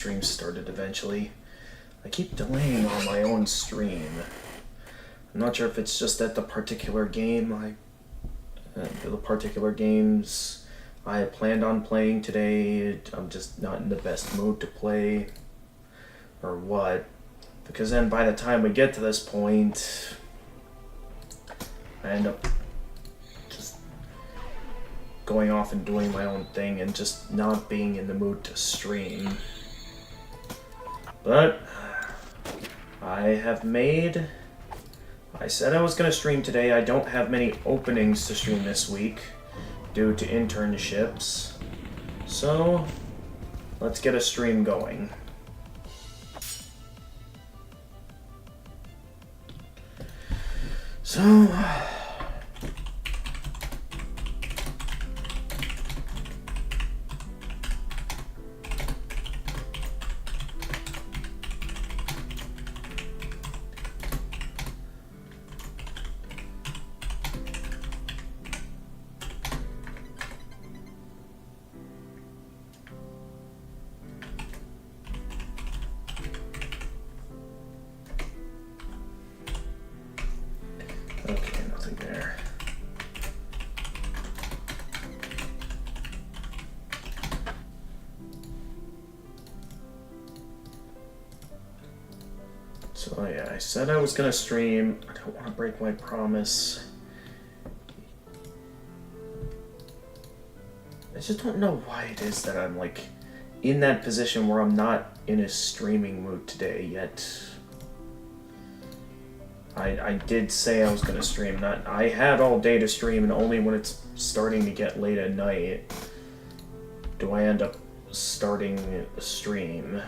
Stream started eventually. I keep delaying on my own stream. I'm not sure if it's just that the particular game the particular games I had planned on playing today, I'm just not in the best mood to play, or what. Because then by the time we get to this point, I end up just going off and doing my own thing and just not being in the mood to stream. But I said I was going to stream today. I don't have many openings to stream this week due to internships. So let's get a stream going. So okay, nothing there. So yeah, I said I was gonna stream. I don't want to break my promise. I just don't know why it is that I'm like in that position where I'm not in a streaming mood today yet. I did say I was gonna stream. I had all day to stream, and only when it's starting to get late at night do I end up starting a stream.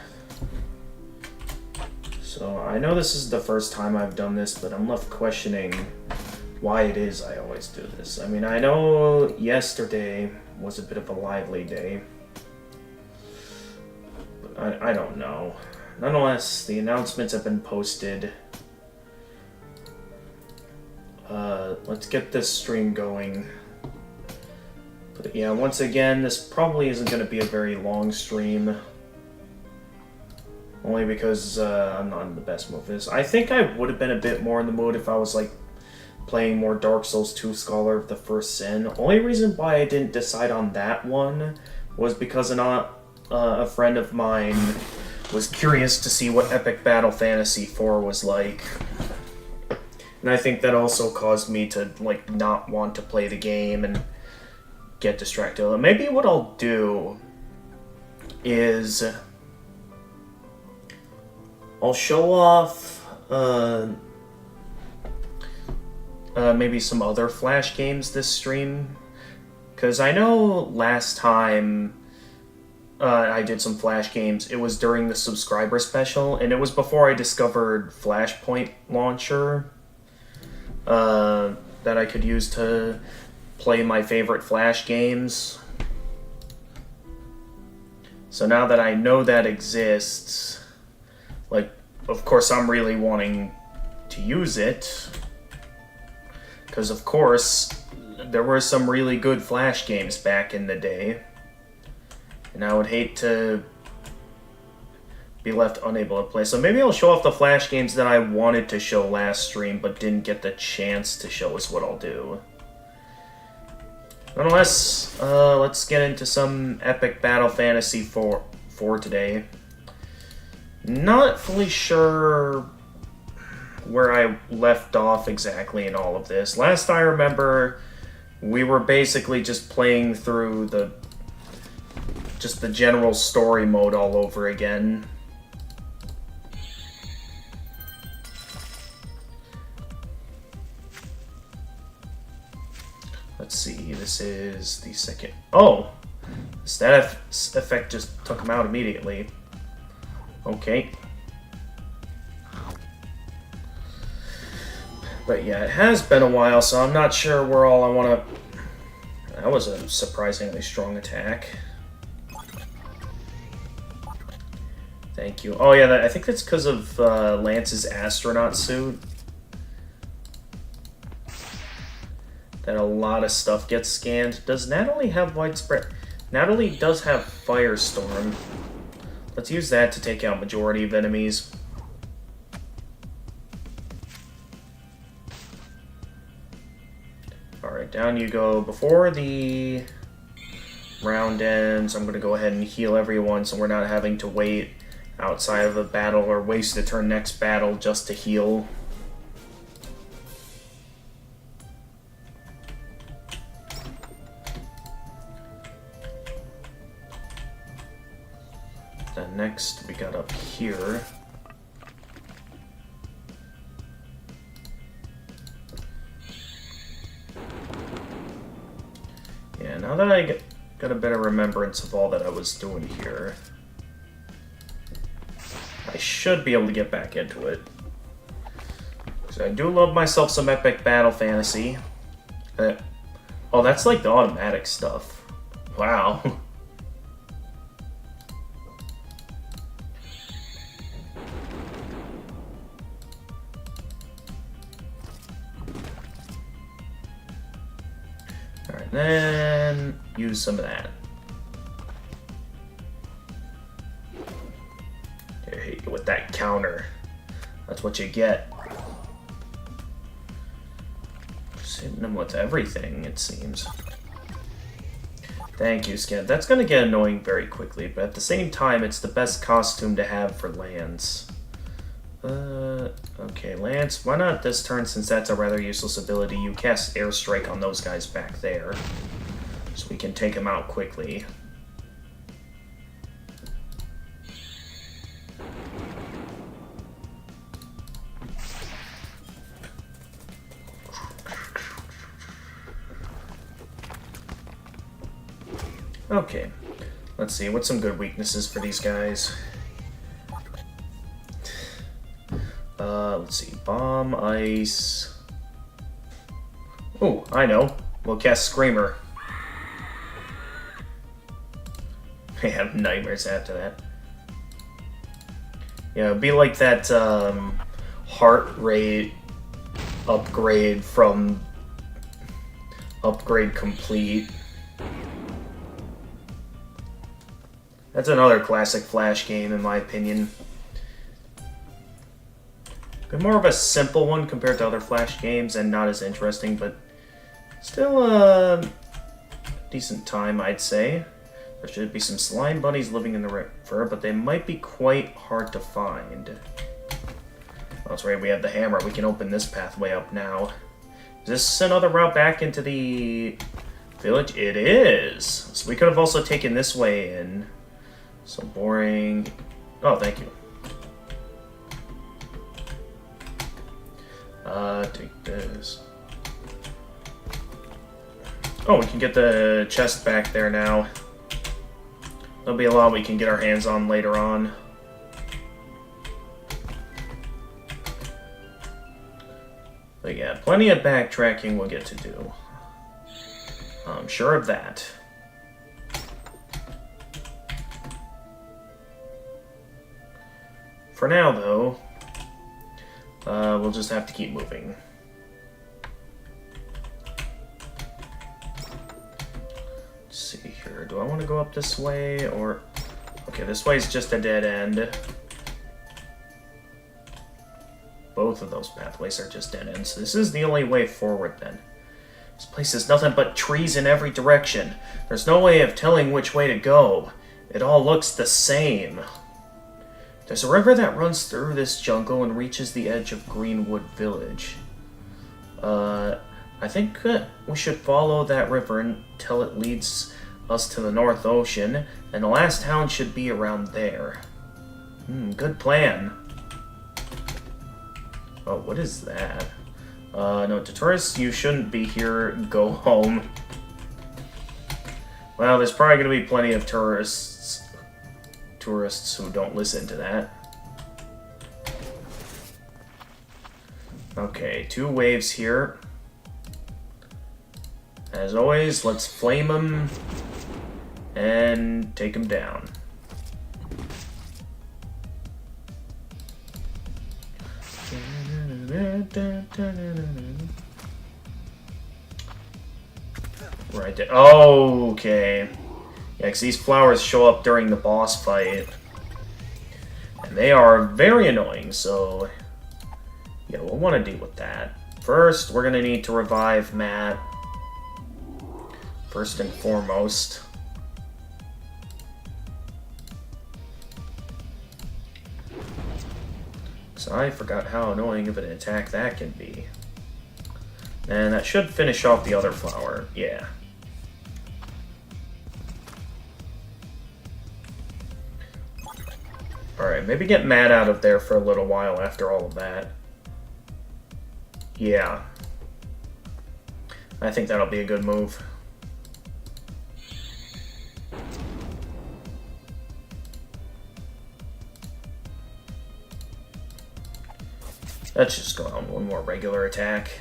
So I know this is the first time I've done this, but I'm left questioning why it is I always do this. I mean, I know yesterday was a bit of a lively day, but I don't know. Nonetheless, the announcements have been posted. Let's get this stream going. But yeah, once again, this probably isn't going to be a very long stream. Only because I'm not in the best mood for this. I think I would have been a bit more in the mood if I was like playing more Dark Souls 2 Scholar of the First Sin. Only reason why I didn't decide on that one was because a friend of mine was curious to see what Epic Battle Fantasy 4 was like. And I think that also caused me to like not want to play the game and get distracted. Maybe what I'll do is I'll show off maybe some other Flash games this stream. Because I know last time I did some Flash games, it was during the subscriber special, and it was before I discovered Flashpoint Launcher that I could use to play my favorite Flash games. So now that I know that exists, like, of course I'm really wanting to use it, because of course there were some really good Flash games back in the day, and I would hate to be left unable to play. So maybe I'll show off the Flash games that I wanted to show last stream but didn't get the chance to show is what I'll do. Nonetheless, let's get into some Epic Battle Fantasy 4 today. Not fully sure where I left off exactly in all of this. Last I remember, we were basically just playing through the general story mode all over again. Let's see, this is the second... Oh! That effect just took him out immediately. Okay. But yeah, it has been a while, so I'm not sure where all I want to... That was a surprisingly strong attack. Thank you. Oh yeah, I think that's because of Lance's astronaut suit. That a lot of stuff gets scanned. Does Natalie have widespread... Natalie does have Firestorm. let's use that to take out majority of enemies. Alright, down you go. Before the round ends, I'm going to go ahead and heal everyone so we're not having to wait outside of a battle or waste the turn next battle just to heal. Then next we got up here. Yeah, now that I got a better remembrance of all that I was doing here, I should be able to get back into it. Because I do love myself some epic battle fantasy. Oh, that's like the automatic stuff. Wow. Alright, then use some of that. Here, with that counter. That's what you get. Just hitting them with everything, it seems. Thank you, Skid. That's gonna get annoying very quickly, but at the same time, it's the best costume to have for Lance. Okay, Lance, why not this turn, since that's a rather useless ability, you cast Airstrike on those guys back there, so we can take them out quickly. Okay, let's see, what's some good weaknesses for these guys? Let's see, bomb, ice. Oh, I know. We'll cast Screamer. I have nightmares after that. Yeah, it'd be like that heart rate upgrade from Upgrade Complete. That's another classic Flash game, in my opinion. Been more of a simple one compared to other Flash games, and not as interesting, but still a decent time, I'd say. There should be some slime bunnies living in the river, but they might be quite hard to find. Oh, that's right, we have the hammer. We can open this pathway up now. Is this another route back into the village? It is! So we could have also taken this way in. So boring. Oh, thank you. Take this. Oh, we can get the chest back there now. There'll be a lot we can get our hands on later on. But yeah, plenty of backtracking we'll get to do. I'm sure of that. For now, though, we'll just have to keep moving. Let's see here. Do I want to go up this way, or... Okay, this way is just a dead end. Both of those pathways are just dead ends. This is the only way forward, then. This place is nothing but trees in every direction. There's no way of telling which way to go. It all looks the same. There's a river that runs through this jungle and reaches the edge of Greenwood Village. I think we should follow that river until it leads us to the North Ocean, and the last town should be around there. Good plan. Oh, what is that? No, to tourists, you shouldn't be here. Go home. Well, there's probably going to be plenty of tourists who don't listen to that. Okay, 2 waves here. As always, let's flame them and take them down. Right there. Okay. Yeah, because these flowers show up during the boss fight. And they are very annoying, so yeah, we'll want to deal with that. First, we're going to need to revive Matt. First and foremost. So I forgot how annoying of an attack that can be. And that should finish off the other flower. Yeah. Alright, maybe get Matt out of there for a little while after all of that. Yeah. I think that'll be a good move. Let's just go on one more regular attack.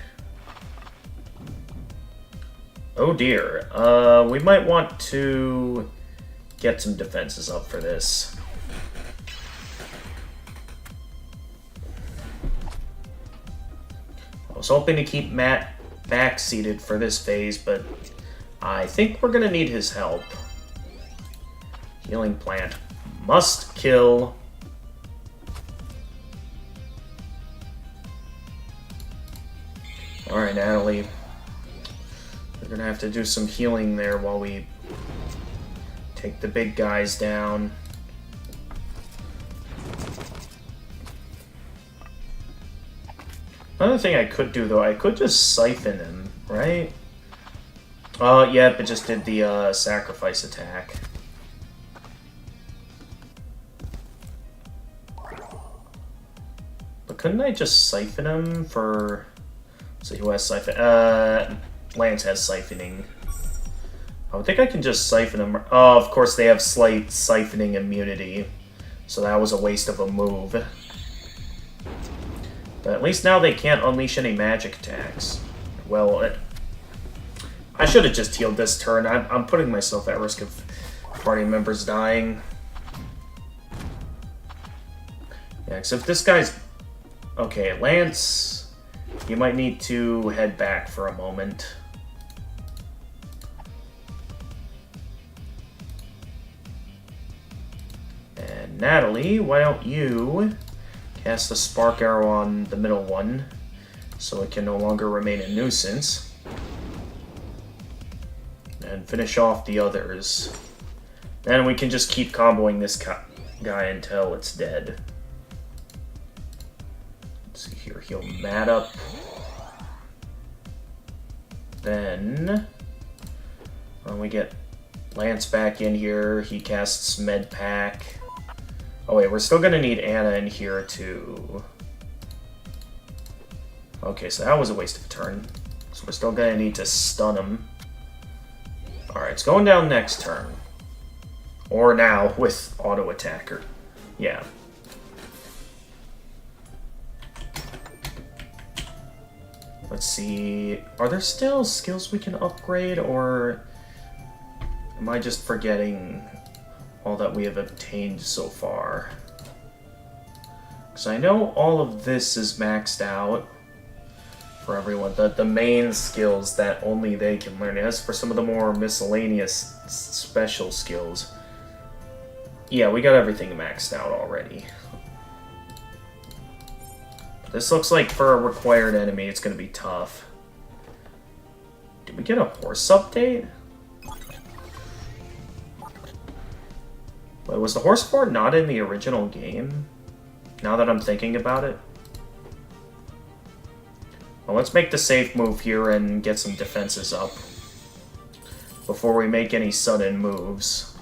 Oh dear. We might want to get some defenses up for this. I was hoping to keep Matt backseated for this phase, but I think we're going to need his help. Healing plant must kill. Alright, Natalie. We're going to have to do some healing there while we take the big guys down. Another thing I could do, though, I could just siphon him, right? Yep, it just did the sacrifice attack. But couldn't I just siphon him for... Let's see, who has siphon? Lance has siphoning. I think I can just siphon him. Oh, of course they have slight siphoning immunity. So that was a waste of a move. But at least now they can't unleash any magic attacks. Well, I should have just healed this turn. I'm putting myself at risk of party members dying. Yeah, except this guy's... Okay, Lance, you might need to head back for a moment. And Natalie, why don't you... cast a spark arrow on the middle one, so it can no longer remain a nuisance. And finish off the others. Then we can just keep comboing this guy until it's dead. Let's see here, heal Matt up. Then, when we get Lance back in here, he casts Med Pack. Oh wait, we're still gonna need Anna in here too. Okay, so that was a waste of a turn. So we're still gonna need to stun him. Alright, it's going down next turn. Or now, with auto attacker. Yeah. Let's see... Are there still skills we can upgrade, or... am I just forgetting... all that we have obtained so far? Because I know all of this is maxed out for everyone. The main skills that only they can learn. As for some of the more miscellaneous special skills, yeah, we got everything maxed out already. But this looks like for a required enemy, it's going to be tough. Did we get a horse update? Wait, was the horse fort not in the original game? Now that I'm thinking about it. Well, let's make the safe move here and get some defenses up before we make any sudden moves.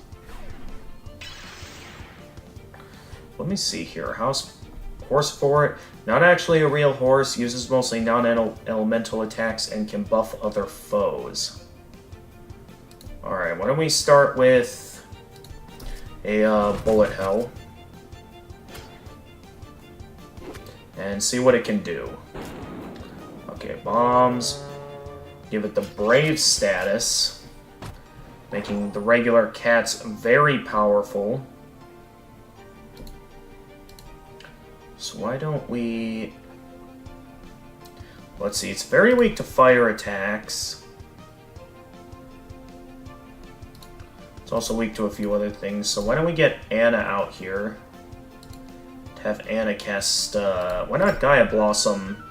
Let me see here. How's horse fort? Not actually a real horse. Uses mostly non-elemental attacks and can buff other foes. Alright, why don't we start with a bullet hell and see what it can do. Okay, bombs. Give it the brave status, making the regular cats very powerful. So why don't we... Let's see, it's very weak to fire attacks. It's also weak to a few other things, so why don't we get Anna out here have Anna cast, why not Gaia Blossom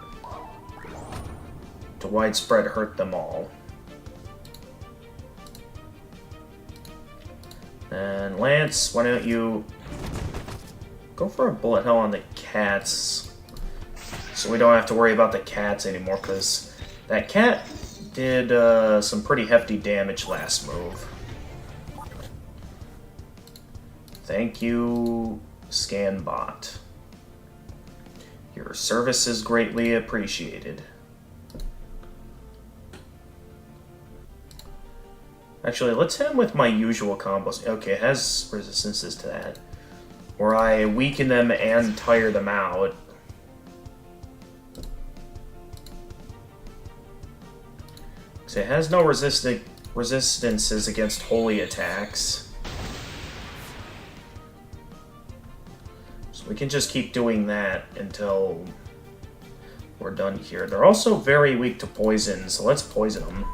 to widespread hurt them all? And Lance, why don't you go for a bullet hell on the cats, so we don't have to worry about the cats anymore, because that cat did some pretty hefty damage last move. Thank you, Scanbot. Your service is greatly appreciated. Actually, let's hit him with my usual combos. Okay, it has resistances to that. Where I weaken them and tire them out. So it has no resistances against holy attacks. So we can just keep doing that until we're done here. They're also very weak to poison, so let's poison them.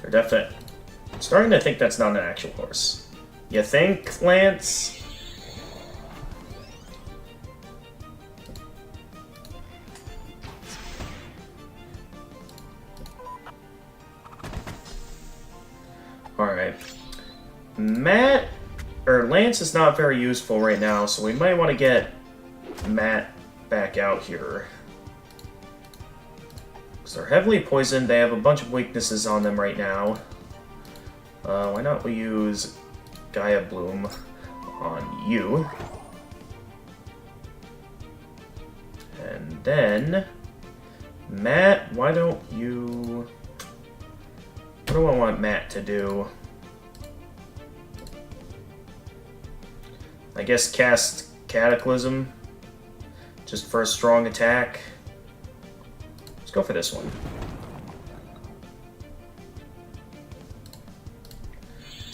They're definitely... I'm starting to think that's not an actual horse. You think, Lance? Alright. Lance is not very useful right now, so we might want to get Matt back out here. Because they're heavily poisoned, they have a bunch of weaknesses on them right now. Why not we use Gaia Bloom on you. And then, Matt, why don't you... What do I want Matt to do? I guess cast Cataclysm, just for a strong attack. Let's go for this one.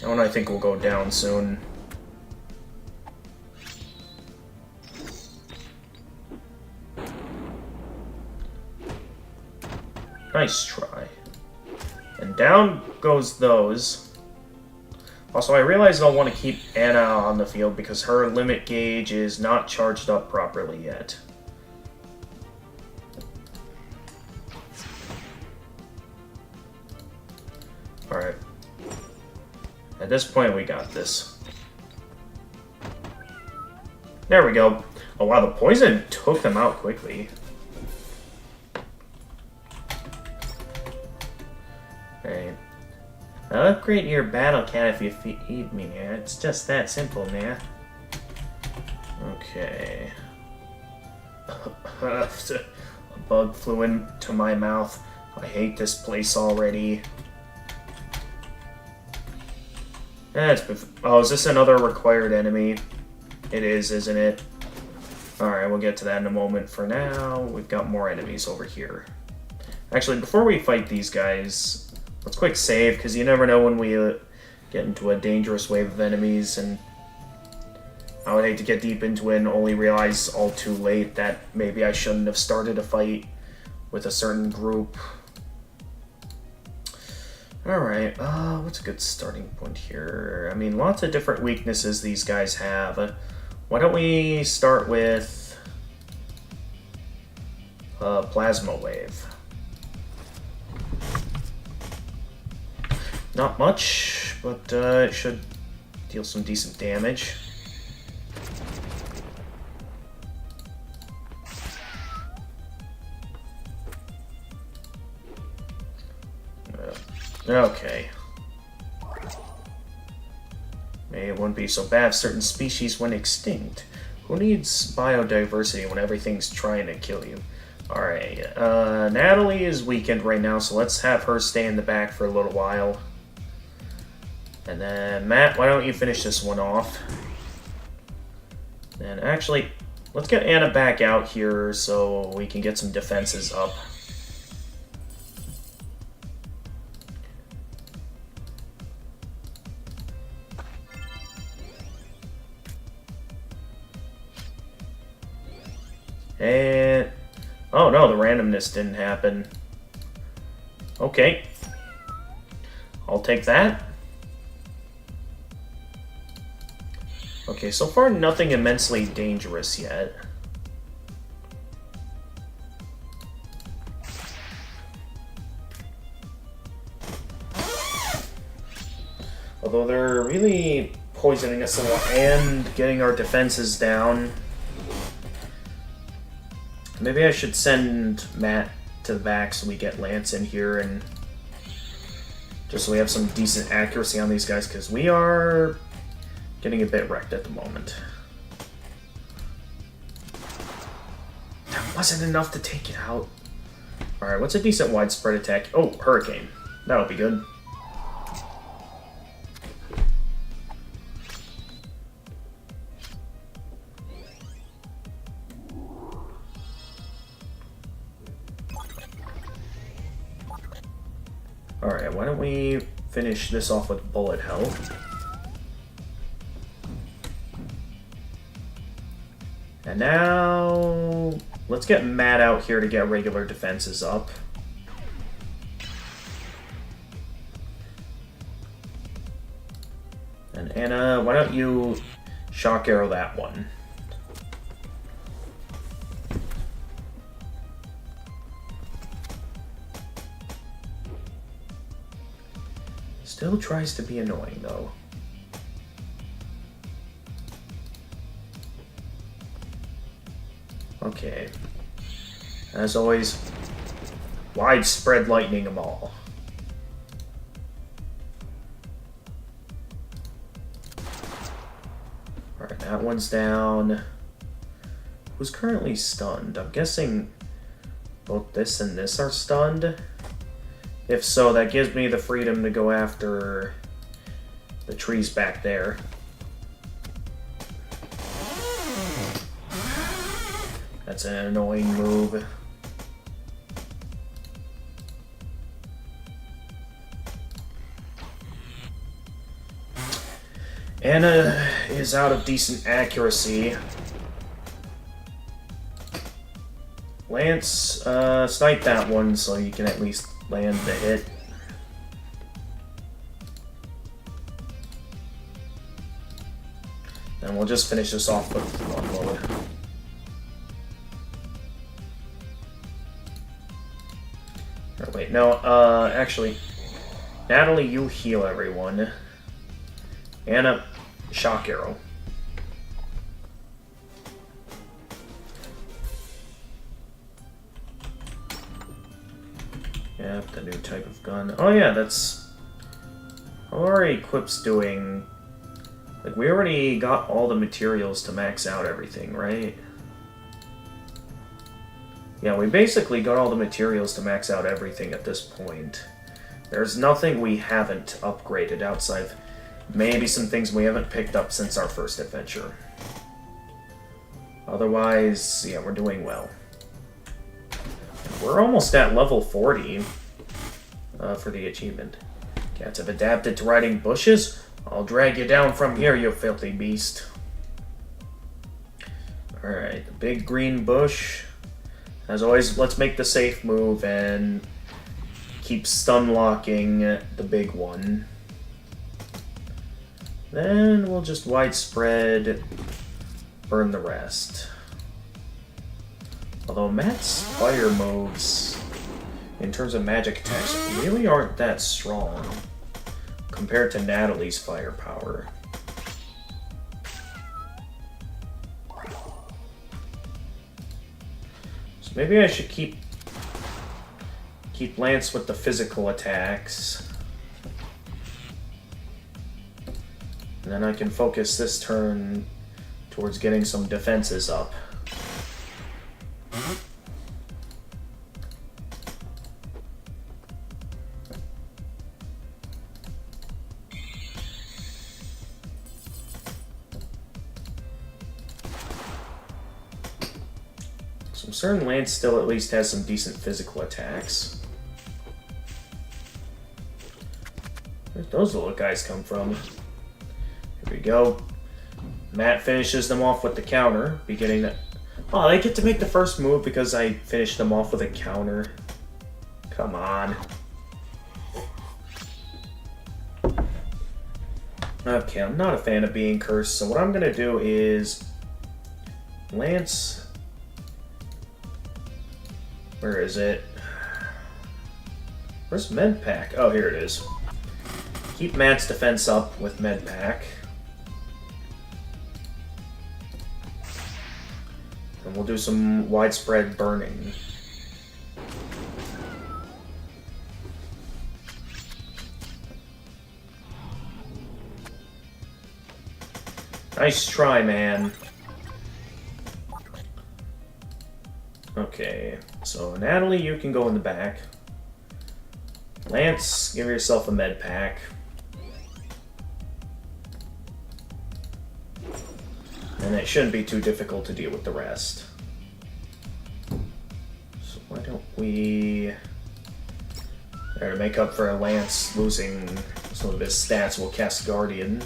That one I think will go down soon. Nice try. And down goes those. Also, I realize I'll want to keep Anna on the field because her limit gauge is not charged up properly yet. Alright. At this point, we got this. There we go. Oh wow, the poison took them out quickly. Alright. I'll upgrade your battle cat if you feed me, man. It's just that simple, man. Okay. A bug flew into my mouth. I hate this place already. Oh, is this another required enemy? It is, isn't it? Alright, we'll get to that in a moment. For now, we've got more enemies over here. Actually, before we fight these guys... Let's quick save, because you never know when we get into a dangerous wave of enemies, and I would hate to get deep into it and only realize all too late that maybe I shouldn't have started a fight with a certain group. Alright, what's a good starting point here? I mean, lots of different weaknesses these guys have. Why don't we start with Plasma Wave? Not much, but it should deal some decent damage. Okay. Maybe it wouldn't be so bad if certain species went extinct. Who needs biodiversity when everything's trying to kill you? Alright, Natalie is weakened right now, so let's have her stay in the back for a little while. And then, Matt, why don't you finish this one off? And actually, let's get Anna back out here so we can get some defenses up. And... oh no, the randomness didn't happen. Okay. I'll take that. Okay, so far nothing immensely dangerous yet. Although they're really poisoning us a lot and getting our defenses down. Maybe I should send Matt to the back so we get Lance in here and just so we have some decent accuracy on these guys, because we are getting a bit wrecked at the moment. That wasn't enough to take it out. Alright, what's a decent widespread attack? Oh, Hurricane. That'll be good. Alright, why don't we finish this off with bullet health. And now, let's get Matt out here to get regular defenses up. And Anna, why don't you shock arrow that one? Still tries to be annoying, though. Okay. As always, widespread lightning them all. Alright, that one's down. Who's currently stunned? I'm guessing both this and this are stunned. If so, that gives me the freedom to go after the trees back there. That's an annoying move. Anna is out of decent accuracy. Lance, snipe that one so you can at least land the hit. And we'll just finish this off with one load. Oh, wait, no, actually, Natalie, you heal everyone. Anna, shock arrow. Yep, the new type of gun. Oh yeah, that's... How are our equips doing? Like, we already got all the materials to max out everything, right? Yeah, we basically got all the materials to max out everything at this point. There's nothing we haven't upgraded outside of maybe some things we haven't picked up since our first adventure. Otherwise, yeah, we're doing well. We're almost at level 40 for the achievement. Cats have adapted to riding bushes. I'll drag you down from here, you filthy beast. Alright, the big green bush. As always, let's make the safe move and keep stun locking the big one. Then we'll just widespread burn the rest. Although Matt's fire moves, in terms of magic attacks, really aren't that strong compared to Natalie's firepower. So maybe I should keep Lance with the physical attacks. And then I can focus this turn towards getting some defenses up. So I'm certain Lance still at least has some decent physical attacks. Where'd those little guys come from? Here we go. Matt finishes them off with the counter, beginning to... Oh, they get to make the first move because I finished them off with a counter. Come on. Okay, I'm not a fan of being cursed, so what I'm gonna do is... Lance... Where is it? Where's Medpack? Oh, here it is. Keep Matt's defense up with Medpack. And we'll do some widespread burning. Nice try, man. Okay, so Natalie, you can go in the back. Lance, give yourself a med pack. And it shouldn't be too difficult to deal with the rest. So why don't we... There, to make up for Lance losing some of his stats, we'll cast Guardian.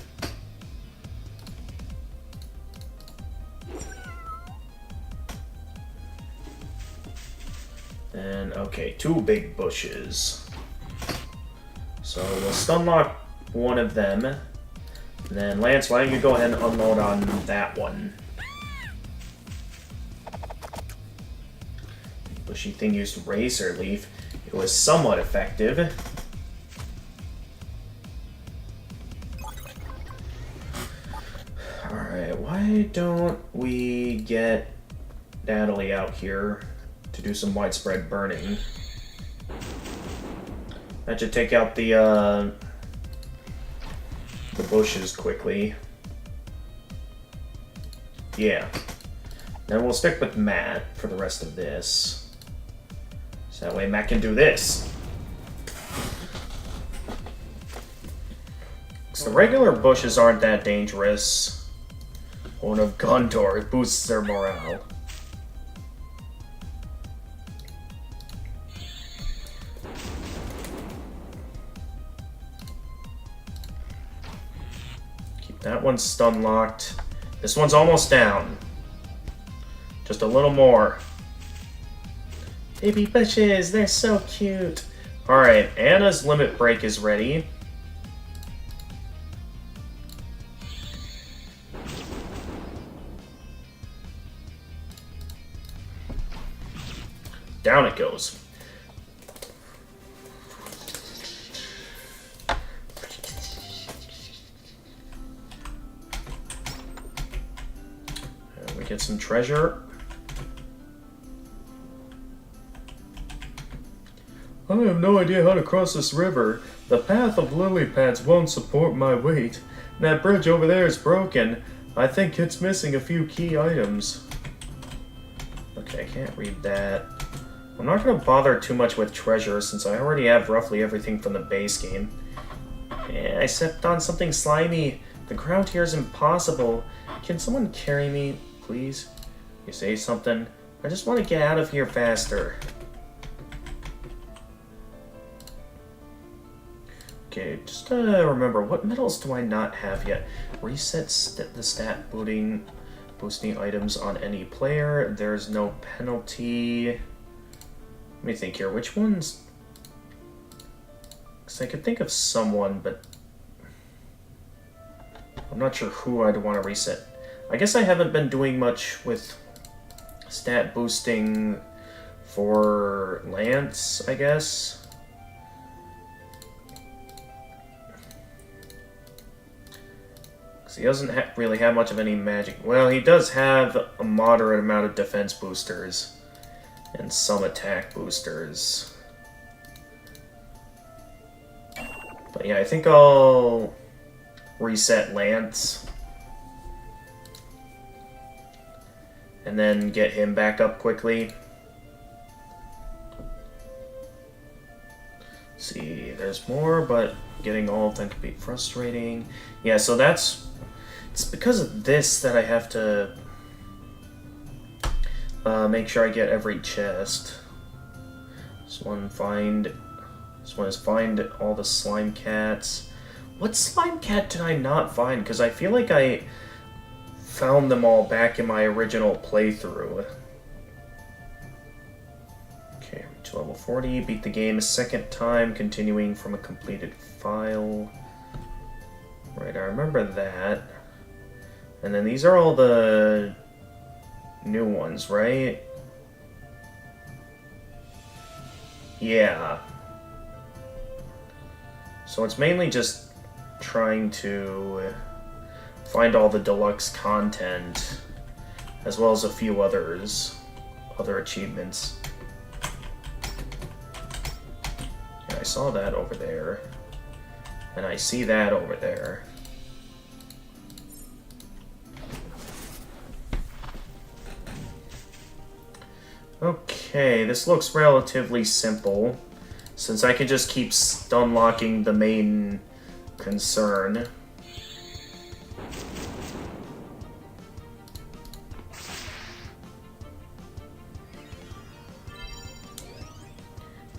And, okay, 2 big bushes. So we'll stun lock one of them. And then, Lance, why don't you go ahead and unload on that one? Bushy thing used Razor Leaf. It was somewhat effective. Alright, why don't we get Natalie out here to do some widespread burning? That should take out the bushes quickly. Yeah. Then we'll stick with Matt for the rest of this. So that way Matt can do this. So the regular bushes aren't that dangerous. Horn of Gondor, it boosts their morale. That one's stun locked. This one's almost down. Just a little more. Baby bushes, they're so cute. Alright, Anna's limit break is ready. Down it goes. Get some treasure. I have no idea how to cross this river. The path of lily pads won't support my weight. That bridge over there is broken. I think it's missing a few key items. Okay, I can't read that. I'm not going to bother too much with treasure since I already have roughly everything from the base game. I stepped on something slimy. The ground here is impossible. Can someone carry me? Please? You say something? I just want to get out of here faster. Okay, just remember, what medals do I not have yet? Reset the stat boosting items on any player. There's no penalty. Let me think here. Which ones? Because I could think of someone, but I'm not sure who I'd want to reset. I guess I haven't been doing much with stat boosting for Lance, I guess. Because he doesn't really have much of any magic. Well, he does have a moderate amount of defense boosters and some attack boosters. But yeah, I think I'll reset Lance. And then get him back up quickly. See, there's more, but getting all of them can be frustrating. Yeah, so it's because of this that I have to make sure I get every chest. This one is find all the slime cats. What slime cat did I not find? Because I feel like I found them all back in my original playthrough. Okay, reach level 40, beat the game a second time, continuing from a completed file. Right, Right, I remember that. And then these are all the new ones, right? Yeah. So it's mainly just trying to find all the deluxe content, as well as a few other achievements. Yeah, I saw that over there. And I see that over there. Okay, this looks relatively simple, since I can just keep unlocking the main concern.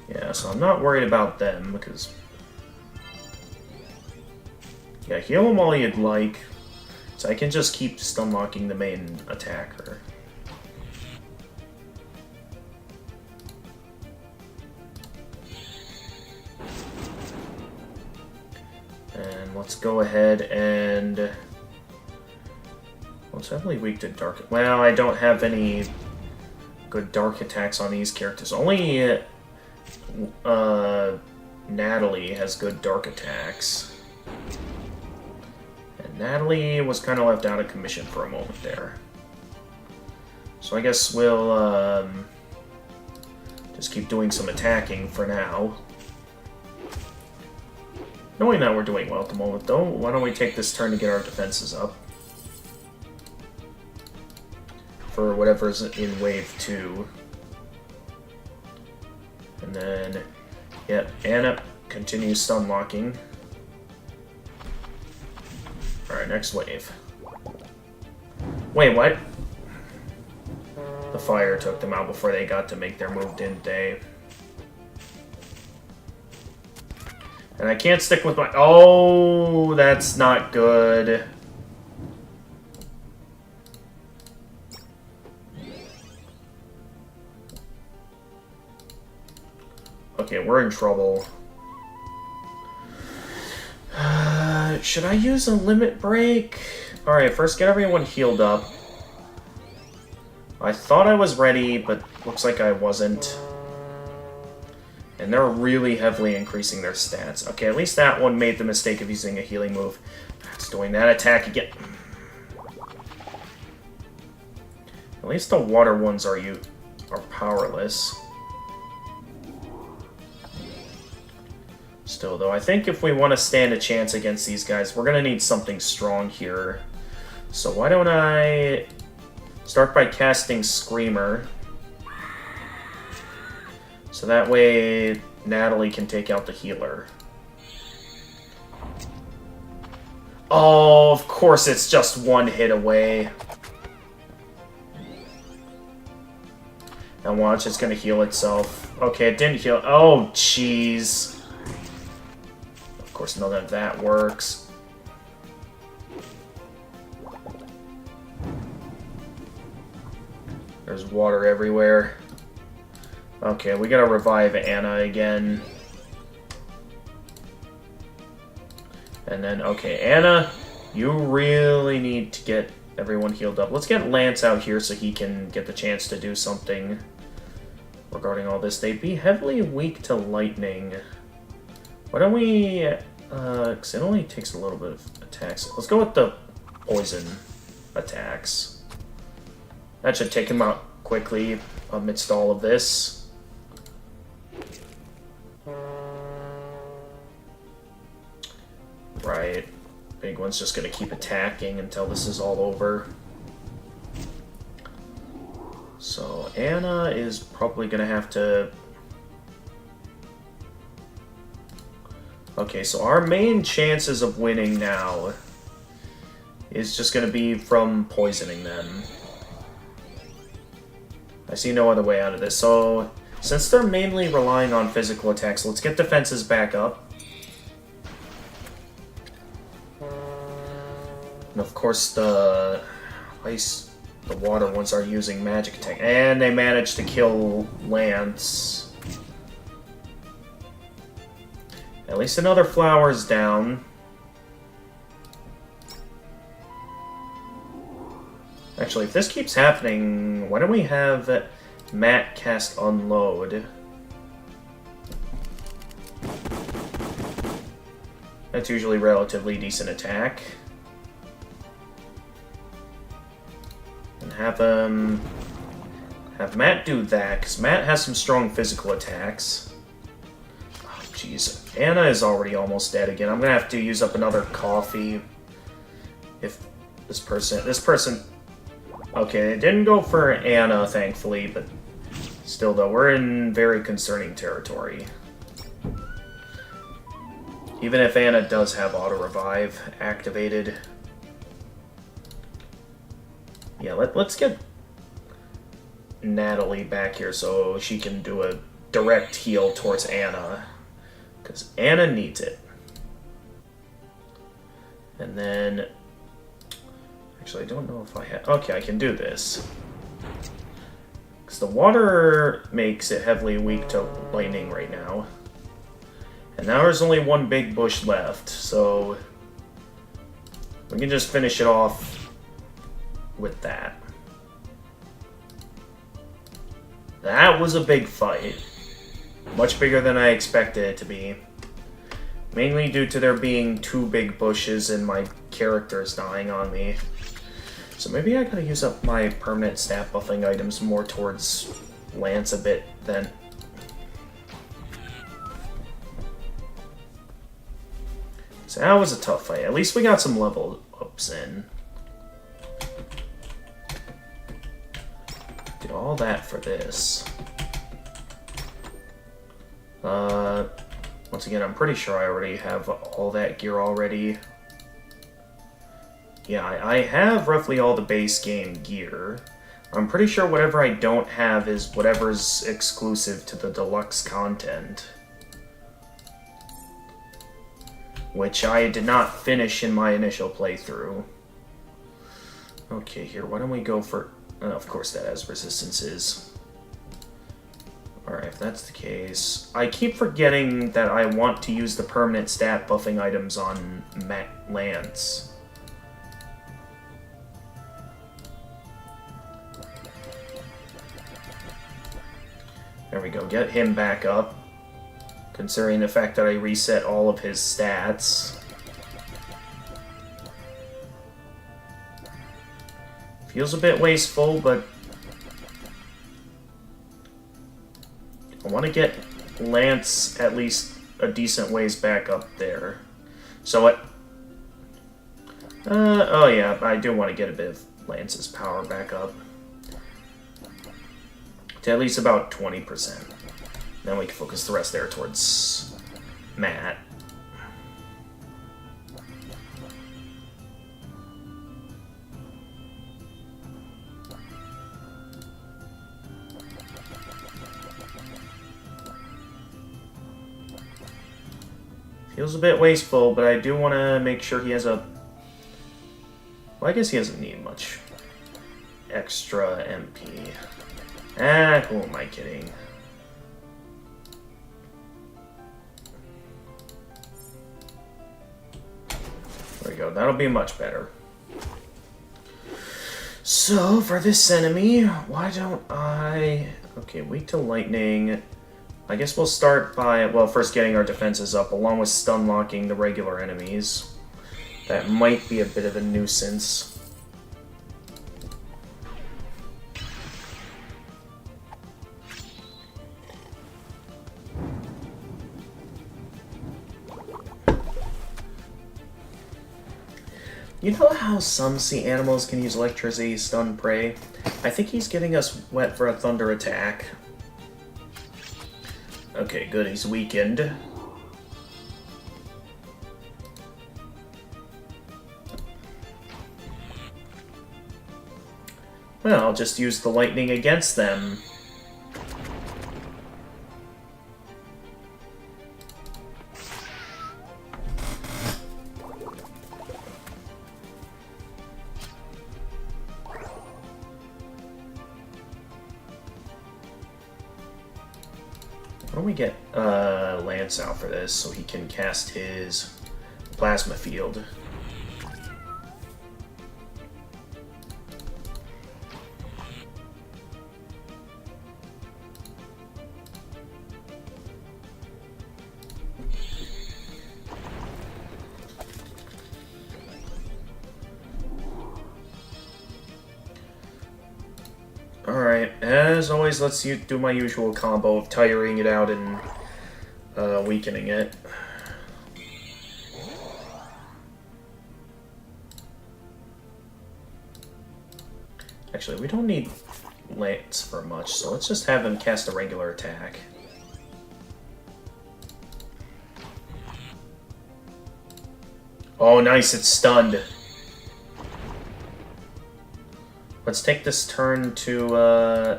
Yeah, so I'm not worried about them, because... Yeah, heal them all you'd like, so I can just keep unlocking the main attacker. And let's go ahead and... Well, it's heavily weak to dark... Well, I don't have any good dark attacks on these characters. Only Natalie has good dark attacks. And Natalie was kind of left out of commission for a moment there. So I guess we'll just keep doing some attacking for now. Knowing that we're doing well at the moment, though, why don't we take this turn to get our defenses up? For whatever's in Wave 2. And then, yep, Anna continues stun locking. Alright, next wave. Wait, what? The fire took them out before they got to make their move, didn't they? And I can't stick with my... Oh, that's not good. Okay, we're in trouble. Should I use a limit break? Alright, first get everyone healed up. I thought I was ready, but looks like I wasn't. And they're really heavily increasing their stats. Okay, at least that one made the mistake of using a healing move. It's doing that attack again. At least the water ones are powerless. Still, though, I think if we want to stand a chance against these guys, we're going to need something strong here. So why don't I start by casting Screamer. So that way, Natalie can take out the healer. Oh, of course it's just one hit away. And watch, it's gonna heal itself. Okay, it didn't heal. Oh, jeez. Of course, none of that works. There's water everywhere. Okay, we gotta revive Anna again. And then, okay, Anna, you really need to get everyone healed up. Let's get Lance out here so he can get the chance to do something regarding all this. They'd be heavily weak to lightning. Why don't we, because it only takes a little bit of attacks. Let's go with the poison attacks. That should take him out quickly amidst all of this. Right. Big one's just gonna keep attacking until this is all over. So Anna is probably gonna have to... Okay, so our main chances of winning now is just gonna be from poisoning them. I see no other way out of this. So, since they're mainly relying on physical attacks, let's get defenses back up. And of course, the water ones are using magic attack. And they managed to kill Lance. At least another flower's down. Actually, if this keeps happening, why don't we have Matt cast Unload? That's usually relatively decent attack. And have Matt do that, because Matt has some strong physical attacks. Oh, jeez. Anna is already almost dead again. I'm gonna have to use up another coffee. If this person... Okay, it didn't go for Anna, thankfully, but still, though, we're in very concerning territory. Even if Anna does have auto-revive activated. Yeah, let's get Natalie back here so she can do a direct heal towards Anna. Because Anna needs it. And then... Actually, I don't know if I have... Okay, I can do this. Because the water makes it heavily weak to lightning right now. And now there's only one big bush left, so... We can just finish it off with that. That was a big fight. Much bigger than I expected it to be. Mainly due to there being two big bushes and my characters dying on me. So maybe I gotta use up my permanent stat buffing items more towards Lance a bit then. So that was a tough fight. At least we got some level ups in. Did all that for this. Once again, I'm pretty sure I already have all that gear already. Yeah, I have roughly all the base game gear. I'm pretty sure whatever I don't have is whatever's exclusive to the Deluxe content. Which I did not finish in my initial playthrough. Okay, here, why don't we go for... of course that has resistances. Alright, if that's the case... I keep forgetting that I want to use the permanent stat buffing items on Lance. There we go, get him back up. Considering the fact that I reset all of his stats. Feels a bit wasteful, but... I want to get Lance at least a decent ways back up there. So what? Oh yeah, I do want to get a bit of Lance's power back up. To at least about 20%. Then we can focus the rest there towards Matt. Feels a bit wasteful, but I do want to make sure he has a... Well, I guess he doesn't need much extra MP. Ah, who am I kidding? There we go, that'll be much better. So, for this enemy, why don't I... Okay, weak to lightning. I guess we'll start by, well, first getting our defenses up, along with stun locking the regular enemies. That might be a bit of a nuisance. You know how some sea animals can use electricity to stun prey? I think he's getting us wet for a thunder attack. Okay, good, he's weakened. Well, I'll just use the lightning against them. Why don't we get Lance out for this so he can cast his plasma field. Alright, as always, let's do my usual combo of tiring it out and weakening it. Actually, we don't need Lance for much, so let's just have him cast a regular attack. Oh, nice, it's stunned. Let's take this turn to,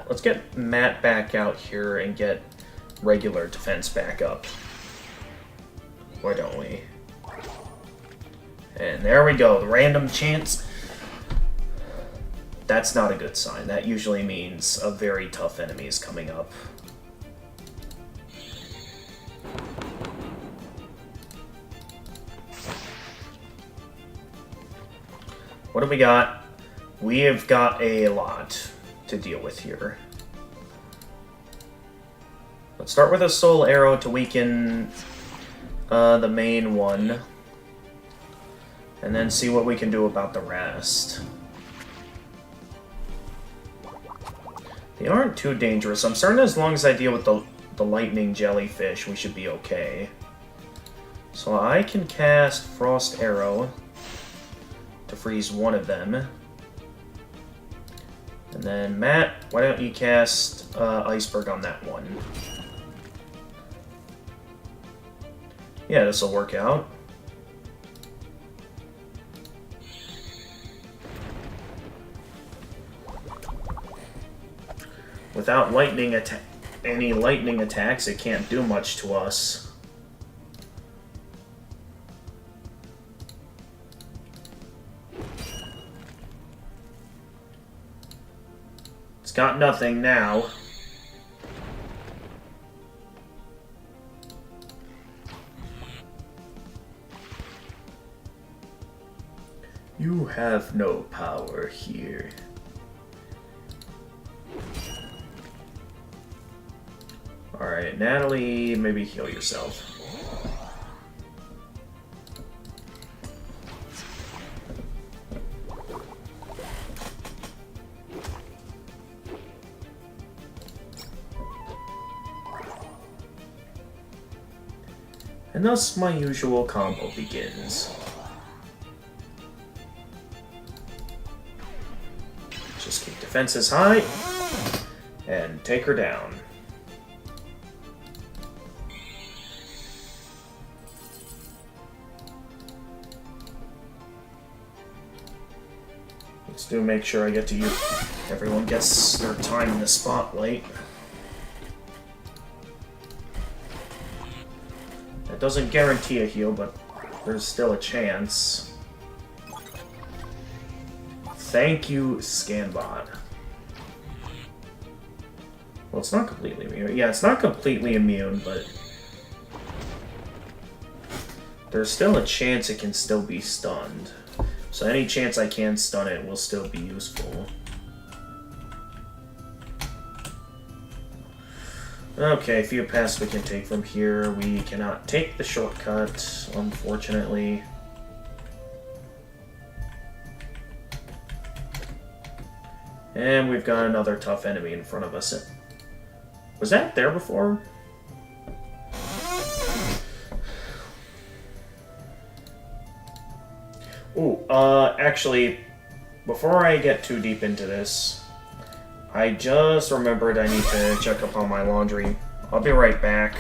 let's get Matt back out here and get regular defense back up. Why don't we? And there we go, the random chance. That's not a good sign. That usually means a very tough enemy is coming up. What do we got? We have got a lot to deal with here. Let's start with a soul arrow to weaken the main one. And then see what we can do about the rest. They aren't too dangerous. I'm certain as long as I deal with the lightning jellyfish, we should be okay. So I can cast Frost Arrow to freeze one of them. And then, Matt, why don't you cast Iceberg on that one? Yeah, this will work out. Without any lightning attacks, it can't do much to us. It's got nothing now. You have no power here. Alright, Natalie, maybe heal yourself. And thus my usual combo begins. Just keep defenses high and take her down. Let's do make sure I get to you. Everyone gets their time in the spotlight. That doesn't guarantee a heal, but there's still a chance. Thank you, Scanbot. Well, it's not completely immune. Yeah, it's not completely immune, but there's still a chance it can still be stunned. So any chance I can stun it will still be useful. Okay, a few paths we can take from here. We cannot take the shortcut, unfortunately. And we've got another tough enemy in front of us. Was that there before? Ooh, actually, before I get too deep into this, I just remembered I need to check up on my laundry. I'll be right back.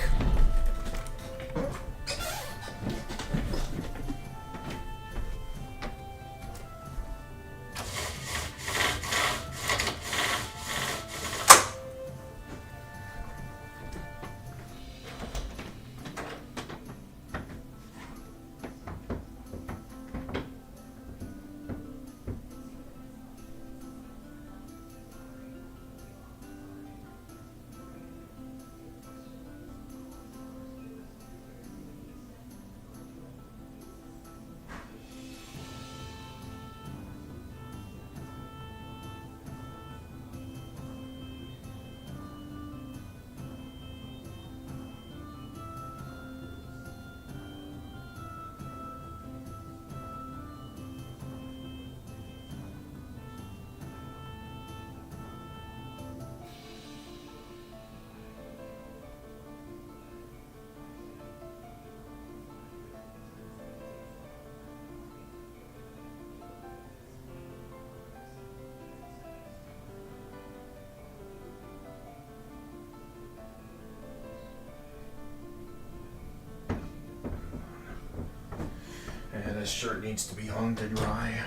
this shirt needs to be hung to dry.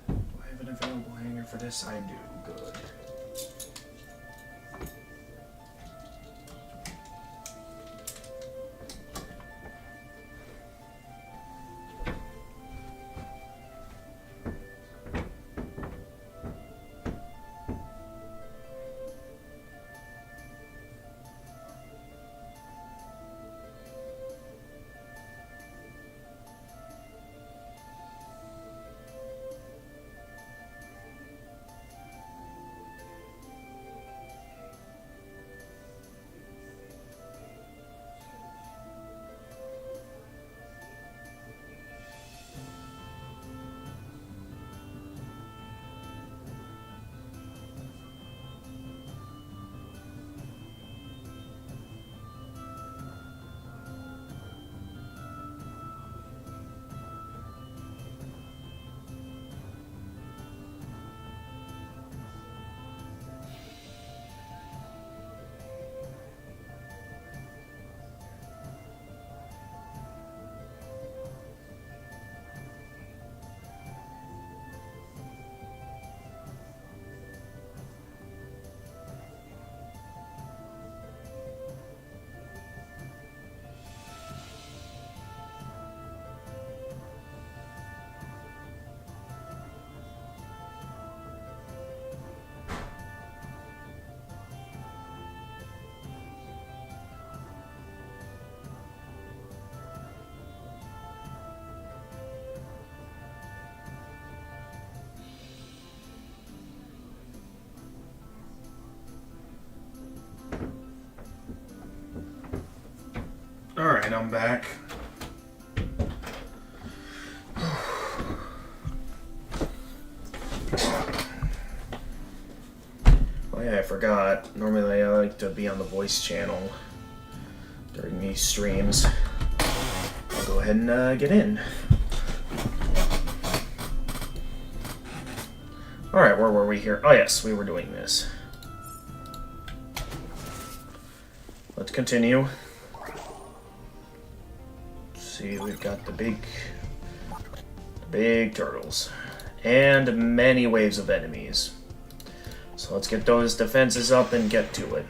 Do I have an available hanger for this? I do. Good. Alright, I'm back. Oh yeah, I forgot. Normally I like to be on the voice channel during these streams. I'll go ahead and get in. Alright, where were we here? Oh yes, we were doing this. Let's continue. See, we've got the big turtles and many waves of enemies. So let's get those defenses up and get to it.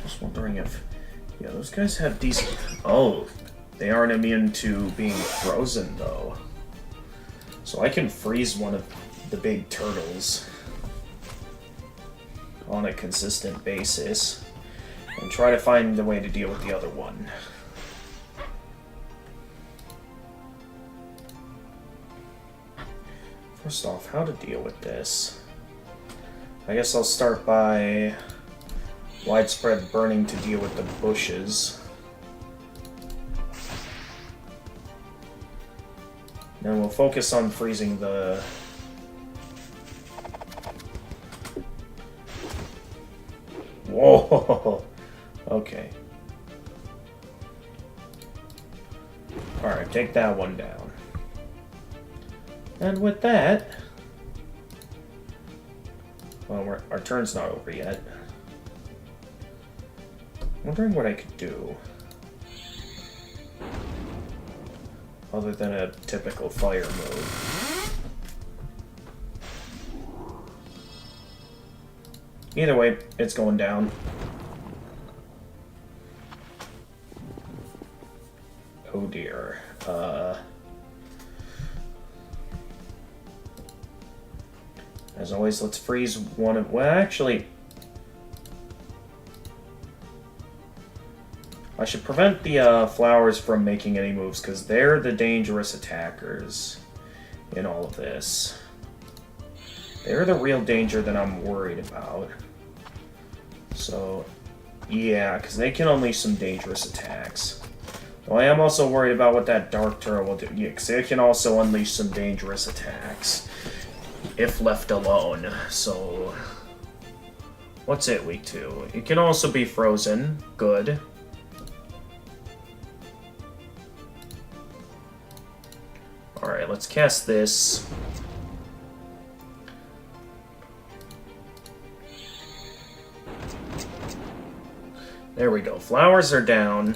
Just wondering if, yeah, those guys have decent. Oh, they aren't immune to being frozen though. So I can freeze one of the big turtles on a consistent basis and try to find a way to deal with the other one. First off, how to deal with this? I guess I'll start by widespread burning to deal with the bushes. Then we'll focus on freezing the... Whoa! Okay. Alright, take that one down. And with that... Well, our turn's not over yet. Wondering what I could do. Other than a typical fire move. Either way, it's going down. Oh dear. As always, let's freeze one of... Well, actually... I should prevent the flowers from making any moves, because they're the dangerous attackers in all of this. They're the real danger that I'm worried about. So, yeah, because they can unleash some dangerous attacks. Well, I am also worried about what that Dark Turtle will do. Yeah, because it can also unleash some dangerous attacks if left alone. So, what's it weak to? It can also be frozen. Good. Alright, let's cast this. There we go. Flowers are down,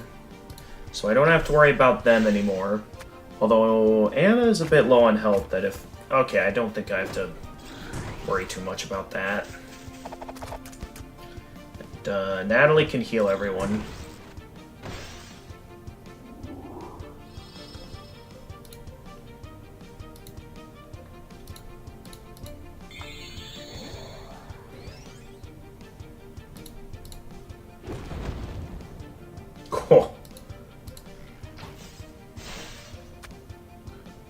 so I don't have to worry about them anymore. Although Anna is a bit low on health, that if... Okay, I don't think I have to worry too much about that. And, Natalie can heal everyone. Cool.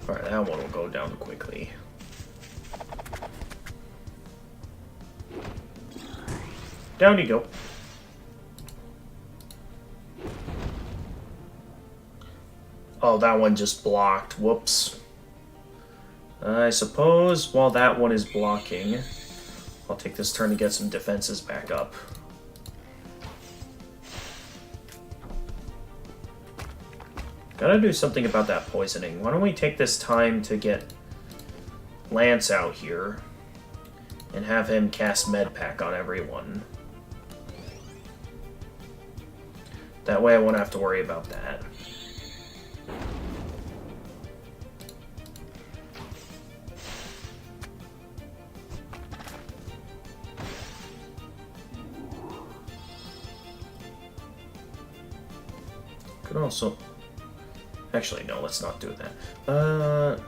Alright, that one will go down quickly. Down you go. Oh, that one just blocked. Whoops. I suppose while that one is blocking, I'll take this turn to get some defenses back up. Gotta do something about that poisoning. Why don't we take this time to get Lance out here and have him cast Med Pack on everyone. That way I won't have to worry about that. Could also... Actually, no, let's not do that.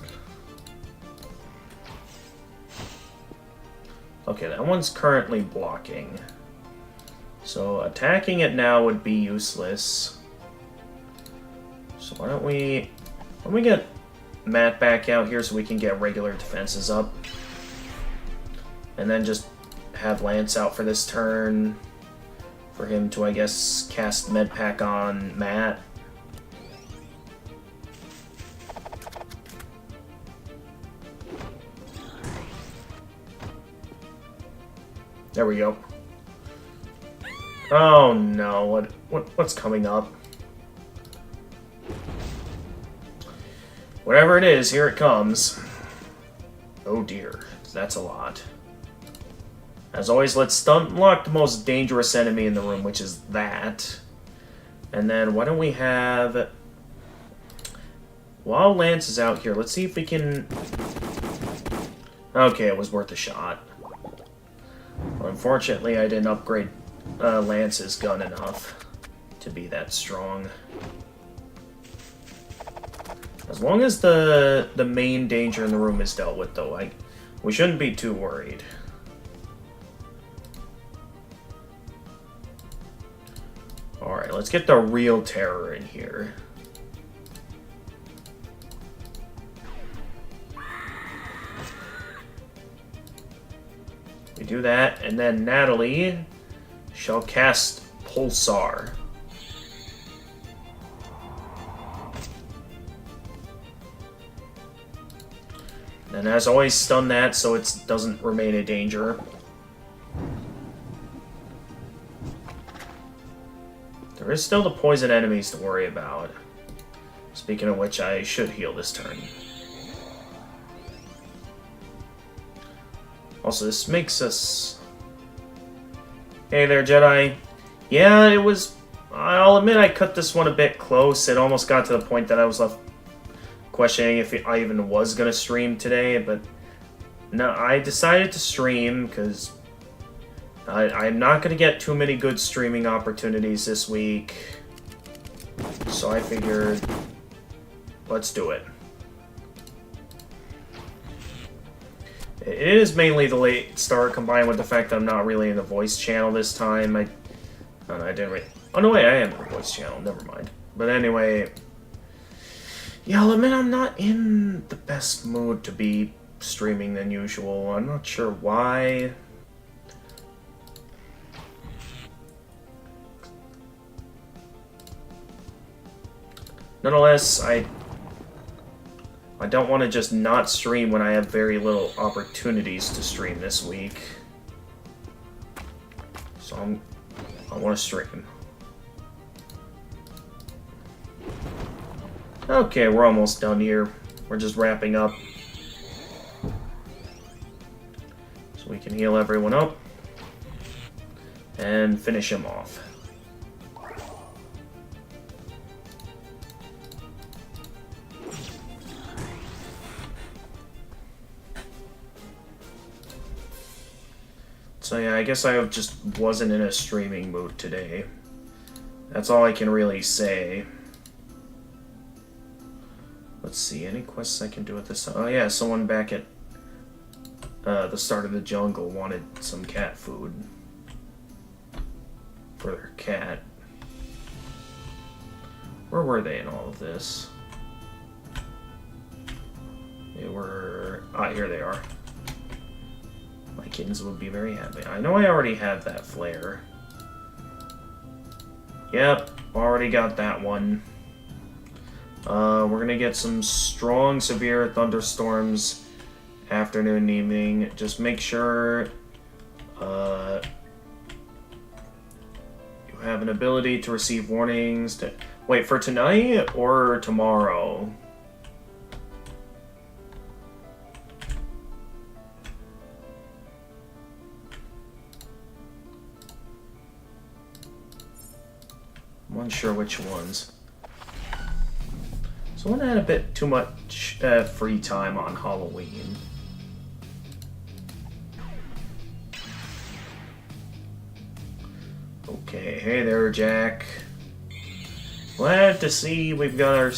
Okay, that one's currently blocking. So attacking it now would be useless. So why don't we get Matt back out here so we can get regular defenses up. And then just have Lance out for this turn. For him to, I guess, cast Med Pack on Matt. There we go. Oh no, what's coming up? Whatever it is, here it comes. Oh dear, that's a lot. As always, let's unlock the most dangerous enemy in the room, which is that. And then why don't we have... While Lance is out here, let's see if we can... Okay, it was worth a shot. Well, unfortunately, I didn't upgrade Lance's gun enough to be that strong. As long as the main danger in the room is dealt with, though, we shouldn't be too worried. Alright, let's get the real terror in here. We do that, and then Natalie shall cast Pulsar. And as always, stun that so it doesn't remain a danger. There is still the poison enemies to worry about. Speaking of which, I should heal this turn. Also, this makes us... Hey there, Jedi. Yeah, it was... I'll admit I cut this one a bit close. It almost got to the point that I was left questioning if I even was going to stream today, but... No, I decided to stream because... I'm not going to get too many good streaming opportunities this week. So I figured... Let's do it. It is mainly the late start combined with the fact that I'm not really in the voice channel this time. I didn't really... Oh, no, wait, I am in the voice channel. Never mind. But anyway... Yeah, I'll admit I'm not in the best mood to be streaming than usual. I'm not sure why. Nonetheless, I don't want to just not stream when I have very little opportunities to stream this week. So I want to stream. Okay, we're almost done here. We're just wrapping up. So we can heal everyone up. And finish him off. So yeah, I guess I just wasn't in a streaming mood today. That's all I can really say. Let's see, any quests I can do at this time? Oh yeah, someone back at the start of the jungle wanted some cat food. For their cat. Where were they in all of this? They were... Ah, here they are. My kittens would be very happy. I know I already have that flare. Yep, already got that one. We're gonna get some strong, severe thunderstorms afternoon and evening. Just make sure you have an ability to receive warnings to... Wait, for tonight or tomorrow? I'm unsure which ones. Someone had a bit too much free time on Halloween. Okay, hey there, Jack. Glad to see we've got our...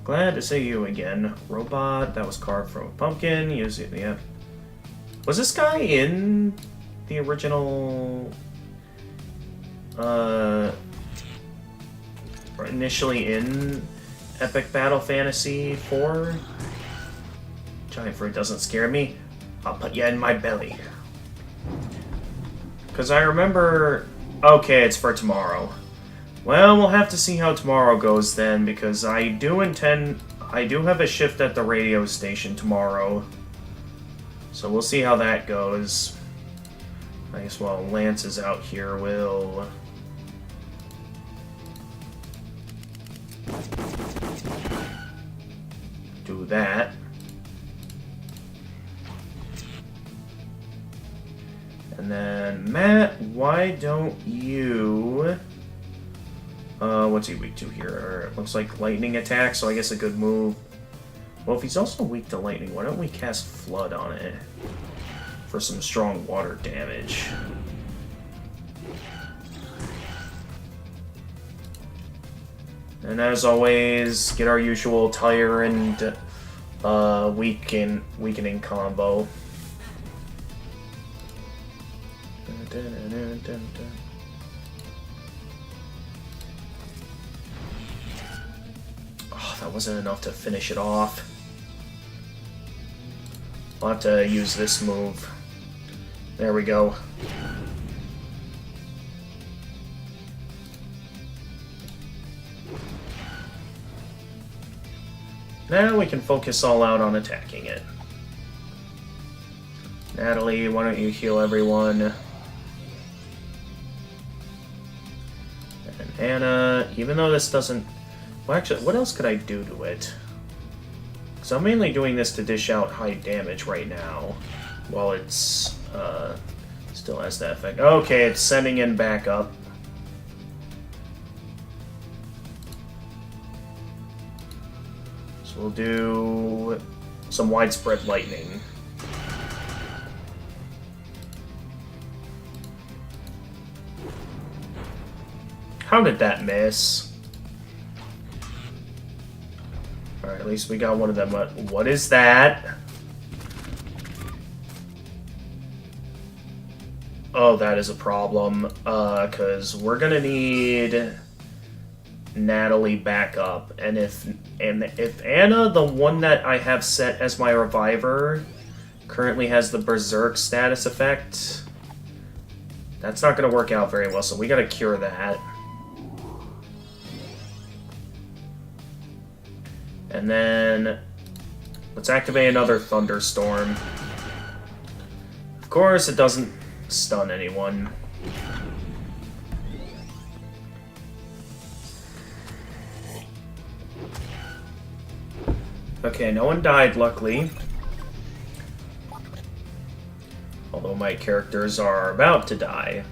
Glad to see you again. Robot that was carved from a pumpkin. Use it, yeah. Was this guy in the original... initially in Epic Battle Fantasy 4? Giant fruit doesn't scare me. I'll put you in my belly. Because I remember... Okay, it's for tomorrow. Well, we'll have to see how tomorrow goes then, because I do have a shift at the radio station tomorrow. So we'll see how that goes. I guess while Lance is out here, we'll... do that. And then, Matt, why don't you... what's he weak to here? It looks like lightning attack, so I guess a good move. Well, if he's also weak to lightning, why don't we cast Flood on it? For some strong water damage. And as always, get our usual tire and weakening combo. Oh, that wasn't enough to finish it off. I'll have to use this move. There we go. Now we can focus all out on attacking it. Natalie, why don't you heal everyone? And Anna, even though this doesn't... Well, actually, what else could I do to it? Because I'm mainly doing this to dish out high damage right now, while it's still has that effect. Okay, it's sending in backup. We'll do some widespread lightning. How did that miss? Alright, at least we got one of them. What is that? Oh, that is a problem. Because we're gonna need Natalie back up, and if Anna, the one that I have set as my reviver, currently has the Berserk status effect, that's not going to work out very well, so we got to cure that. And then let's activate another Thunderstorm. Of course, it doesn't stun anyone. Okay, no one died, luckily. Although my characters are about to die.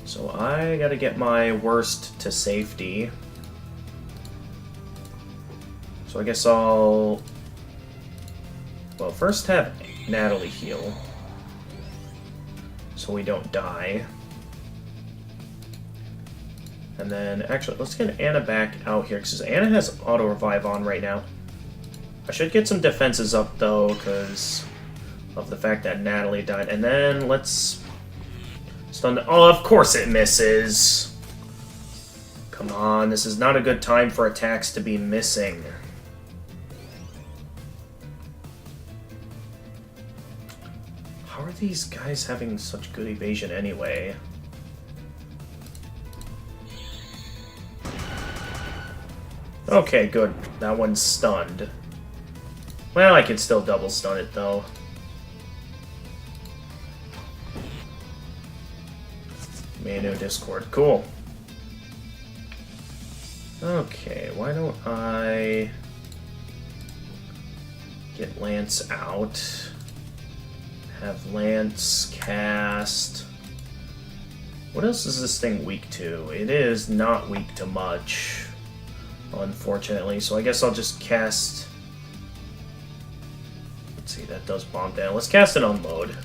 So I gotta get my worst to safety. So I guess I'll... Well, first have Natalie heal. So we don't die. And then, actually, let's get Anna back out here, because Anna has auto-revive on right now. I should get some defenses up, though, because of the fact that Natalie died. And then, let's... stun the... Oh, of course it misses! Come on, this is not a good time for attacks to be missing. How are these guys having such good evasion anyway? Okay, good. That one's stunned. Well, I can still double stun it, though. Manu Discord. Cool. Okay, why don't I get Lance out? Have Lance cast... What else is this thing weak to? It is not weak to much, unfortunately, so I guess I'll just cast... Let's see, that does bomb down. Let's cast an Unload.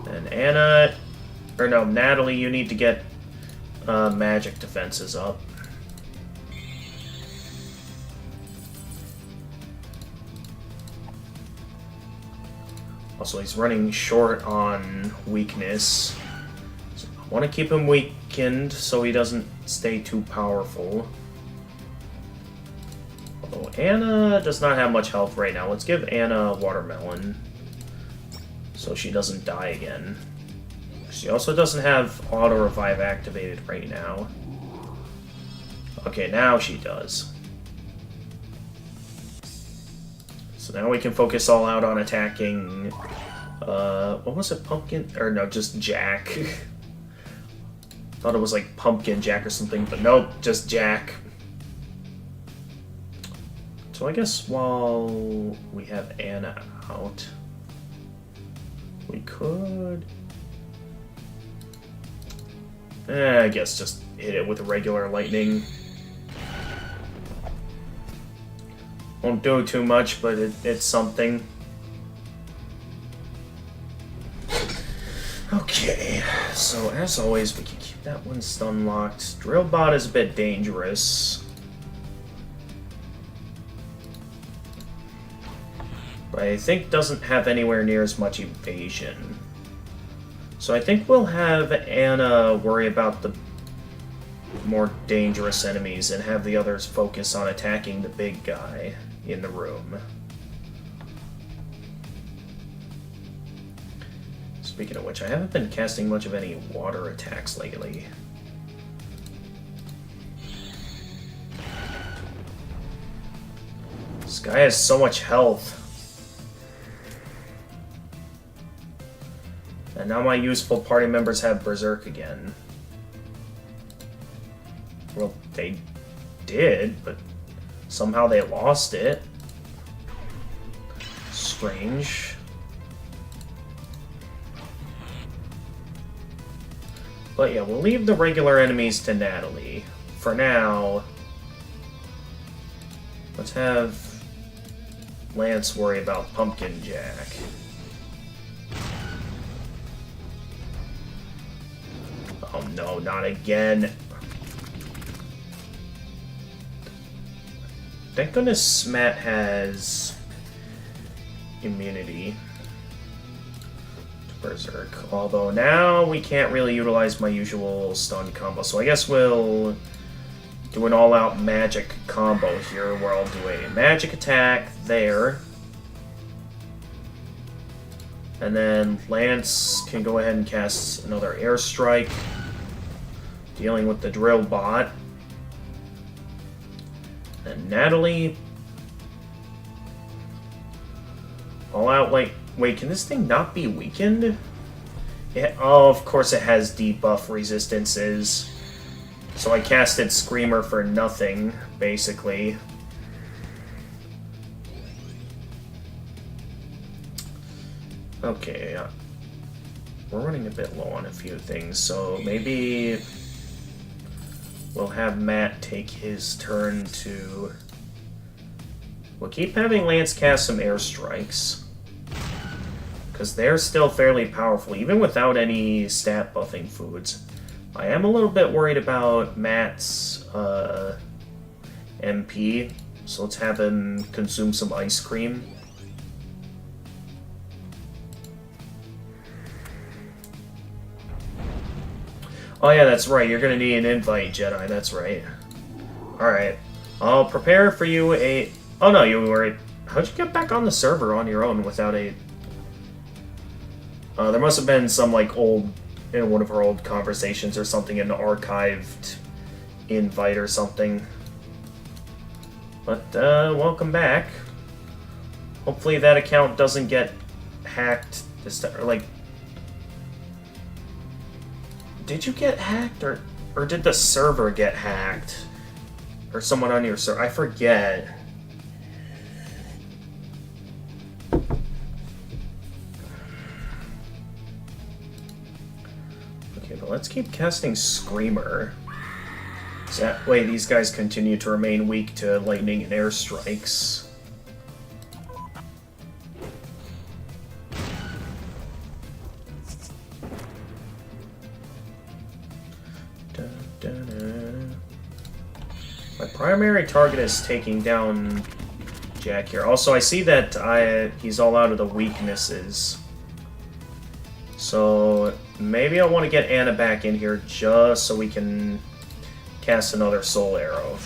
And Anna... Or no, Natalie, you need to get magic defenses up. Also, he's running short on weakness. So I want to keep him weakened so he doesn't stay too powerful. Although Anna does not have much health right now. Let's give Anna Watermelon so she doesn't die again. She also doesn't have auto-revive activated right now. Okay, now she does. So now we can focus all out on attacking, what was it, Pumpkin? Or no, just Jack. Thought it was like Pumpkin Jack or something, but nope, just Jack. So I guess while we have Anna out, we could... I guess just hit it with regular lightning. Won't do too much, but it's something. Okay, so as always, we can keep that one stun locked. Drillbot is a bit dangerous. But I think doesn't have anywhere near as much evasion. So I think we'll have Anna worry about the more dangerous enemies and have the others focus on attacking the big guy in the room. Speaking of which, I haven't been casting much of any water attacks lately. This guy has so much health. And now my useful party members have Berserk again. Well, they did, but somehow they lost it. Strange. But yeah, we'll leave the regular enemies to Natalie. For now, let's have Lance worry about Pumpkin Jack. Oh no, not again. Thank goodness Matt has immunity to Berserk. Although now we can't really utilize my usual stun combo. So I guess we'll do an all-out magic combo here where I'll do a magic attack there. And then Lance can go ahead and cast another airstrike, dealing with the drill bot. And Natalie... all out, like... Wait, can this thing not be weakened? Oh, of course it has debuff resistances. So I casted Screamer for nothing, basically. Okay, we're running a bit low on a few things, so maybe we'll have Matt take his turn to... We'll keep having Lance cast some airstrikes, because they're still fairly powerful, even without any stat buffing foods. I am a little bit worried about Matt's MP, so let's have him consume some ice cream. Oh yeah, that's right, you're gonna need an invite, Jedi, that's right. Alright, I'll prepare for you a... Oh no, you were... How'd you get back on the server on your own without a... there must have been some, like, old... in one of our old conversations or something, an archived invite or something. But, welcome back. Hopefully that account doesn't get hacked this time, or, like... Did you get hacked, or did the server get hacked? Or someone on your server? I forget. Okay, but let's keep casting Screamer. So that way these guys continue to remain weak to lightning and air strikes. My primary target is taking down Jack here. Also, I see that he's all out of the weaknesses. So maybe I want to get Anna back in here just so we can cast another Soul Arrow.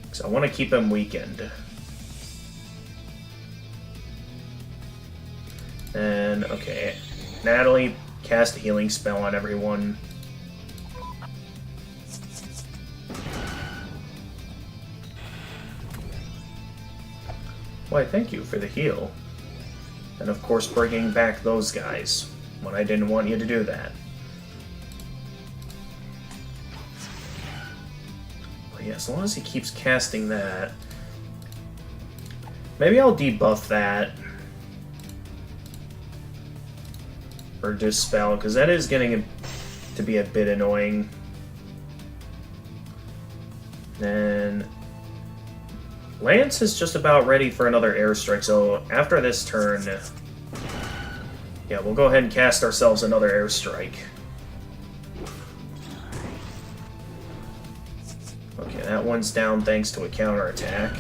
Because I want to keep him weakened. And, okay. Natalie, cast a healing spell on everyone. Why, thank you for the heal. And of course bringing back those guys, when I didn't want you to do that. But yeah, as long as he keeps casting that... Maybe I'll debuff that. Or dispel, because that is getting to be a bit annoying. Then... Lance is just about ready for another airstrike, so after this turn, yeah, we'll go ahead and cast ourselves another airstrike. Okay, that one's down thanks to a counterattack.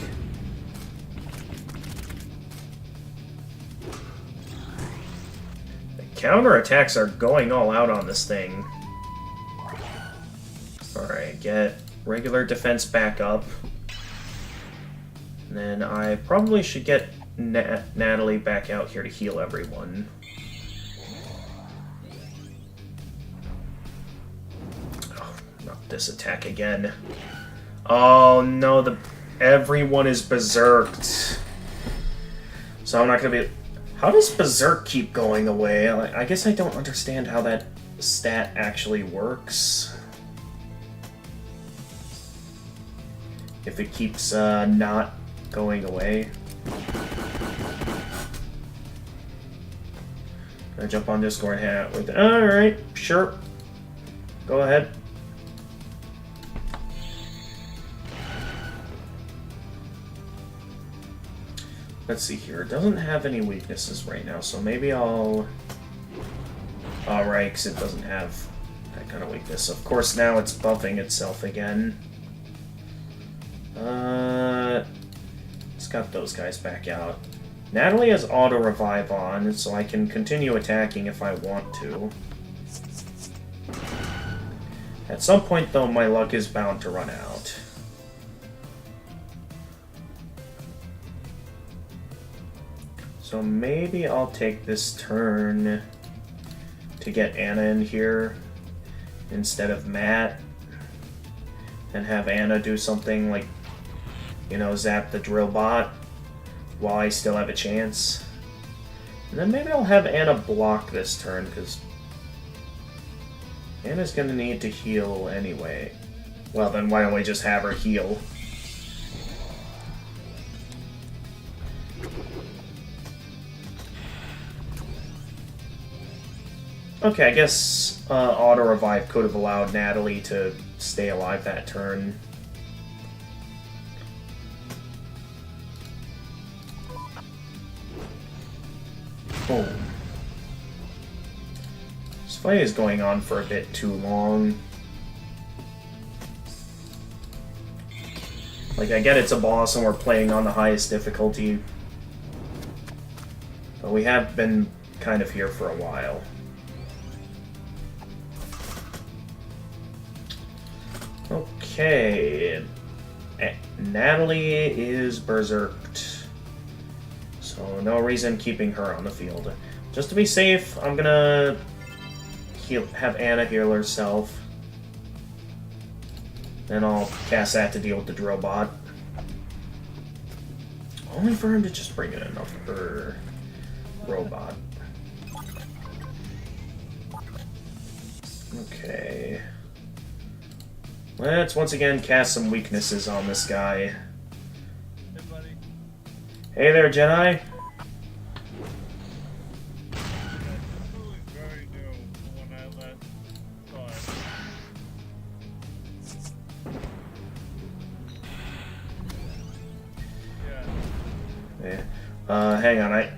The counterattacks are going all out on this thing. Alright, get regular defense back up. And then I probably should get Natalie back out here to heal everyone. Oh, not this attack again. Oh no, everyone is berserked. So I'm not gonna be... How does berserk keep going away? I guess I don't understand how that stat actually works. If it keeps not going away. Gonna jump on Discord and hang out with it. Alright, sure. Go ahead. Let's see here. It doesn't have any weaknesses right now, so maybe I'll... Alright, because it doesn't have that kind of weakness. Of course, now it's buffing itself again. Let's got those guys back out. Natalie has auto-revive on, so I can continue attacking if I want to. At some point, though, my luck is bound to run out. So maybe I'll take this turn to get Anna in here instead of Matt. And have Anna do something like, you know, zap the drill bot while I still have a chance. And then maybe I'll have Anna block this turn, because Anna's gonna need to heal anyway. Well, then why don't we just have her heal? Okay, I guess Auto Revive could have allowed Natalie to stay alive that turn. Boom. This fight is going on for a bit too long. Like, I get it's a boss and we're playing on the highest difficulty, but we have been kind of here for a while. Okay. Natalie is berserked, so no reason keeping her on the field. Just to be safe, I'm gonna have Anna heal herself. Then I'll cast that to deal with the Drillbot. Only for him to just bring in enough for robot. Okay. Let's once again cast some weaknesses on this guy. Hey, buddy. Hey there, Jedi. Very new when I last saw it. Yeah. Yeah. Hang on, I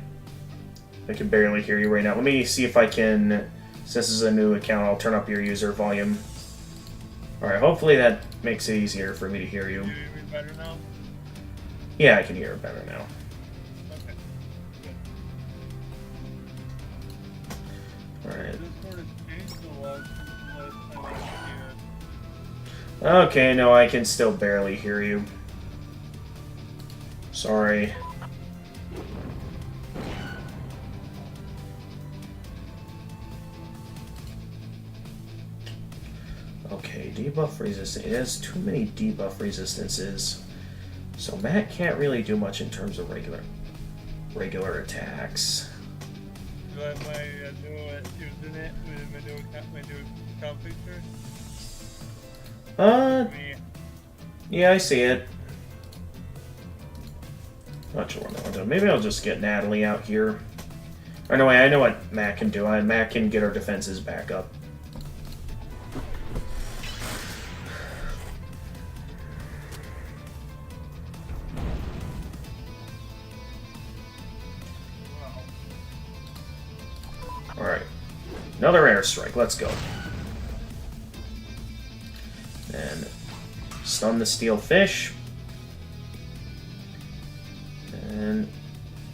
can barely hear you right now. Let me see if I can, since this is a new account, I'll turn up your user volume. Alright, hopefully that makes it easier for me to hear you. Do you hear me better now? Yeah, I can hear it better now. Okay. Good. Alright. Discord has changed a lot since the last time I was here. Okay, no, I can still barely hear you. Sorry. Okay, debuff resistance. It has too many debuff resistances. So Matt can't really do much in terms of regular attacks. Do I have my new username, my new account picture? Me. Yeah, I see it. Not sure what I'll do. Maybe I'll just get Natalie out here. Or no, I know what Matt can do. Matt can get our defenses back up. Alright. Another airstrike. Let's go. And stun the steel fish. And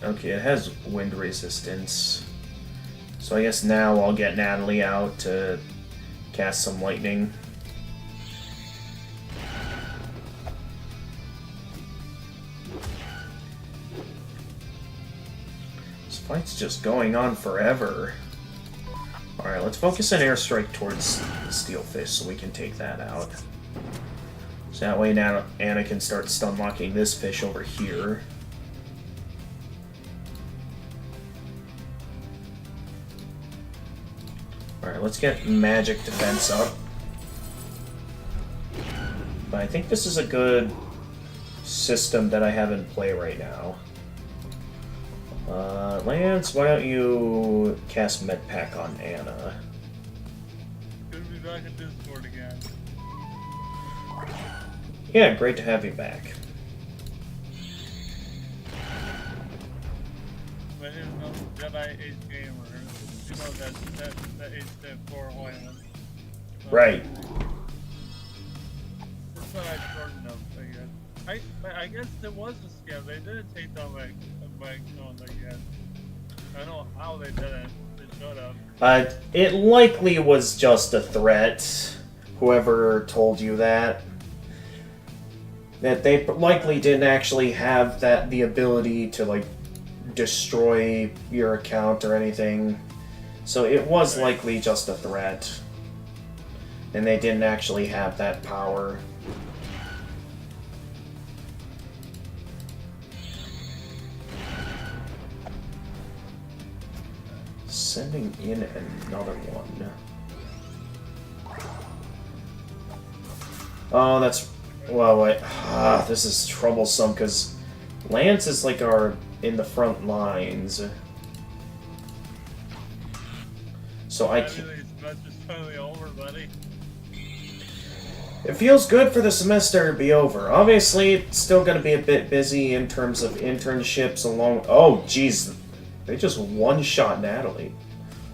okay, it has wind resistance. So I guess now I'll get Natalie out to cast some lightning. This fight's just going on forever. Alright, let's focus an airstrike towards the steel fish so we can take that out. So that way now Anna can start stun locking this fish over here. Alright, let's get magic defense up. But I think this is a good system that I have in play right now. Lance, why don't you cast Medpack on Anna? Good to be back in Discord again. Yeah, great to have you back. My name is Jedi Age Gamer. You know that Age stands for Hoyman. Right. That's what I shortened up, I guess. I guess there was a scam. They didn't take down my account, I guess. I don't know how they did it. They should have. It likely was just a threat. Whoever told you that. That they likely didn't actually have the ability to, like, destroy your account or anything. So it was likely just a threat. And they didn't actually have that power. sending in another one. Oh, that's... Well, wait. This is troublesome, because Lance is like in the front lines. So I can't... Totally over, buddy. It feels good for the semester to be over. Obviously, it's still going to be a bit busy in terms of internships along... Oh, jeez. They just one-shot Natalie.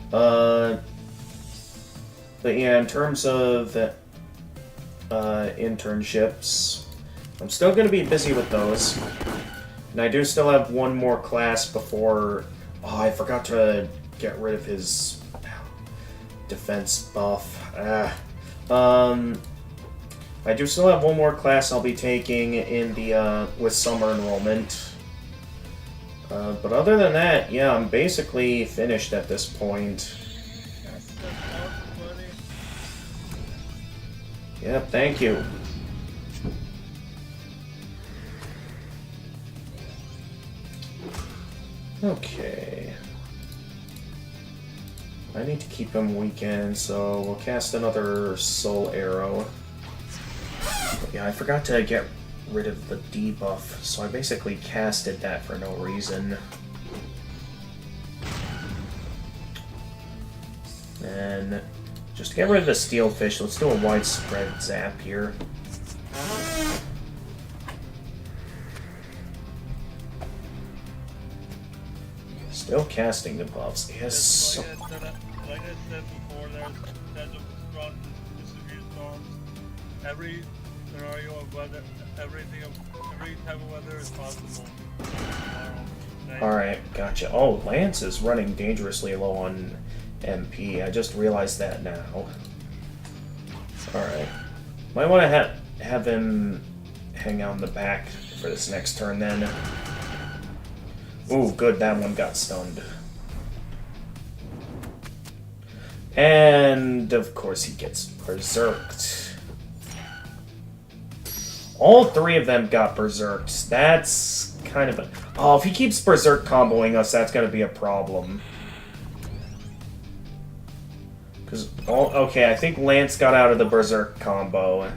But yeah, in terms of internships, I'm still going to be busy with those. And I do still have one more class before... Oh, I forgot to get rid of his defense buff. I do still have one more class I'll be taking in the with summer enrollment. But other than that, yeah, I'm basically finished at this point. That's awesome, buddy. Yep, thank you. Okay. I need to keep him weakened, so we'll cast another Soul Arrow. Yeah, I forgot to get rid of the debuff, so I basically casted that for no reason. And just to get rid of the Steelfish, let's do a widespread zap here. Still casting the buffs. Yes. Like I said before, there's potential for strong distributed storms. Every scenario of weather, every type of weather is possible. Alright, gotcha. Oh, Lance is running dangerously low on MP. I just realized that now. Alright. Might want to have him hang out in the back for this next turn then. Ooh, good, that one got stunned. And, of course, he gets berserked. All three of them got berserked. That's kind of a... Oh, if he keeps berserk comboing us, that's going to be a problem. Because... Okay, I think Lance got out of the berserk combo.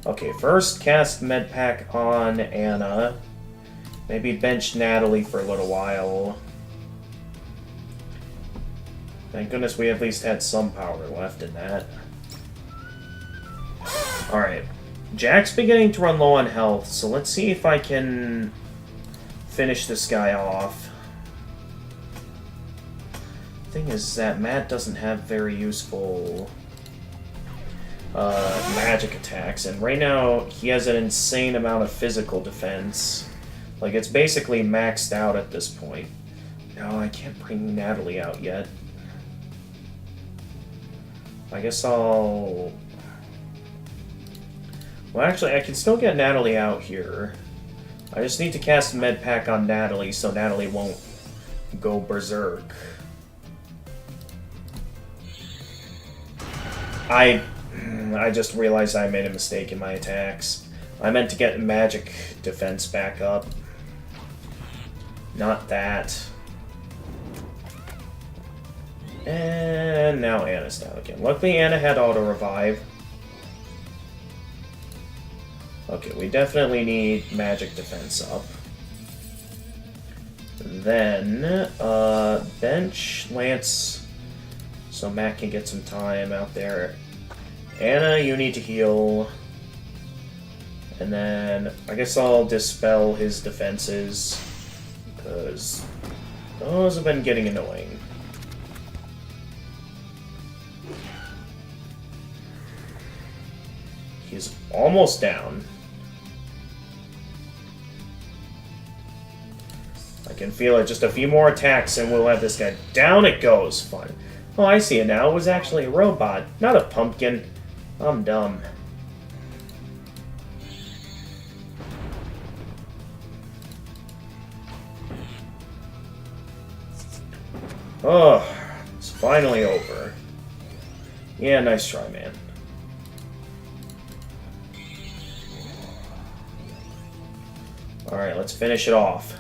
Okay, first cast Medpack on Anna. Maybe bench Natalie for a little while. Thank goodness we at least had some power left in that. Alright. Jack's beginning to run low on health, so let's see if I can finish this guy off. Thing is that Matt doesn't have very useful... magic attacks, and right now he has an insane amount of physical defense. Like, it's basically maxed out at this point. No, I can't bring Natalie out yet. I guess I'll... Well, actually, I can still get Natalie out here. I just need to cast Medpack on Natalie so Natalie won't go berserk. I just realized I made a mistake in my attacks. I meant to get magic defense back up. Not that. And now Anna's down again. Luckily Anna had auto-revive. Okay, we definitely need magic defense up. Then, bench Lance so Matt can get some time out there. Anna, you need to heal. And then, I guess I'll dispel his defenses, because those have been getting annoying. He's almost down. I can feel it. Just a few more attacks and we'll have this guy. Down it goes. Fun. Oh, I see it now. It was actually a robot, not a pumpkin. I'm dumb. Oh, it's finally over. Yeah, nice try, man. Alright, let's finish it off.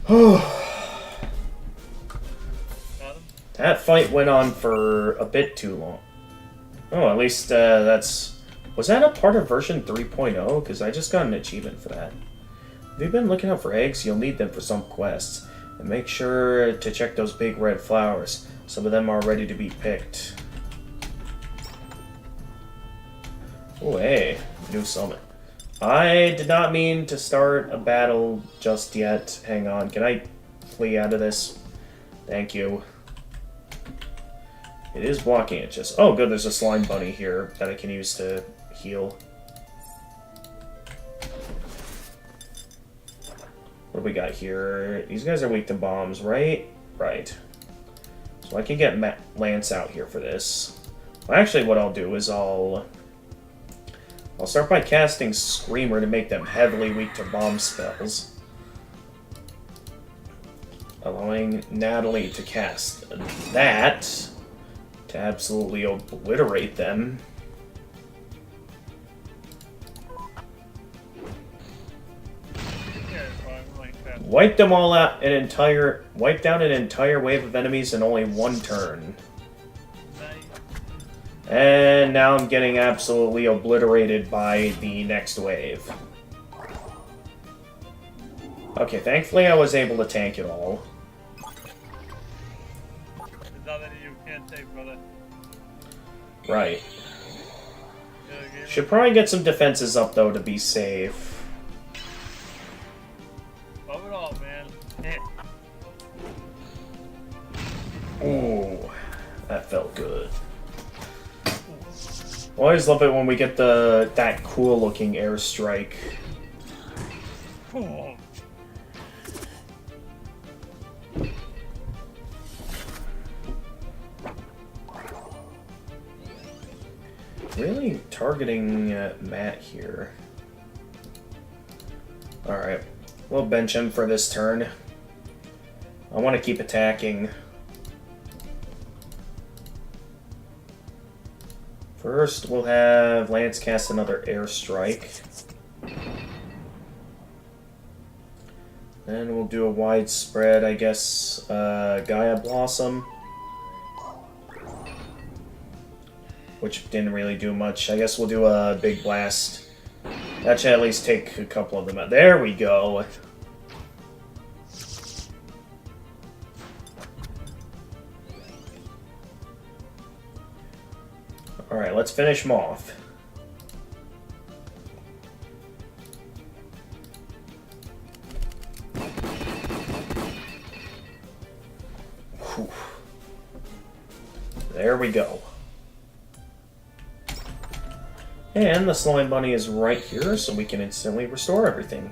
Got him? That fight went on for a bit too long. Oh, at least that's... Was that a part of version 3.0? Because I just got an achievement for that. If you've been looking out for eggs, you'll need them for some quests. And make sure to check those big red flowers. Some of them are ready to be picked. Oh, hey. New summon. I did not mean to start a battle just yet. Hang on. Can I flee out of this? Thank you. It is blocking it just... Oh, good. There's a slime bunny here that I can use to heal. What do we got here? These guys are weak to bombs, right? Right. So I can get Lance out here for this. Well, actually, what I'll do is I'll start by casting Screamer to make them heavily weak to bomb spells. Allowing Natalie to cast that to absolutely obliterate them. Wipe them all out, wipe down an entire wave of enemies in only one turn. And now I'm getting absolutely obliterated by the next wave. Okay, thankfully I was able to tank it all. There's nothing you can't take, brother. Right. Should probably get some defenses up, though, to be safe. Love it all, man. Ooh, that felt good. Always love it when we get that cool-looking airstrike. Oh. Really targeting Matt here. Alright, we'll bench him for this turn. I want to keep attacking. First, we'll have Lance cast another airstrike. Then we'll do a widespread, I guess, Gaia Blossom. Which didn't really do much. I guess we'll do a big blast. That should at least take a couple of them out. There we go. Alright, let's finish him off. Whew. There we go. And the slime bunny is right here, so we can instantly restore everything.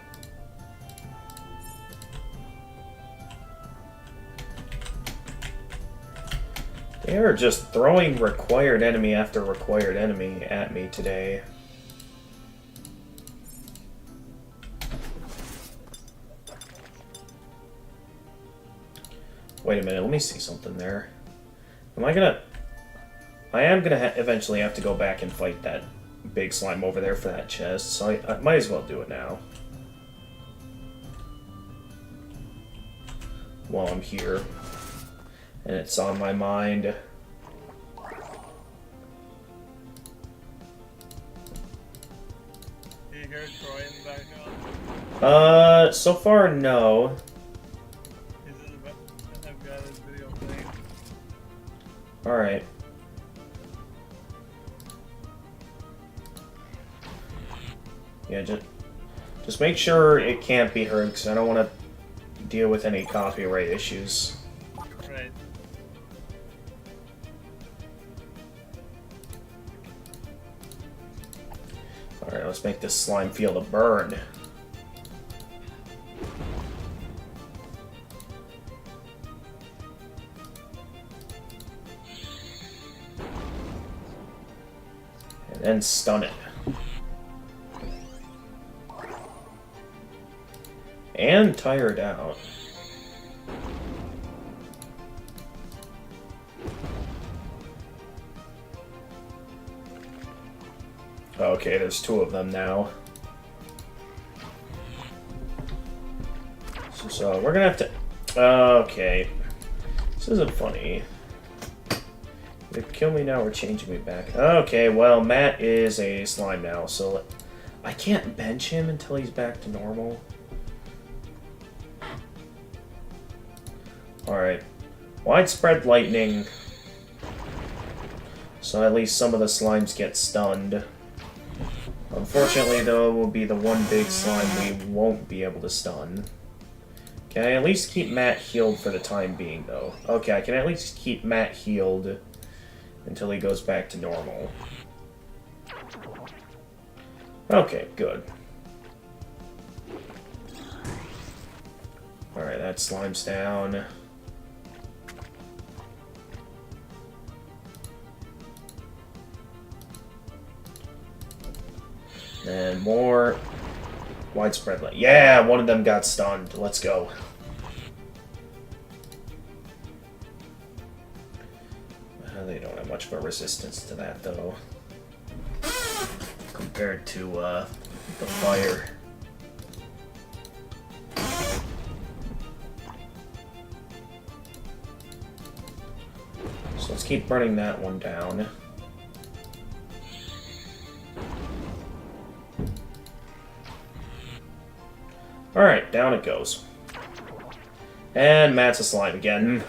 They are just throwing required enemy after required enemy at me today. Wait a minute, let me see something there. I am gonna eventually have to go back and fight that big slime over there for that chest, so I might as well do it now. While I'm here. And it's on my mind. Do you hear Troy in the background? So far, no. I've got his video playing. Alright. Yeah, just make sure it can't be heard, because I don't want to deal with any copyright issues. Right. Alright, let's make this slime feel the burn. And then stun it. And tired out. Okay, there's two of them now. So So we're gonna have to... Okay. This isn't funny. They kill me now or changing me back. Okay, well, Matt is a slime now, so... I can't bench him until he's back to normal. Alright. Widespread lightning. So at least some of the slimes get stunned. Unfortunately, though, it will be the one big slime we won't be able to stun. Can I at least keep Matt healed for the time being, though? Okay, I can at least keep Matt healed until he goes back to normal. Okay, good. Alright, that slime's down. And more widespread light. Yeah, one of them got stunned. Let's go. They don't have much of a resistance to that, though. Compared to the fire. So let's keep burning that one down. Alright, down it goes. And Matt's a slime again.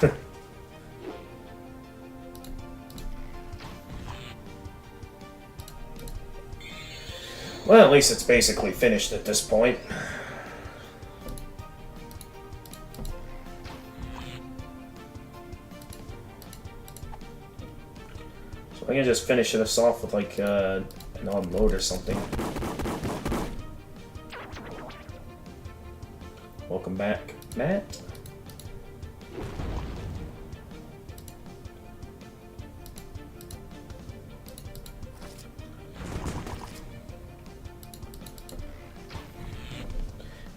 Well, at least it's basically finished at this point. So I can just finish this off with like an unload or something. Welcome back, Matt.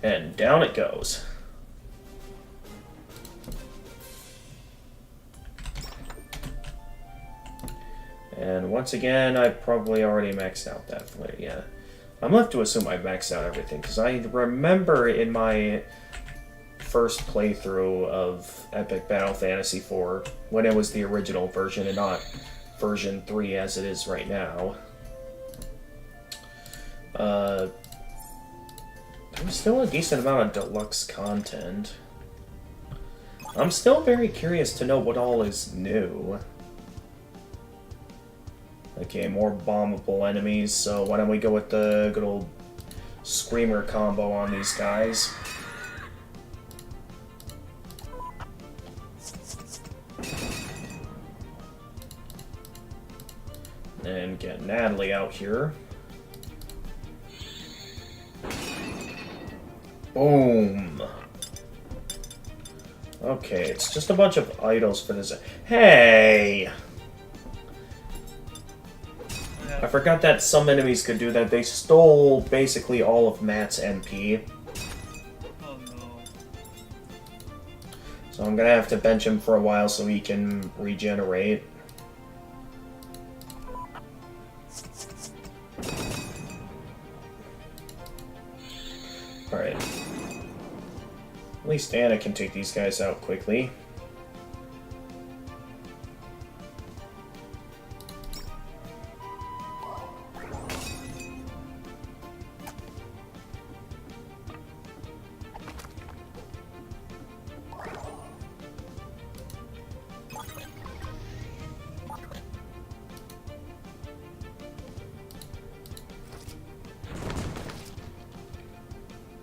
And down it goes. And once again, I probably already maxed out that flare. Yeah. I'm left to assume I've maxed out everything, because I remember in my first playthrough of Epic Battle Fantasy IV, when it was the original version and not version 3 as it is right now, there was still a decent amount of deluxe content. I'm still very curious to know what all is new. Okay, more bombable enemies, so why don't we go with the good old Screamer combo on these guys. And get Natalie out here. Boom! Okay, it's just a bunch of idols for this. Hey! I forgot that some enemies could do that. They stole basically all of Matt's MP. Oh no. So I'm gonna have to bench him for a while so he can regenerate. Alright. At least Anna can take these guys out quickly.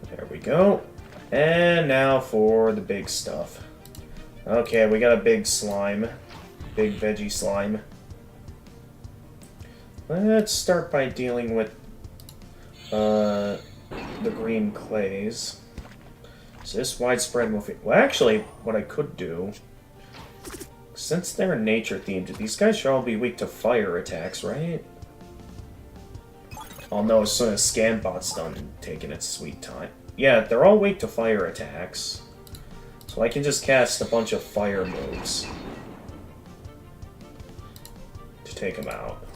There we go. And now for the big stuff. Okay, we got a big slime. Big veggie slime. Let's start by dealing with the green clays. So this widespread movie... Well, actually, what I could do... Since they're nature themed, these guys should all be weak to fire attacks, right? I'll know as soon as Scanbot's done taking its sweet time. Yeah, they're all weak to fire attacks. So I can just cast a bunch of fire moves to take them out.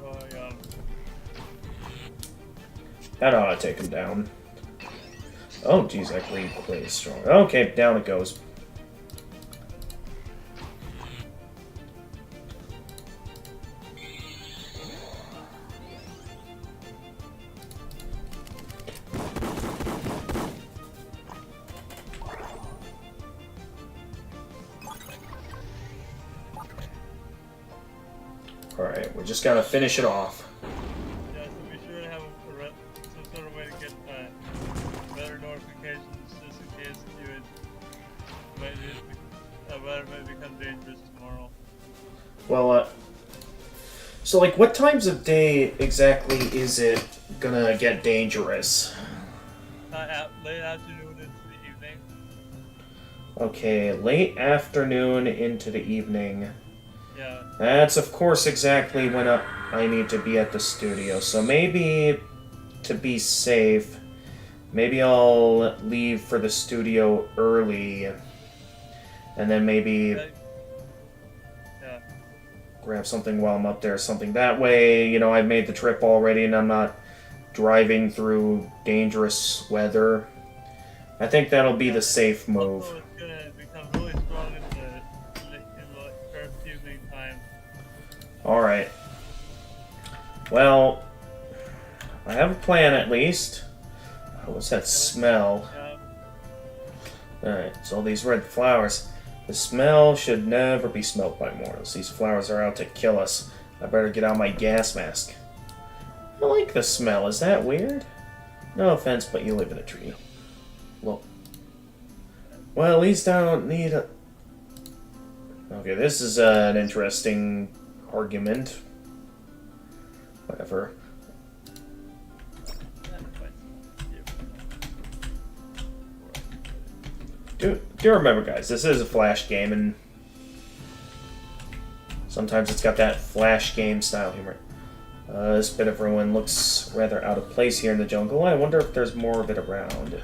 Oh yeah. That ought to take them down. Oh, geez, that green clay is strong. Okay, down it goes. Alright, we just gotta finish it off. Yeah, so be sure to have some sort of way to get better notifications just in case weather might become dangerous tomorrow. Well, so like what times of day exactly is it gonna get dangerous? Late afternoon into the evening. Okay, late afternoon into the evening. Yeah. That's, of course, exactly when I need to be at the studio. So maybe, to be safe, maybe I'll leave for the studio early. And then maybe Yeah. grab something while I'm up there or something. That way, you know, I've made the trip already and I'm not driving through dangerous weather. I think that'll be the safe move. Also, it's gonna become really strong in the first evening time. Alright. Well, I have a plan at least. What's that smell? Alright, it's all these red flowers. The smell should never be smelled by mortals. These flowers are out to kill us. I better get out my gas mask. I like the smell. Is that weird? No offense, but you live in a tree. Well, at least I don't need a... Okay, this is an interesting argument. Whatever. Do remember, guys, this is a Flash game, and sometimes it's got that Flash game style humor. This bit of ruin looks rather out of place here in the jungle. I wonder if there's more of it around.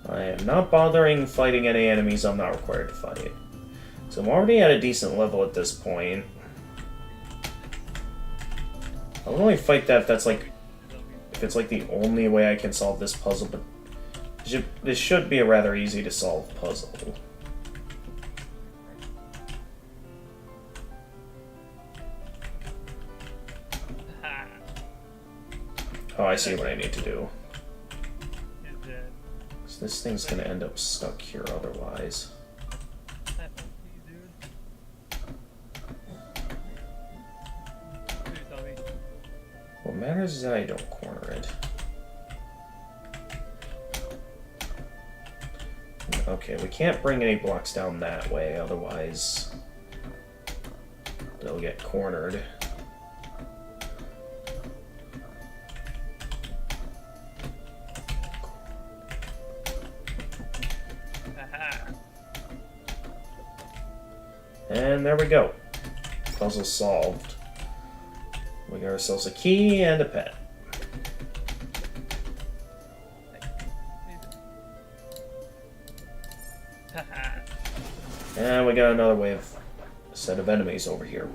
I am not bothering fighting any enemies I'm not required to fight. So I'm already at a decent level at this point. I would only fight that if that's like... if it's like the only way I can solve this puzzle, but... this should be a rather easy to solve puzzle. Oh, I see what I need to do. So this thing's gonna end up stuck here otherwise. What matters is that I don't corner it. Okay, we can't bring any blocks down that way, otherwise they'll get cornered. And there we go. Puzzle solved. We got ourselves a key and a pet. And we got another set of enemies over here.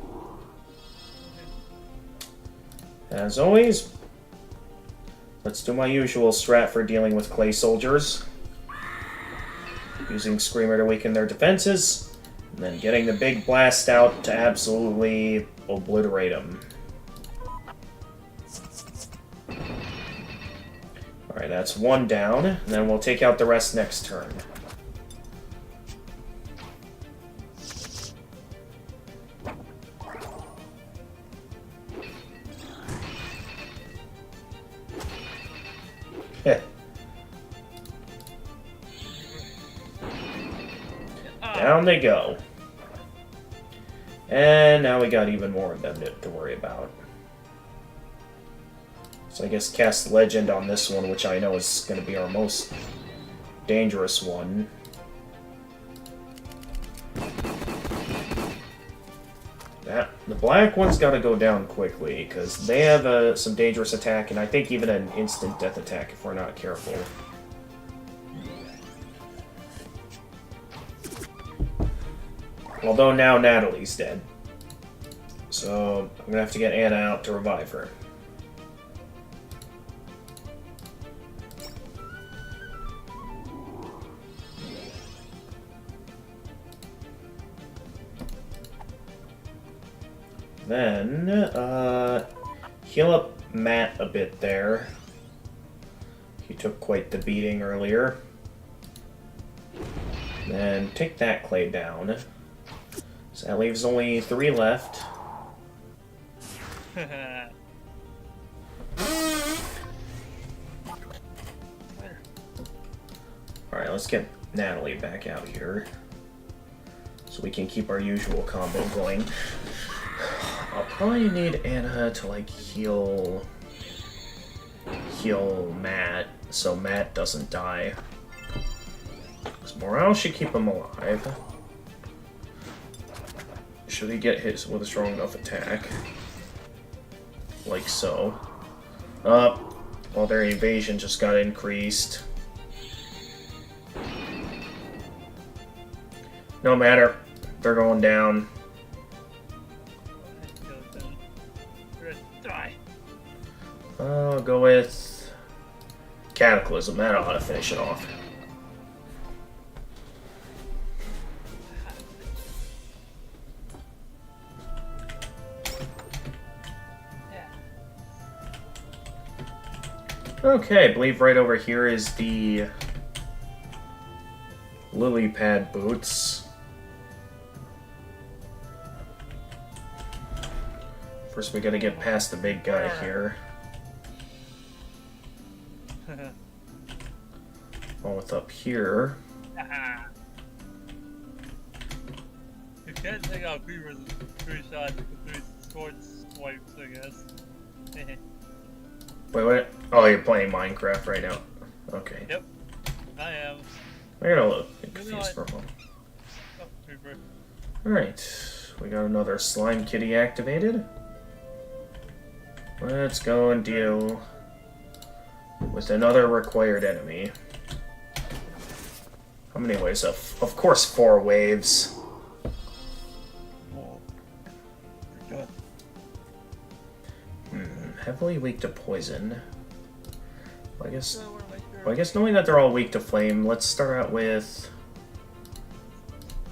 As always, let's do my usual strat for dealing with clay soldiers. Using Screamer to weaken their defenses, and then getting the big blast out to absolutely obliterate them. Alright, that's one down, and then we'll take out the rest next turn. Down they go. And now we got even more of them to worry about. So I guess cast Legend on this one, which I know is going to be our most dangerous one. The black one's got to go down quickly, because they have some dangerous attack, and I think even an instant death attack if we're not careful. Although now Natalie's dead. So I'm gonna have to get Anna out to revive her. Then, heal up Matt a bit there. He took quite the beating earlier. Then take that clay down. So that leaves only 3 left. Alright, let's get Natalie back out here. So we can keep our usual combo going. I'll probably need Anna to, like, heal Matt, so Matt doesn't die. Because morale should keep him alive. Should he get hit with a strong enough attack? Like so. Well, their evasion just got increased. No matter. They're going down. I'll go with Cataclysm. That ought to finish it off. Okay, I believe right over here is the lily pad boots. First we gotta get past the big guy here. Oh, it's up here. You can't take out Creepers in 3 shots with 3 sword swipes, I guess. Wait, what? Oh, you're playing Minecraft right now. Okay. Yep, I am. I gotta look confused for a moment. Oh, Creeper. Alright, we got another slime kitty activated. Let's go and deal with another required enemy. How many waves? Of course, 4 waves. Oh. Good. Heavily weak to poison. Well, I guess knowing that they're all weak to flame, let's start out with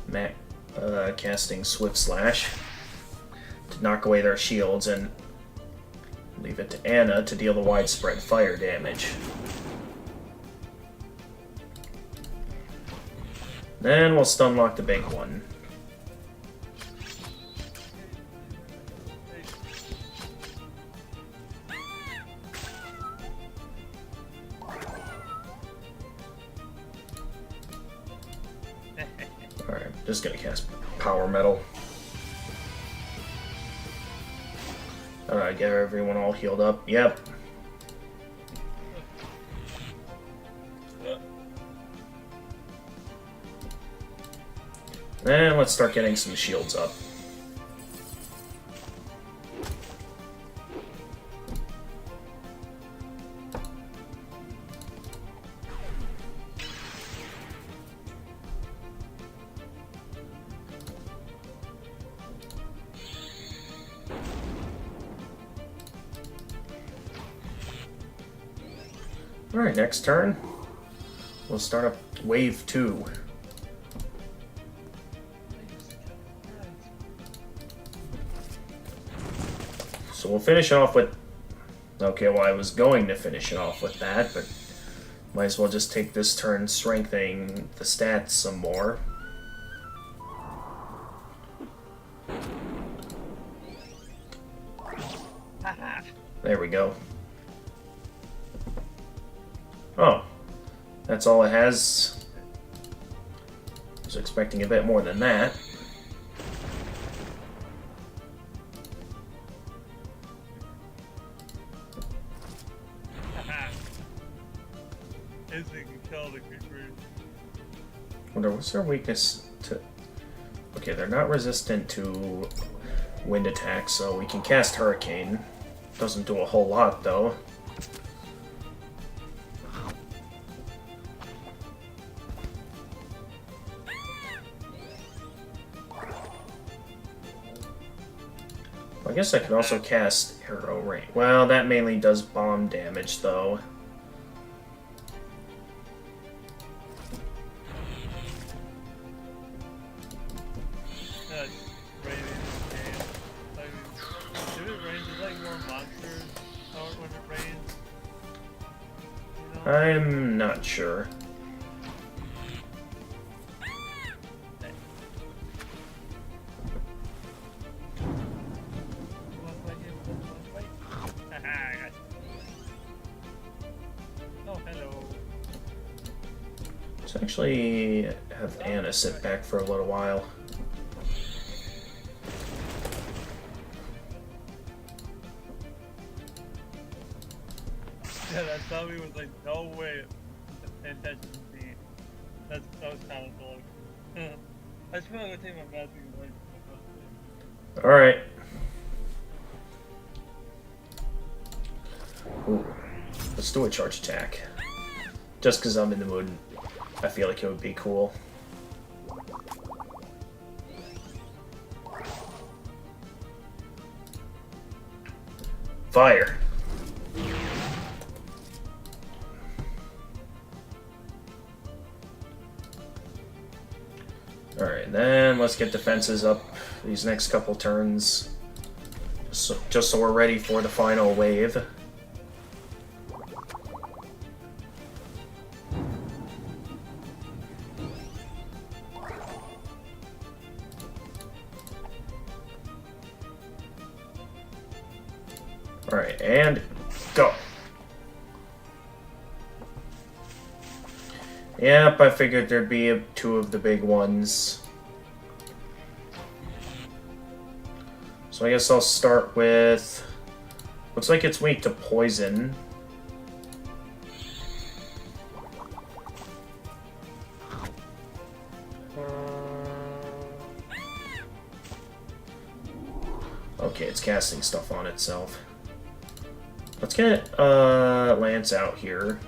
Matt casting Swift Slash to knock away their shields and leave it to Anna to deal the widespread fire damage. Then we'll stun lock the big one. Alright, just gonna cast Power Metal. Alright, get everyone all healed up. Yep. And let's start getting some shields up. Alright, next turn. We'll start up Wave 2. So we'll finish off with... Okay, well I was going to finish it off with that, but might as well just take this turn strengthening the stats some more. There we go. Oh, that's all it has. I was expecting a bit more than that. Wonder what's their weakness to... Okay, they're not resistant to wind attacks, so we can cast Hurricane. Doesn't do a whole lot, though. I guess I could also cast Arrow Rain. Well, that mainly does bomb damage, though. I'm not sure. Oh, hello. Let's actually have Anna sit back for a little while. Yeah, that zombie was like, no way. Pay attention to me. That was kind of cool. I just want to go take my mask and like. Alright. Ooh. Let's do a charge attack. Just because I'm in the mood. I feel like it would be cool. Fire. Alright, then let's get defenses up these next couple turns. Just so we're ready for the final wave. Alright, and go. Yep, I figured there'd be two of the big ones. So I guess I'll start with... Looks like it's weak to poison. Okay, it's casting stuff on itself. Let's get Lance out here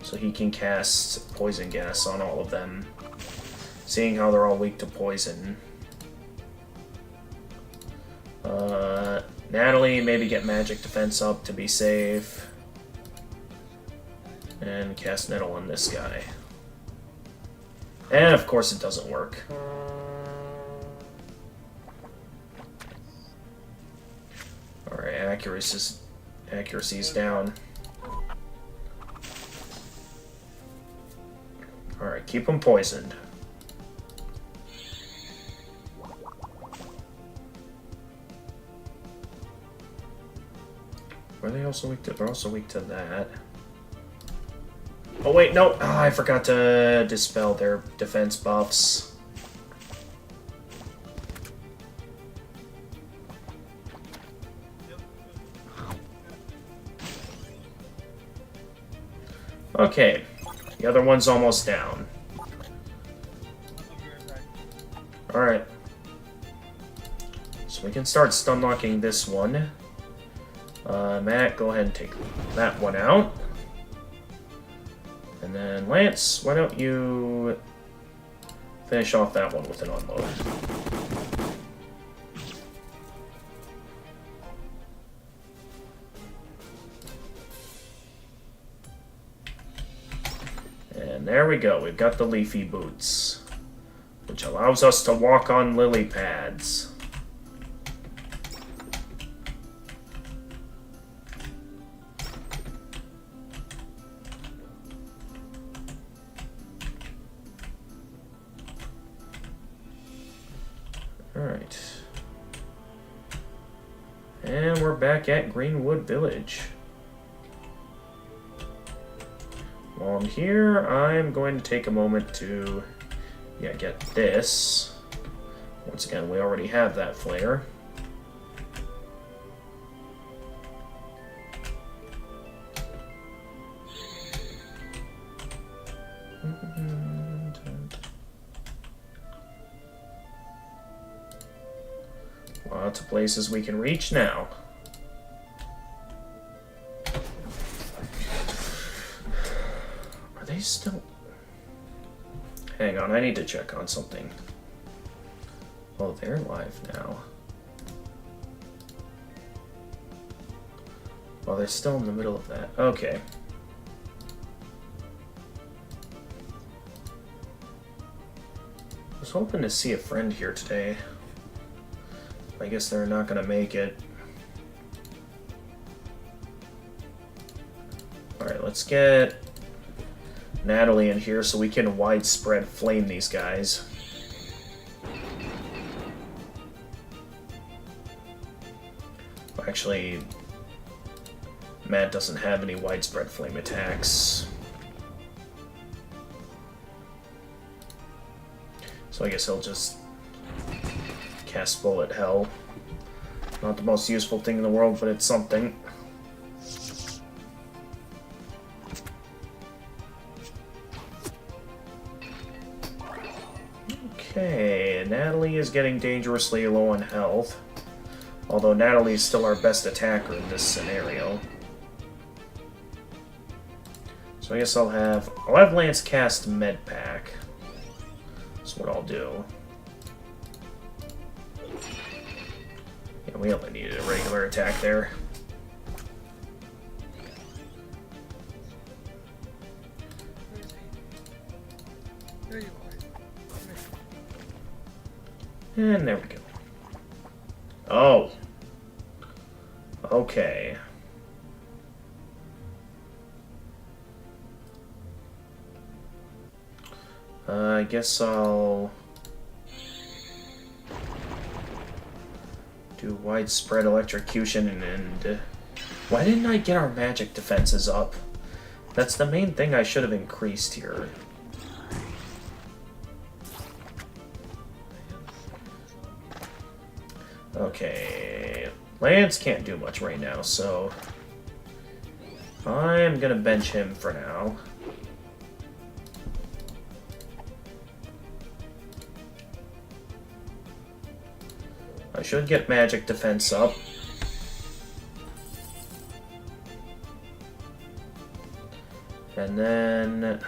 so he can cast poison gas on all of them, seeing how they're all weak to poison. Natalie, maybe get magic defense up to be safe. And cast Nettle on this guy. And of course it doesn't work. Alright, accuracy's down. Alright, keep them poisoned. Were they also weak to... They're also weak to that. Oh wait, no! Oh, I forgot to dispel their defense buffs. Okay, the other one's almost down. Alright. So we can start stun locking this one. Matt, go ahead and take that one out. And then Lance, why don't you finish off that one with an unload. And there we go, we've got the leafy boots, which allows us to walk on lily pads. Alright. And we're back at Greenwood Village. While I'm here, I'm going to take a moment to, get this. Once again, we already have that flare. Lots of places we can reach now. Are they still... Hang on, I need to check on something. Oh, they're live now. Well, they're still in the middle of that. Okay. I was hoping to see a friend here today. I guess they're not going to make it. Alright, let's get Natalie in here so we can widespread flame these guys. Actually, Matt doesn't have any widespread flame attacks. So I guess he'll just cast Bullet Hell. Not the most useful thing in the world, but it's something. Okay, Natalie is getting dangerously low on health. Although Natalie is still our best attacker in this scenario. So I guess I'll have Lance cast Med Pack. That's what I'll do. Yeah, we only needed a regular attack there. There you are. And there we go. Oh. Okay. I guess I'll do widespread electrocution and why didn't I get our magic defenses up? That's the main thing I should have increased here. Okay, Lance can't do much right now, so I'm gonna bench him for now. I should get magic defense up. And then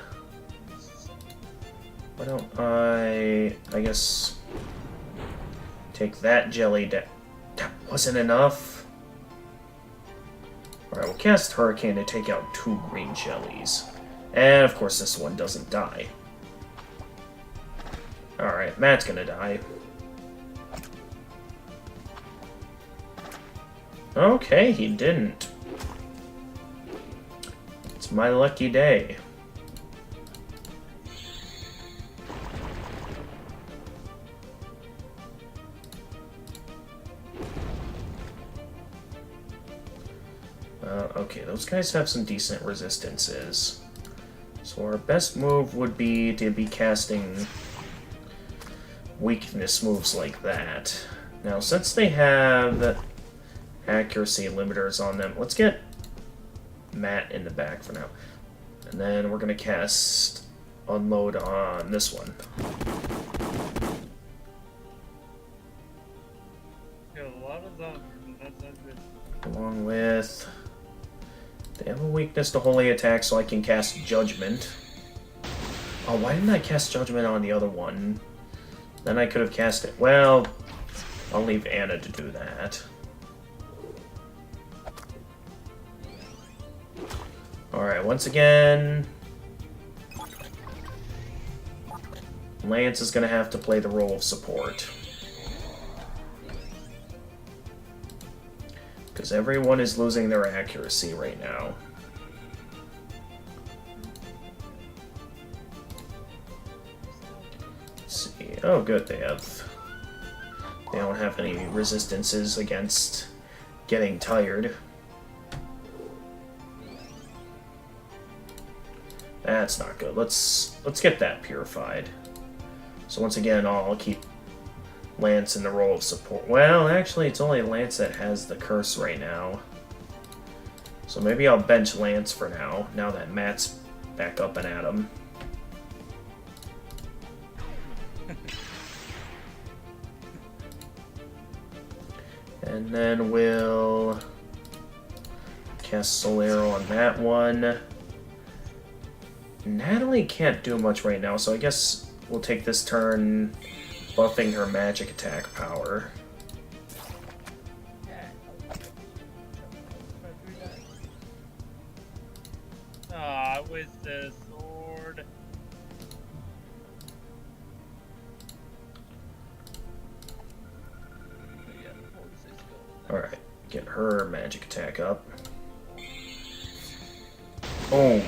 why don't I guess take that jelly down. That wasn't enough. Alright, we'll cast Hurricane to take out 2 green jellies. And of course this one doesn't die. Alright, Matt's gonna die. Okay, he didn't. It's my lucky day. Okay, those guys have some decent resistances. So our best move would be to be casting weakness moves like that. Now, since they have accuracy limiters on them, let's get Matt in the back for now. And then we're going to cast Unload on this one. Yeah, a lot of zombies, and that's not good. Along with... They have a weakness to holy attack, so I can cast Judgment. Oh, why didn't I cast Judgment on the other one? Then I could have cast it. Well, I'll leave Anna to do that. Alright, once again... Lance is going to have to play the role of support. Because everyone is losing their accuracy right now. Let's see. Oh, good. They don't have any resistances against getting tired. That's not good. Let's get that purified. So once again, I'll keep Lance in the role of support. Well, actually, it's only Lance that has the curse right now. So maybe I'll bench Lance for now that Matt's back up and at him. And then we'll cast Solero on that one. Natalie can't do much right now, so I guess we'll take this turn buffing her magic attack power. Ah, with the sword. Alright, get her magic attack up. Boom.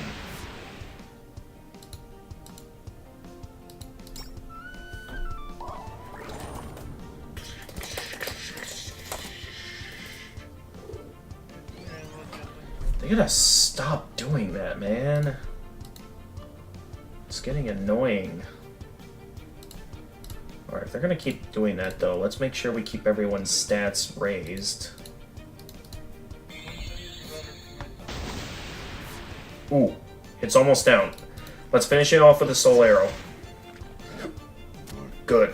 You gotta stop doing that, man. It's getting annoying. Alright, if they're gonna keep doing that, though, let's make sure we keep everyone's stats raised. Ooh, it's almost down. Let's finish it off with a soul arrow. Good.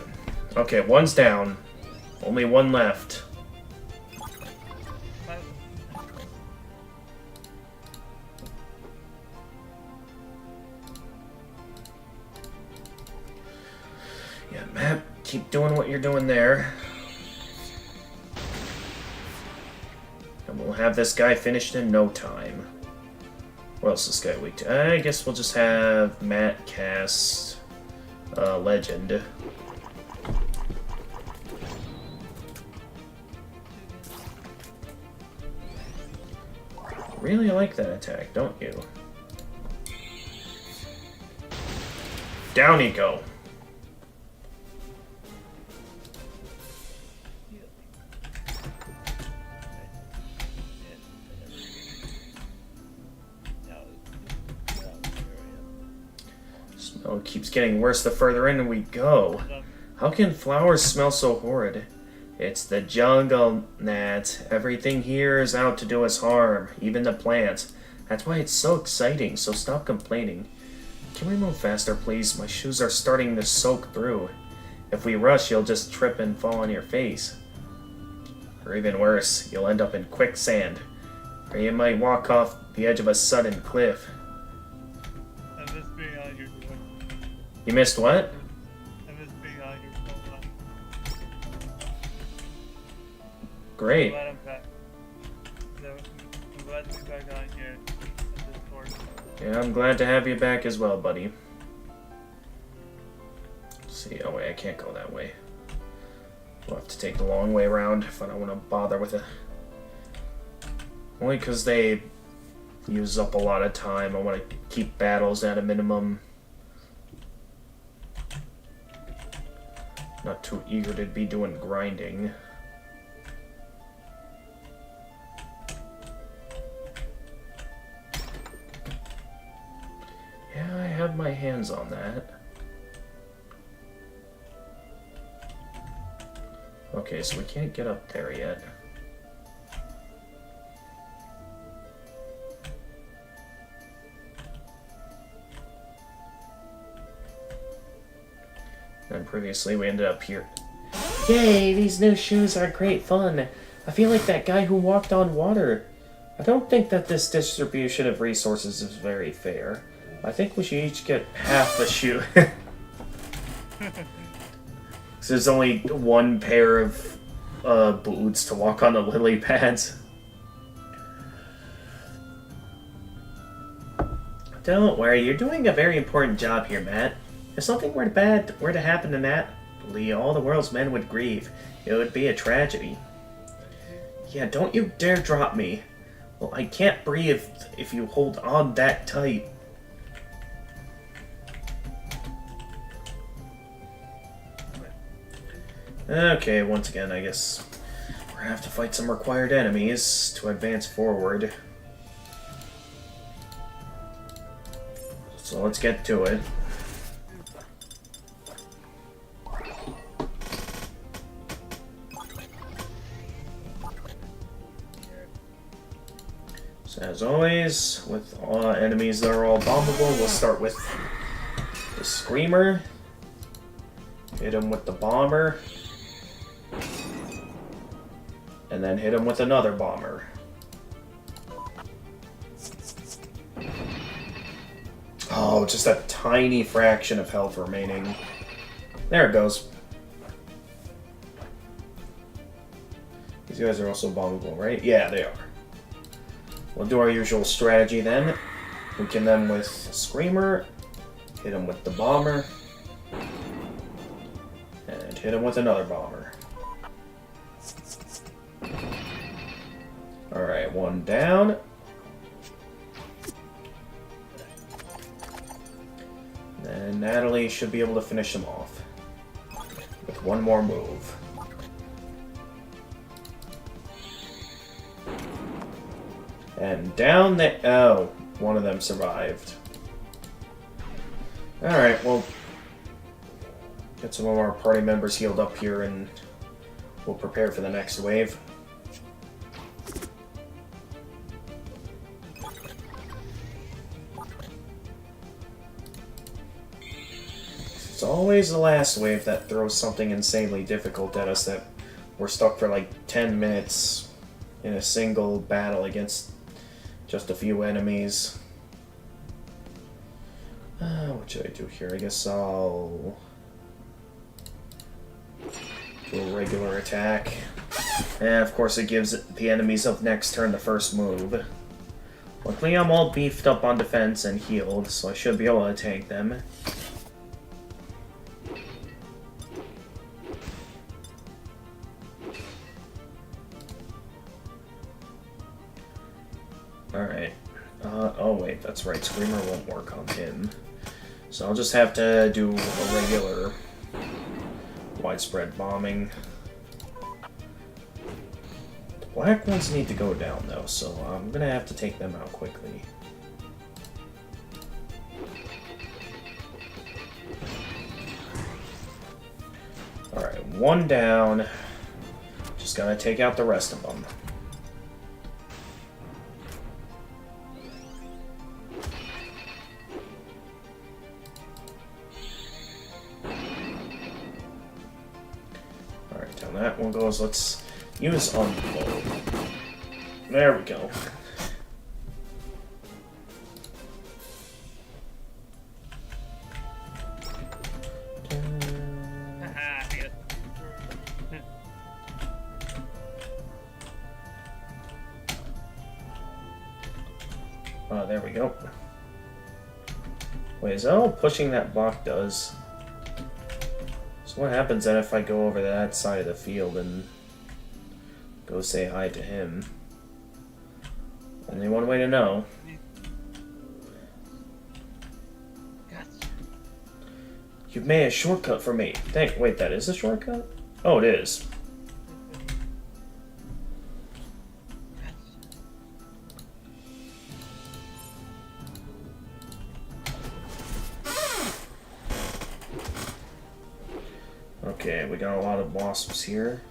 Okay, one's down. Only one left. Yeah, Matt, keep doing what you're doing there. And we'll have this guy finished in no time. What else is this guy weak to? I guess we'll just have Matt cast Legend. Really like that attack, don't you? Down you go. Smell keeps getting worse the further in we go. How can flowers smell so horrid? It's the jungle, Nat. Everything here is out to do us harm, even the plants. That's why it's so exciting, so stop complaining. Can we move faster, please? My shoes are starting to soak through. If we rush, you'll just trip and fall on your face. Or even worse, you'll end up in quicksand. Or you might walk off the edge of a sudden cliff. I miss being out here. You missed what? I miss being out here so much. Great. I'm glad I'm back. I'm glad to be back on here at this course. Yeah, I'm glad to have you back as well, buddy. Let's see, oh wait, I can't go that way. We'll have to take the long way around if I don't want to bother with it. Only because they use up a lot of time. I want to keep battles at a minimum. Not too eager to be doing grinding. Yeah, I have my hands on that. Okay, so we can't get up there yet. And previously we ended up here. Yay, these new shoes are great fun. I feel like that guy who walked on water. I don't think that this distribution of resources is very fair. I think we should each get half the shoe. So there's only one pair of boots to walk on the lily pads. Don't worry, you're doing a very important job here, Matt. If something were to happen to Matt, Lee, all the world's men would grieve. It would be a tragedy. Yeah, don't you dare drop me. Well, I can't breathe if you hold on that tight. Okay, once again, I guess we're gonna have to fight some required enemies to advance forward. So let's get to it. So as always, with enemies that are all bombable, we'll start with the Screamer. Hit him with the Bomber. And then hit him with another Bomber. Oh, just a tiny fraction of health remaining. There it goes. These guys are also bombable, right? Yeah, they are. We'll do our usual strategy then. Weaken them with Screamer. Hit him with the Bomber. And hit him with another Bomber. Alright, one down. And Natalie should be able to finish him off with one more move. And down the... Oh, one of them survived. Alright, well... Get some of our party members healed up here and we'll prepare for the next wave. It's always the last wave that throws something insanely difficult at us, that we're stuck for like 10 minutes in a single battle against just a few enemies. What should I do here? I guess I'll do a regular attack. And of course it gives the enemies of next turn the first move. Luckily I'm all beefed up on defense and healed, so I should be able to tank them. Alright. Oh wait, that's right, Screamer won't work on him. So I'll just have to do a regular widespread bombing. The black ones need to go down though, so I'm gonna have to take them out quickly. Alright, one down. Just gotta take out the rest of them. That one goes, let's use unload. There we go. There we go. Wait, is that all pushing that block does? So what happens then if I go over that side of the field and go say hi to him? Only one way to know. You've made a shortcut for me. Wait, that is a shortcut? Oh, it is. Okay, we got a lot of wasps here.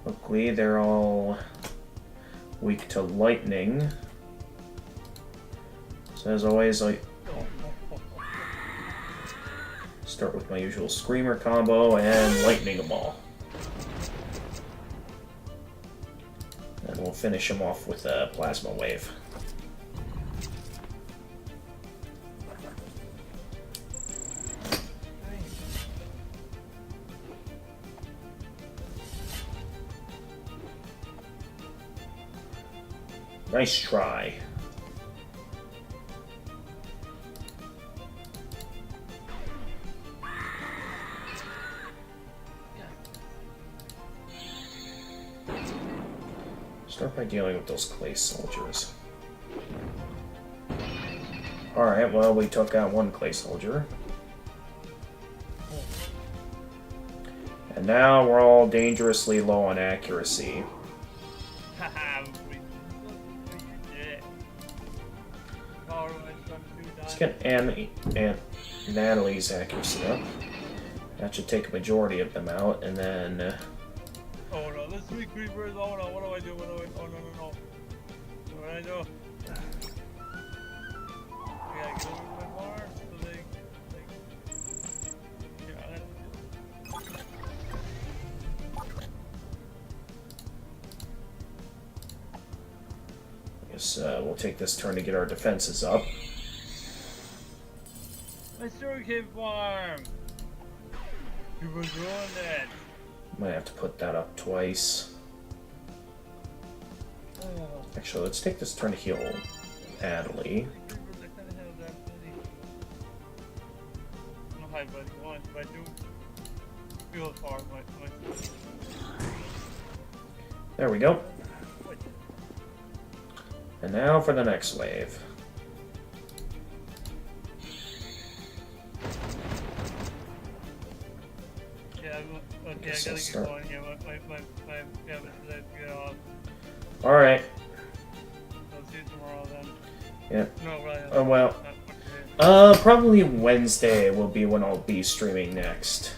Luckily, they're all weak to lightning. So as always, I start with my usual Screamer combo and lightning them all. And we'll finish them off with a plasma wave. Nice try. Start by dealing with those clay soldiers. Alright, well, we took out one clay soldier. And now we're all dangerously low on accuracy. Let's get Natalie's accuracy up. That should take a majority of them out, and then... Oh no, there's 3 creepers. Oh no, what do I do? Oh no. What do I do? I gotta get over my bar so they I guess we'll take this turn to get our defenses up. My sugarcane farm! You were doing that! Might have to put that up twice. Actually, let's take this turn to heal Natalie. Hi, buddy. One, but I do feel far. There we go. And now for the next wave. Yeah, okay, I gotta get going here. My get off. Alright. see you tomorrow then. Yeah. No, right. Oh, well. Probably Wednesday will be when I'll be streaming next.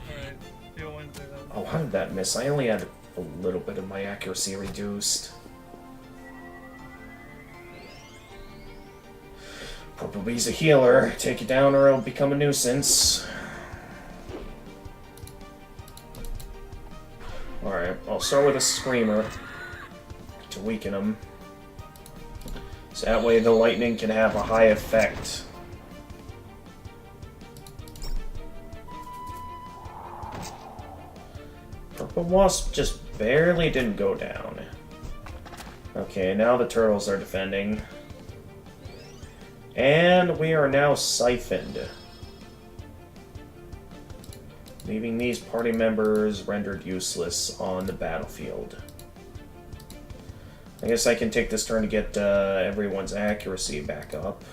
Alright, see you Wednesday then. Oh, how did that miss? I only had a little bit of my accuracy reduced. Purple Bee's a healer. Take it down or it'll become a nuisance. Alright, I'll start with a Screamer to weaken him. So that way the lightning can have a high effect. Purple Wasp just barely didn't go down. Okay, now the turtles are defending. And we are now siphoned. Leaving these party members rendered useless on the battlefield. I guess I can take this turn to get everyone's accuracy back up.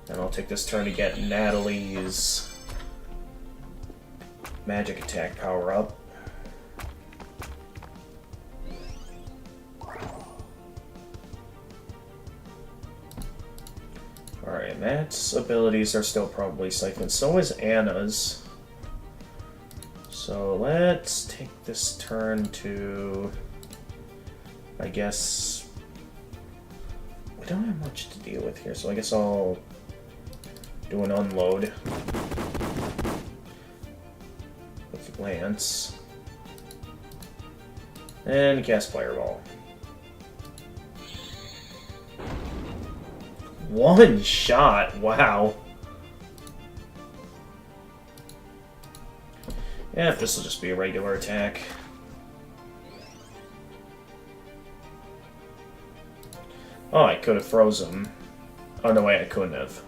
And I'll take this turn to get Natalie's magic attack power up. Alright, Matt's abilities are still probably siphoned. So is Anna's. So let's take this turn to... I guess... We don't have much to deal with here, so I guess I'll do an unload with Lance. And cast Fireball. One shot, wow. Yeah, this will just be a regular attack. Oh, I could have froze him. Oh, no, wait, I couldn't have.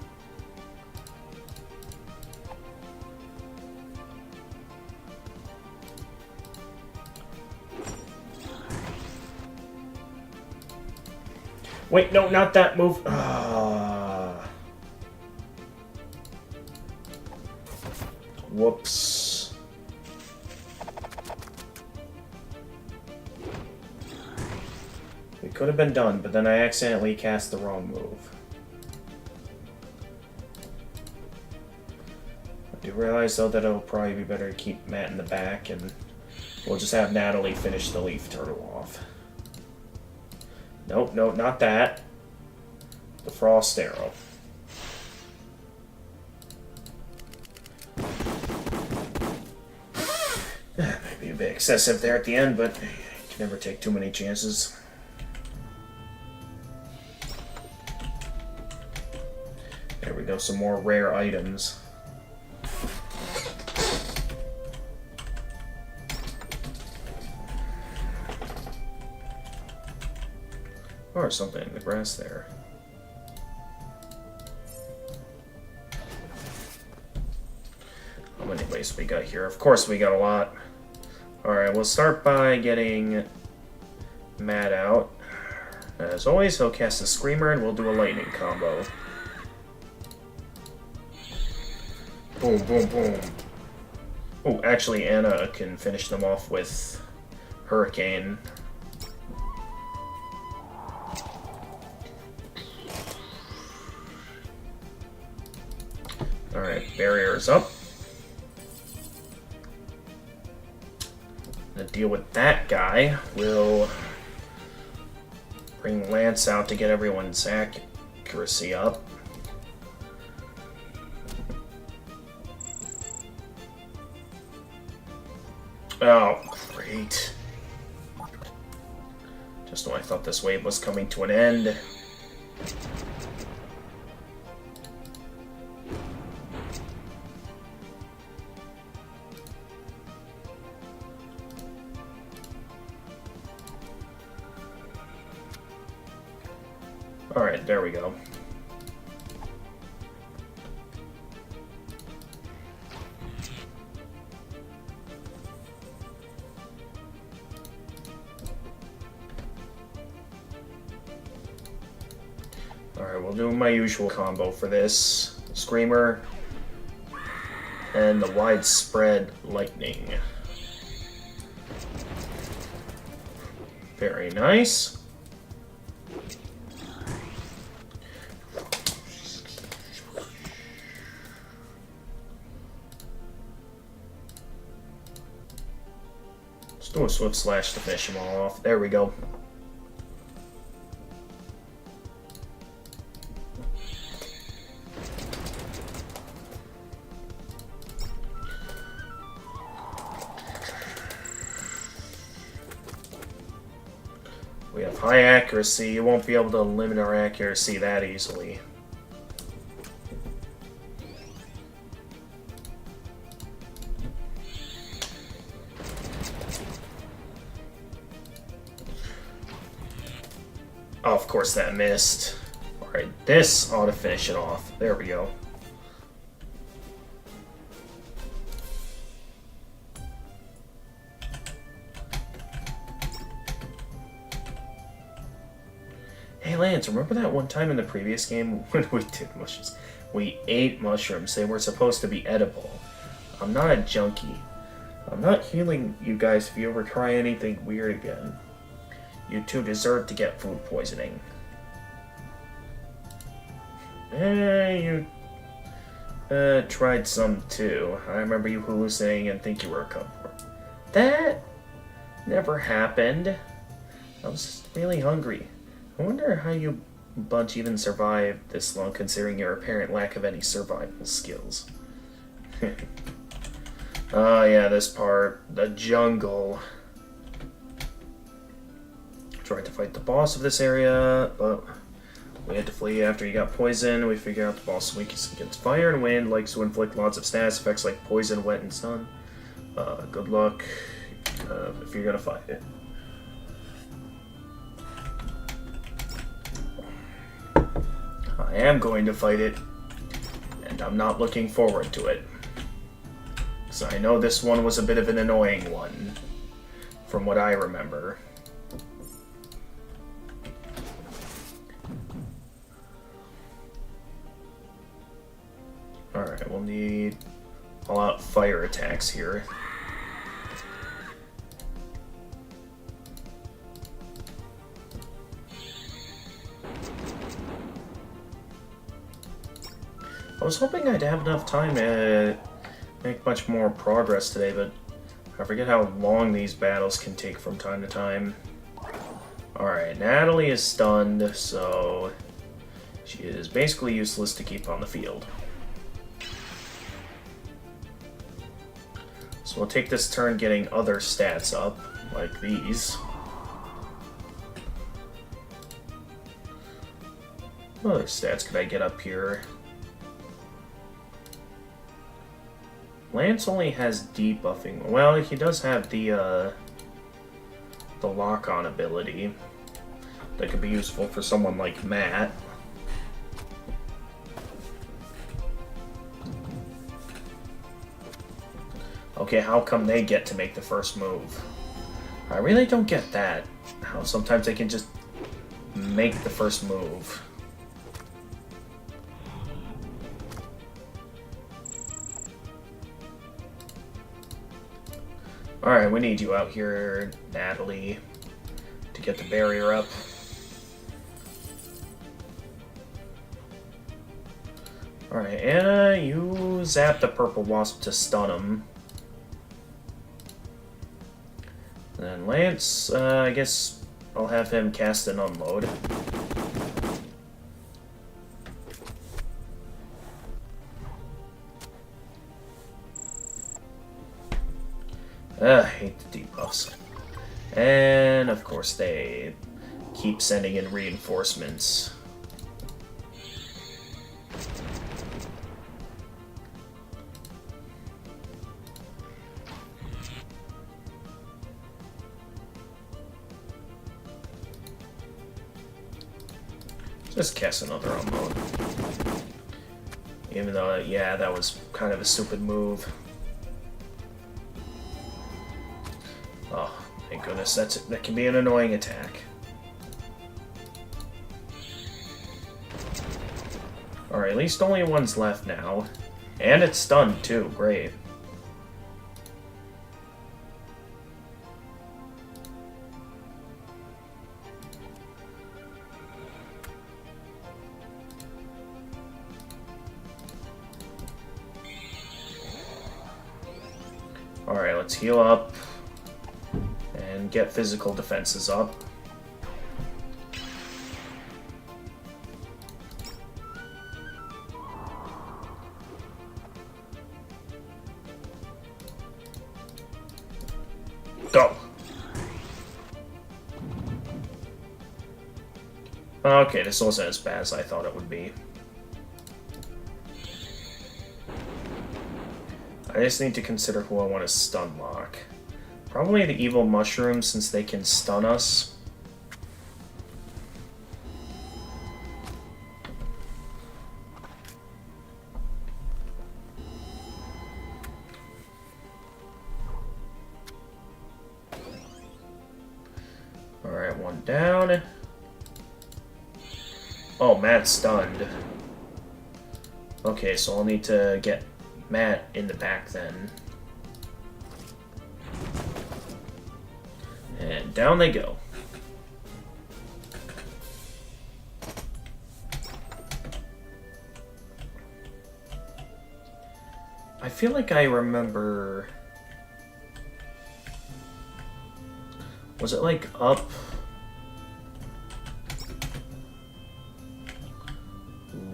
Wait, no, not that move. Whoops. It could have been done, but then I accidentally cast the wrong move. I do realize, though, that it'll probably be better to keep Matt in the back, and we'll just have Natalie finish the Leaf Turtle off. Nope, nope, not that. The Frost Arrow. Might be a bit excessive there at the end, but you can never take too many chances. There we go, some more rare items. Or something in the grass there. How many ways we got here? Of course we got a lot. Alright, we'll start by getting Matt out. As always, he'll cast a Screamer and we'll do a lightning combo. Boom, boom, boom. Oh, actually Anna can finish them off with Hurricane. Alright, barrier's up. To deal with that guy, we'll bring Lance out to get everyone's accuracy up. Oh, great. Just when I thought this wave was coming to an end. Alright, there we go. Alright, we'll do my usual combo for this. Screamer, and the widespread lightning. Very nice. Let's do a swift slash to finish them all off. There we go. We have high accuracy. You won't be able to limit our accuracy that easily. Oh, of course that missed. Alright, this ought to finish it off. There we go. Hey Lance, remember that one time in the previous game when we did mushrooms? We ate mushrooms. They were supposed to be edible. I'm not a junkie. I'm not healing you guys if you ever try anything weird again. You two deserve to get food poisoning. You tried some too. I remember you hallucinating and think you were a cupboard. That never happened. I was just really hungry. I wonder how you bunch even survived this long considering your apparent lack of any survival skills. Oh yeah, this part. The jungle. Tried to fight the boss of this area, but we had to flee after he got poisoned. We figured out the boss is weak against fire and wind, likes to inflict lots of status effects like poison, wet, and sun. Good luck if you're gonna fight it. I am going to fight it, and I'm not looking forward to it. So I know this one was a bit of an annoying one, from what I remember. Alright, we'll need all-out fire attacks here. I was hoping I'd have enough time to make much more progress today, but I forget how long these battles can take from time to time. Alright, Natalie is stunned, so she is basically useless to keep on the field. So we'll take this turn getting other stats up, like these. What other stats could I get up here? Lance only has debuffing. Well, he does have the lock-on ability that could be useful for someone like Matt. Okay, how come they get to make the first move? I really don't get that. How sometimes they can just make the first move. Alright, we need you out here, Natalie, to get the barrier up. Alright, Anna, you zap the purple wasp to stun him. And then Lance, I guess I'll have him cast an unload. I hate the debuffs. And of course they keep sending in reinforcements. Just cast another unload. Even though, yeah, that was kind of a stupid move. Oh, thank goodness, that can be an annoying attack. Alright, at least only one's left now. And it's stunned, too. Great. Alright, let's heal up. And get physical defenses up. Go! Okay, this wasn't as bad as I thought it would be. I just need to consider who I want to stun lock. Probably the evil mushrooms, since they can stun us. Alright, one down. Oh, Matt's stunned. Okay, so I'll need to get Matt in the back then. And down they go. I feel like I remember... Was it like up?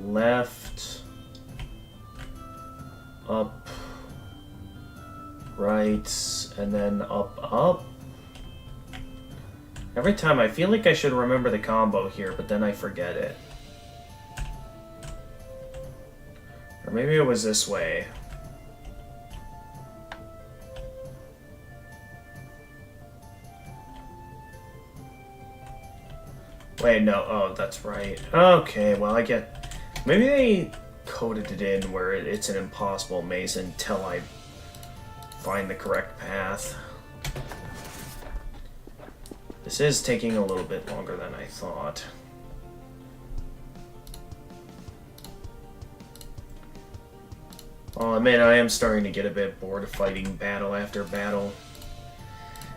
Left? Up? Right? And then up? Every time I feel like I should remember the combo here, but then I forget it. Or maybe it was this way. Wait, no. Oh, that's right. Okay, well, I get... Maybe they coded it in where it's an impossible maze until I find the correct path. This is taking a little bit longer than I thought. I'll admit, I am starting to get a bit bored of fighting battle after battle.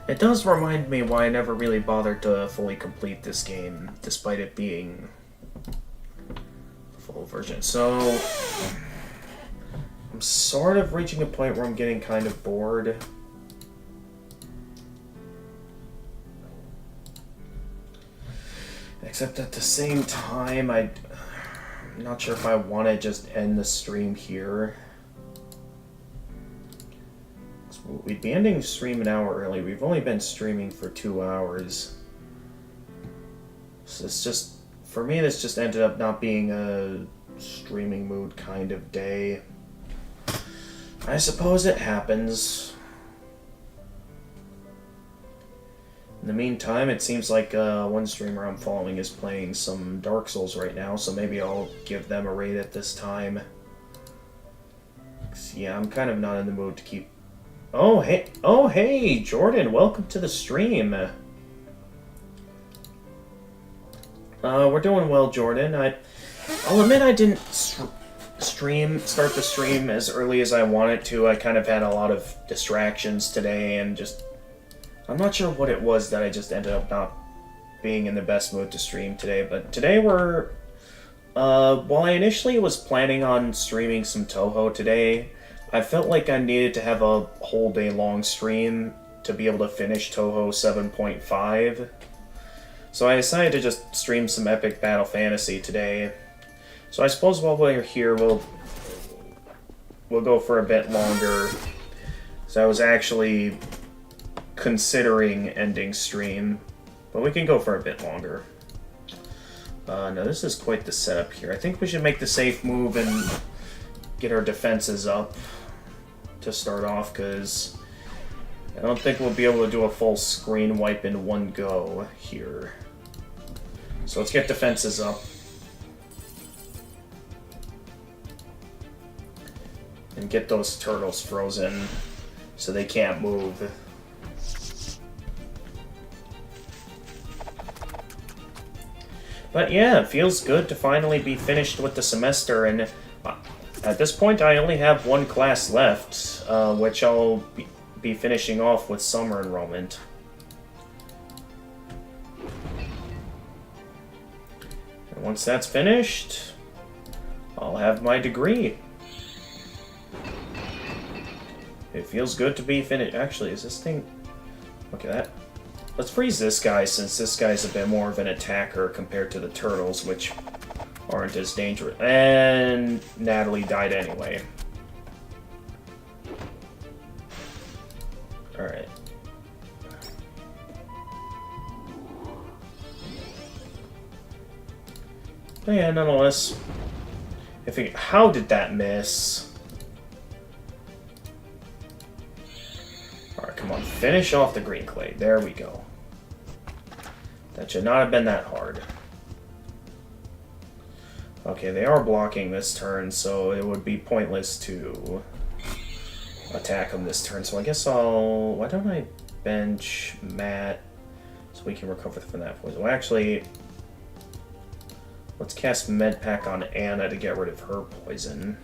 It does remind me why I never really bothered to fully complete this game, despite it being a full version. So, I'm sort of reaching a point where I'm getting kind of bored. Except at the same time, I'm not sure if I want to just end the stream here. We'd be ending the stream an hour early. We've only been streaming for 2 hours. So it's just, for me, this just ended up not being a streaming mood kind of day. I suppose it happens. In the meantime, it seems like one streamer I'm following is playing some Dark Souls right now, so maybe I'll give them a raid at this time. 'Cause, yeah, I'm kind of not in the mood to keep... Oh, hey, Jordan, welcome to the stream. We're doing well, Jordan. I'll admit I didn't start the stream as early as I wanted to. I kind of had a lot of distractions today, and just... I'm not sure what it was that I just ended up not being in the best mood to stream today, but today we're... while I initially was planning on streaming some Toho today, I felt like I needed to have a whole day long stream to be able to finish Toho 7.5. So I decided to just stream some Epic Battle Fantasy today. So I suppose while we're here, we'll go for a bit longer. So I was actually considering ending stream, but we can go for a bit longer. No, this is quite the setup here. I think we should make the safe move and get our defenses up to start off, because I don't think we'll be able to do a full screen wipe in one go here. So let's get defenses up. And get those turtles frozen so they can't move. But yeah, it feels good to finally be finished with the semester, and At this point, I only have one class left, which I'll be finishing off with summer enrollment. And once that's finished, I'll have my degree. It feels good to be finished. Actually, is this thing... Look at that. Let's freeze this guy, since this guy's a bit more of an attacker compared to the turtles, which aren't as dangerous. And Natalie died anyway. Alright. But yeah, nonetheless. How did that miss? Alright, come on. Finish off the green clay. There we go. That should not have been that hard. Okay, they are blocking this turn, so it would be pointless to attack them this turn. So I guess I'll... Why don't I bench Matt so we can recover from that poison? Well, actually, let's cast Med Pack on Anna to get rid of her poison.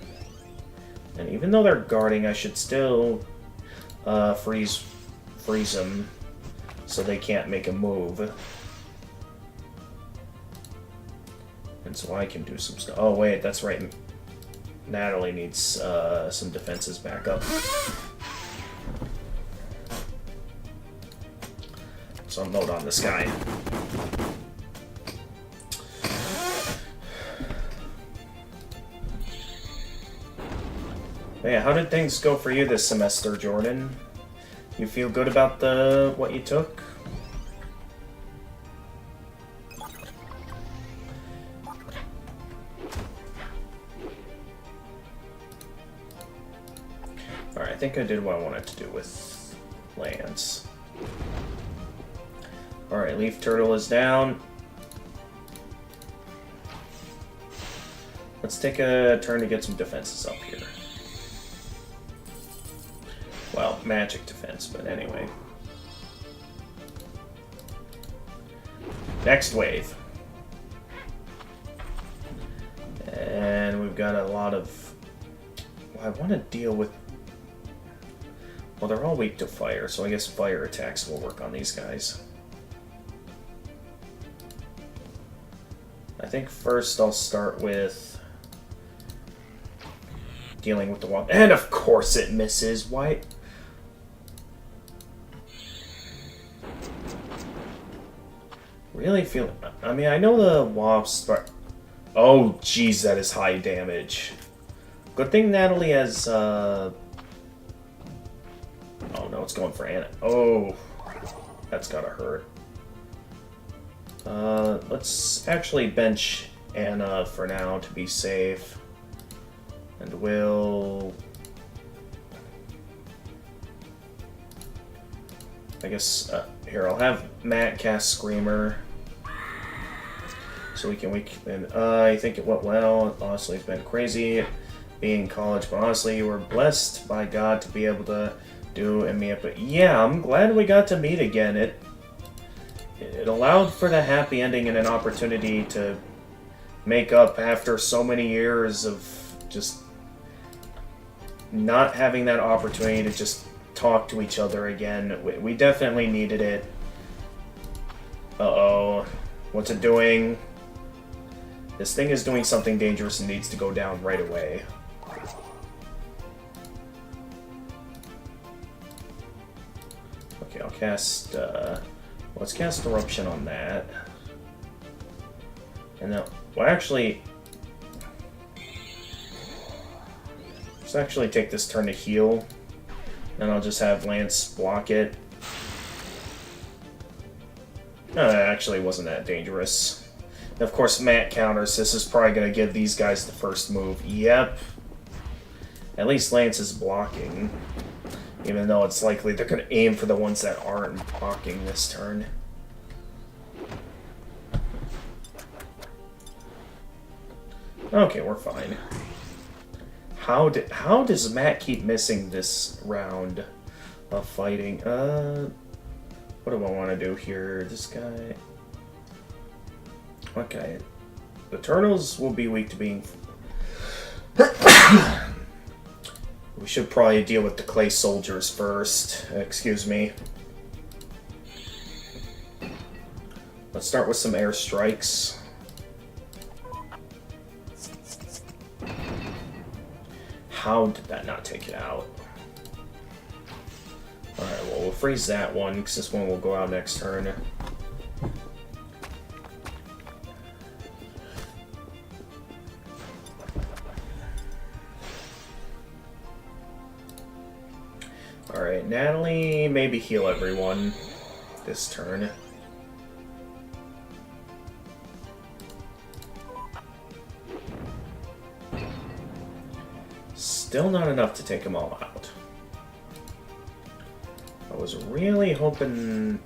And even though they're guarding, I should still freeze them so they can't make a move. And so I can do some stuff. Oh, wait, that's right. Natalie needs some defenses back up. So I'm load on this guy. But yeah, how did things go for you this semester, Jordan? You feel good about what you took? Alright, I think I did what I wanted to do with Lance. Alright, Leaf Turtle is down. Let's take a turn to get some defenses up here. Well, magic defense, but anyway. Next wave. And we've got a lot of... Well, I want to deal with... Well, they're all weak to fire, so I guess fire attacks will work on these guys. I think first I'll start with dealing with the wall. And of course it misses. Why? Really feel... I mean, I know the wasps, but... Oh, jeez, that is high damage. Good thing Natalie has, Oh, no, it's going for Anna. Oh, that's gotta hurt. Let's actually bench Anna for now to be safe. And we'll... I guess, here, I'll have Matt cast Screamer. So we can I think it went well. Honestly, it's been crazy being in college, but honestly, you were blessed by God to be able to do and meet up. But yeah, I'm glad we got to meet again. It allowed for the happy ending and an opportunity to make up after so many years of just not having that opportunity to just talk to each other again. We definitely needed it. Uh-oh. What's it doing? This thing is doing something dangerous and needs to go down right away. Okay, I'll cast, let's cast Eruption on that. And then, well actually, let's actually take this turn to heal. And I'll just have Lance block it. No, that actually wasn't that dangerous. And of course, Matt counters. This is probably going to give these guys the first move. Yep. At least Lance is blocking. Even though it's likely they're going to aim for the ones that aren't blocking this turn. Okay, we're fine. How does Matt keep missing this round of fighting? What do I want to do here? This guy... Okay. The turtles will be weak to being... We should probably deal with the clay soldiers first. Excuse me. Let's start with some airstrikes. How did that not take it out? Alright, well, we'll freeze that one, because this one will go out next turn. Alright, Natalie, maybe heal everyone this turn. Still not enough to take them all out. I was really hoping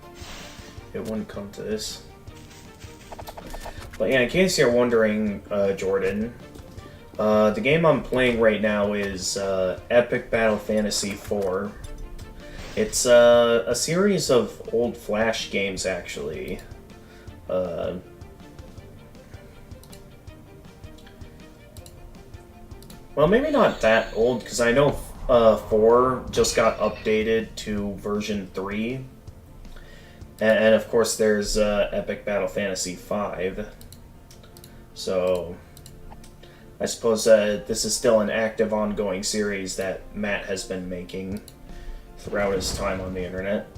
it wouldn't come to this. But yeah, in case you're wondering, Jordan, the game I'm playing right now is Epic Battle Fantasy 4. It's a series of old Flash games, actually. Well, maybe not that old, because I know 4 just got updated to version 3. And of course, there's Epic Battle Fantasy 5. So, I suppose this is still an active, ongoing series that Matt has been making throughout his time on the internet.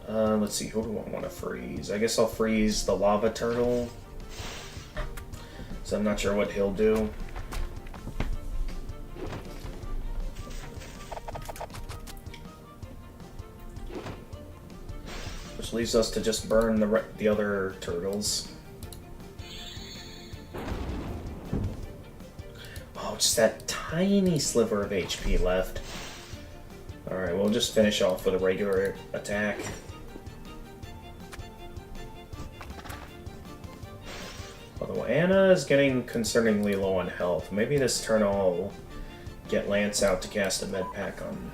Let's see, who do I want to freeze? I guess I'll freeze the lava turtle. So I'm not sure what he'll do. Which leaves us to just burn the other turtles. Oh, just that tiny sliver of HP left. Alright, we'll just finish off with a regular attack. Although Anna is getting concerningly low on health. Maybe this turn I'll get Lance out to cast a med pack on.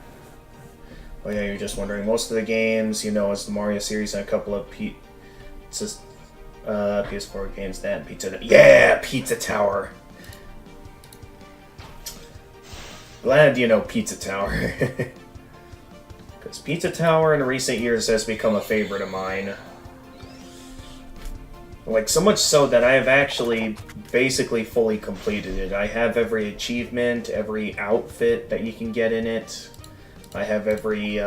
Oh yeah, you're just wondering. Most of the games, you know, is the Mario series and a couple of PS4 games. That Pizza... Yeah! Pizza Tower! Glad you know Pizza Tower. Because Pizza Tower in recent years has become a favorite of mine. Like, so much so that I have actually basically fully completed it. I have every achievement, every outfit that you can get in it. I have every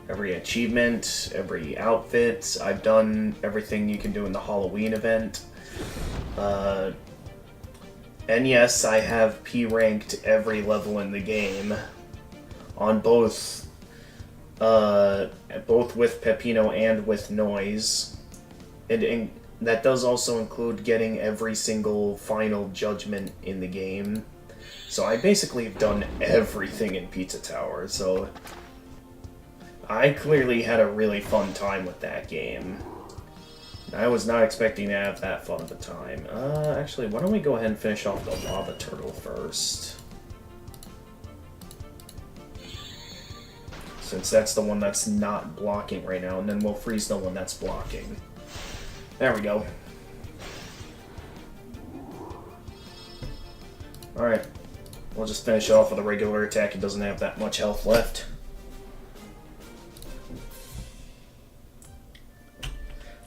achievement, every outfit. I've done everything you can do in the Halloween event. And yes, I have P-ranked every level in the game. On both with Peppino and with Noise. And that does also include getting every single final judgment in the game. So I basically have done everything in Pizza Tower, so I clearly had a really fun time with that game. I was not expecting to have that fun of a time. Actually, why don't we go ahead and finish off the lava turtle first? Since that's the one that's not blocking right now, and then we'll freeze the one that's blocking. There we go. Alright. We'll just finish off with a regular attack. It doesn't have that much health left.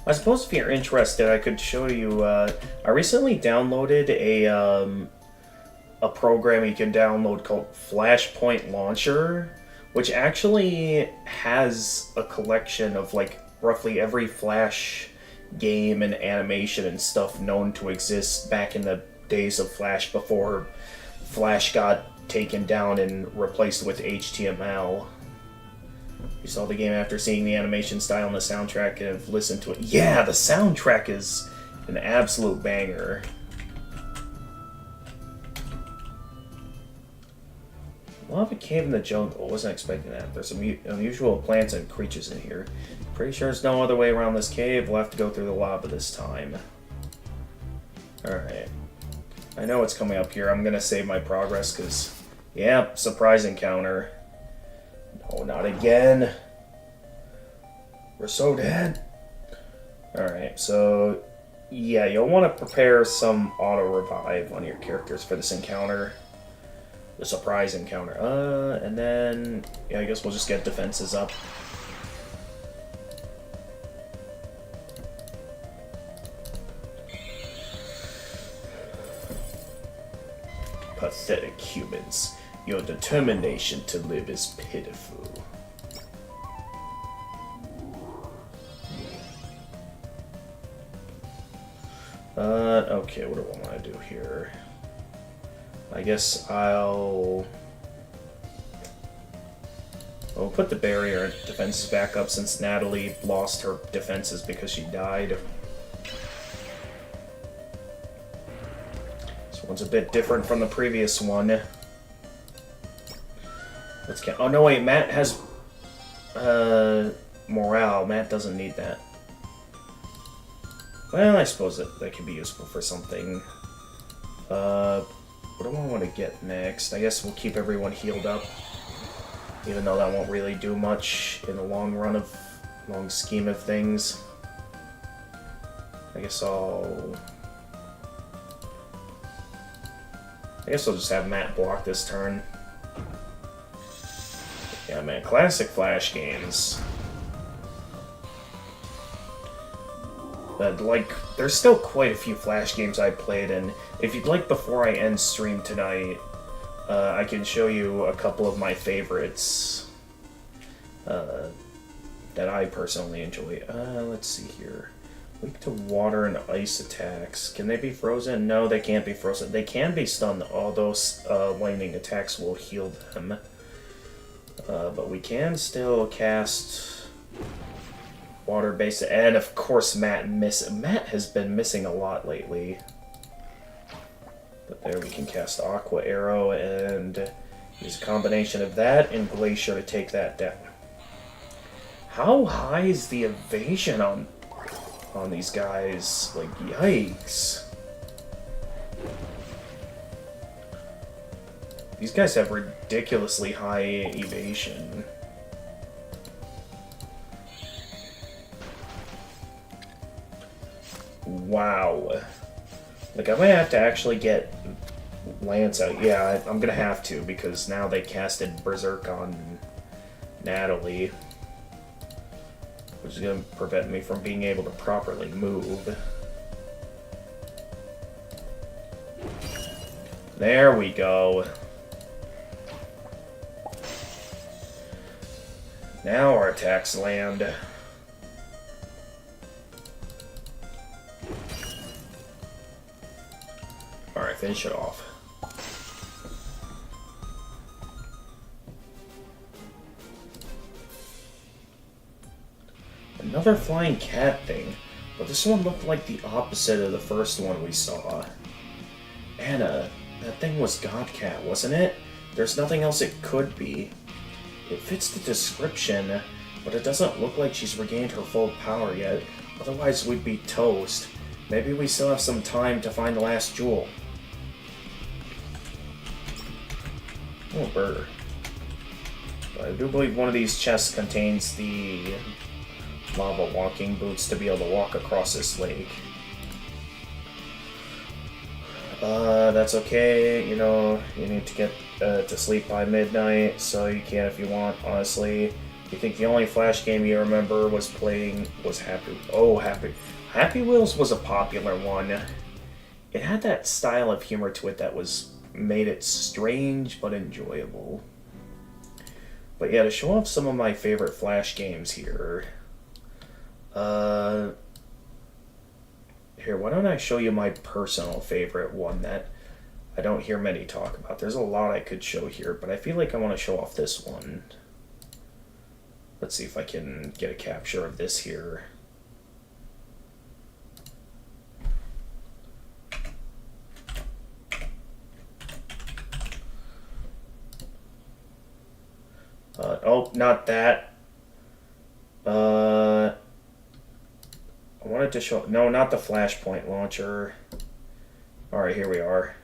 I suppose if you're interested, I could show you, I recently downloaded a program you can download called Flashpoint Launcher, which actually has a collection of, like, roughly every Flash game and animation and stuff known to exist back in the days of Flash before Flash got taken down and replaced with HTML. You saw the game after seeing the animation style and the soundtrack and have listened to it. Yeah, the soundtrack is an absolute banger. Lava cave in the jungle. Wasn't expecting that. There's some unusual plants and creatures in here. Pretty sure there's no other way around this cave. We'll have to go through the lava this time. Alright. I know it's coming up here. I'm gonna save my progress because, yeah, surprise encounter. No, not again. We're so dead. Alright, so Yeah, you'll want to prepare some auto-revive on your characters for this encounter. The surprise encounter. And then... Yeah, I guess we'll just get defenses up. Pathetic humans. Your determination to live is pitiful. Okay, what do I want to do here? I guess I'll put the barrier defenses back up since Natalie lost her defenses because she died. This one's a bit different from the previous one. Let's get. Oh no, wait, Matt has morale. Matt doesn't need that. Well, I suppose that can be useful for something. What do I want to get next? I guess we'll keep everyone healed up. Even though that won't really do much in the long scheme of things. I guess I'll just have Matt block this turn. Yeah, man, classic Flash games. But, like, there's still quite a few Flash games I played, and if you'd like, before I end stream tonight, I can show you a couple of my favorites that I personally enjoy. Let's see here. Weak to water and ice attacks. Can they be frozen? No, they can't be frozen. They can be stunned. All those lightning attacks will heal them. But we can still cast water-based, and of course Matt has been missing a lot lately. But there we can cast Aqua Arrow and use a combination of that and Glacier to take that down. How high is the evasion on these guys? Like, yikes. These guys have ridiculously high evasion. Wow. Like, I might have to actually get Lance out. Yeah, I'm gonna have to, because now they casted Berserk on Natalie. Which is gonna prevent me from being able to properly move. There we go. Now our attacks land. Alright, finish it off. Another flying cat thing, but this one looked like the opposite of the first one we saw. Anna, that thing was Godcat, wasn't it? There's nothing else it could be. It fits the description, but it doesn't look like she's regained her full power yet. Otherwise, we'd be toast. Maybe we still have some time to find the last jewel. Oh, burger. I do believe one of these chests contains the lava walking boots to be able to walk across this lake. That's okay, you know, you need to get to sleep by midnight, so you can if you want, honestly. You think the only Flash game you remember was Happy... Oh, Happy Wheels was a popular one. It had that style of humor to it that made it strange but enjoyable. But yeah, to show off some of my favorite Flash games here... Here, why don't I show you my personal favorite one that I don't hear many talk about. There's a lot I could show here, but I feel like I want to show off this one. Let's see if I can get a capture of this here. Oh, not that. I wanted to show... No, not the Flashpoint launcher. Alright, here we are.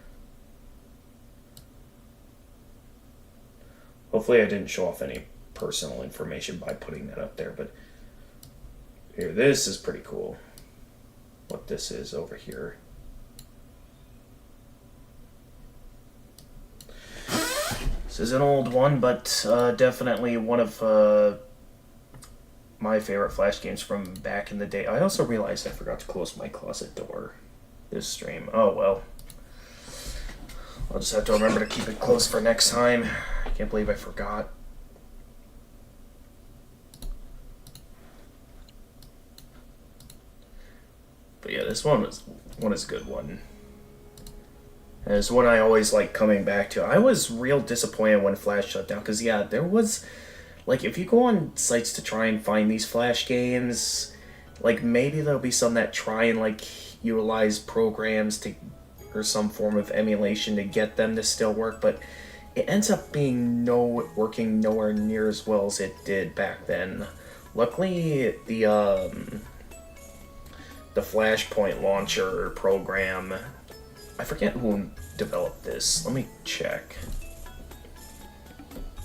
Hopefully I didn't show off any personal information by putting that up there, but... Here, this is pretty cool. what this is over here. This is an old one, but definitely one of my favorite Flash games from back in the day. I also realized I forgot to close my closet door this stream. Oh well. I'll just have to remember to keep it closed for next time. I can't believe I forgot. But yeah, this one is a good one. And it's one I always like coming back to. I was real disappointed when Flash shut down, because yeah, there was, like, if you go on sites to try and find these Flash games, like, maybe there'll be some that try and, like, utilize programs to, or some form of emulation to get them to still work, but it ends up being working nowhere near as well as it did back then. Luckily, the Flashpoint launcher program, I forget who developed this. Let me check.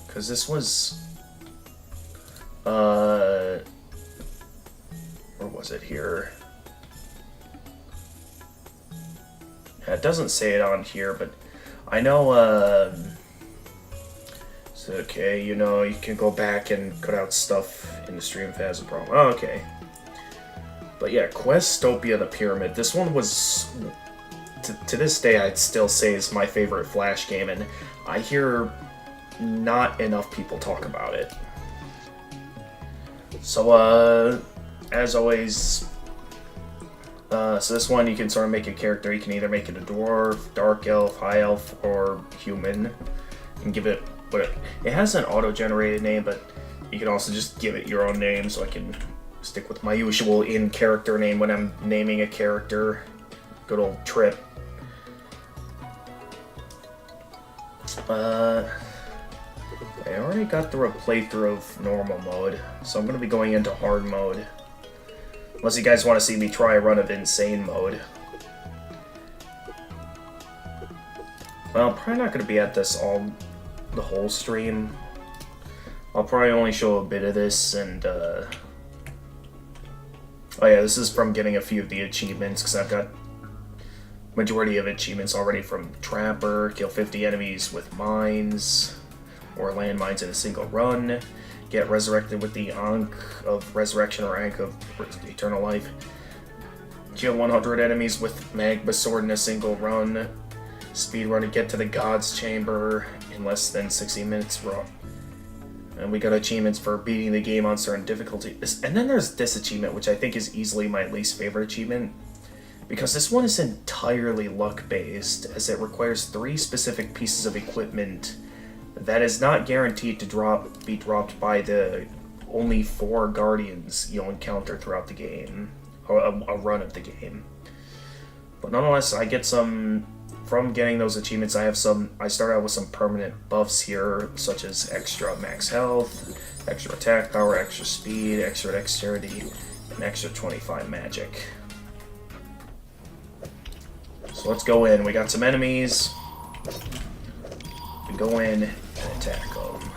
Because this was... where was it here? Yeah, it doesn't say it on here, but I know, it's okay, you know, you can go back and cut out stuff in the stream if it has a problem. Oh, okay. But yeah, Questopia the Pyramid. This one was... To this day, I'd still say is my favorite Flash game, and I hear not enough people talk about it. So, as always, so this one you can sort of make a character. You can either make it a dwarf, dark elf, high elf, or human, and give it it has an auto-generated name, but you can also just give it your own name. So I can stick with my usual in-character name when I'm naming a character. Good old Trip. I already got through a playthrough of normal mode, so I'm going to be going into hard mode. Unless you guys want to see me try a run of insane mode. Well, I'm probably not going to be at this the whole stream. I'll probably only show a bit of this, and oh yeah, this is from getting a few of the achievements, because I've got majority of achievements already from Trapper, kill 50 enemies with mines, or landmines in a single run, get resurrected with the Ankh of Resurrection or Ankh of Eternal Life, kill 100 enemies with Magma Sword in a single run, speedrun to get to the God's Chamber in less than 60 minutes raw. And we got achievements for beating the game on certain difficulty. And then there's this achievement, which I think is easily my least favorite achievement, because this one is entirely luck-based, as it requires 3 specific pieces of equipment that is not guaranteed to be dropped by the only 4 guardians you'll encounter throughout the game, or a run of the game. But nonetheless, I get some... From getting those achievements, I start out with some permanent buffs here, such as extra max health, extra attack power, extra speed, extra dexterity, and extra 25 magic. So let's go in. We got some enemies. We go in and attack them.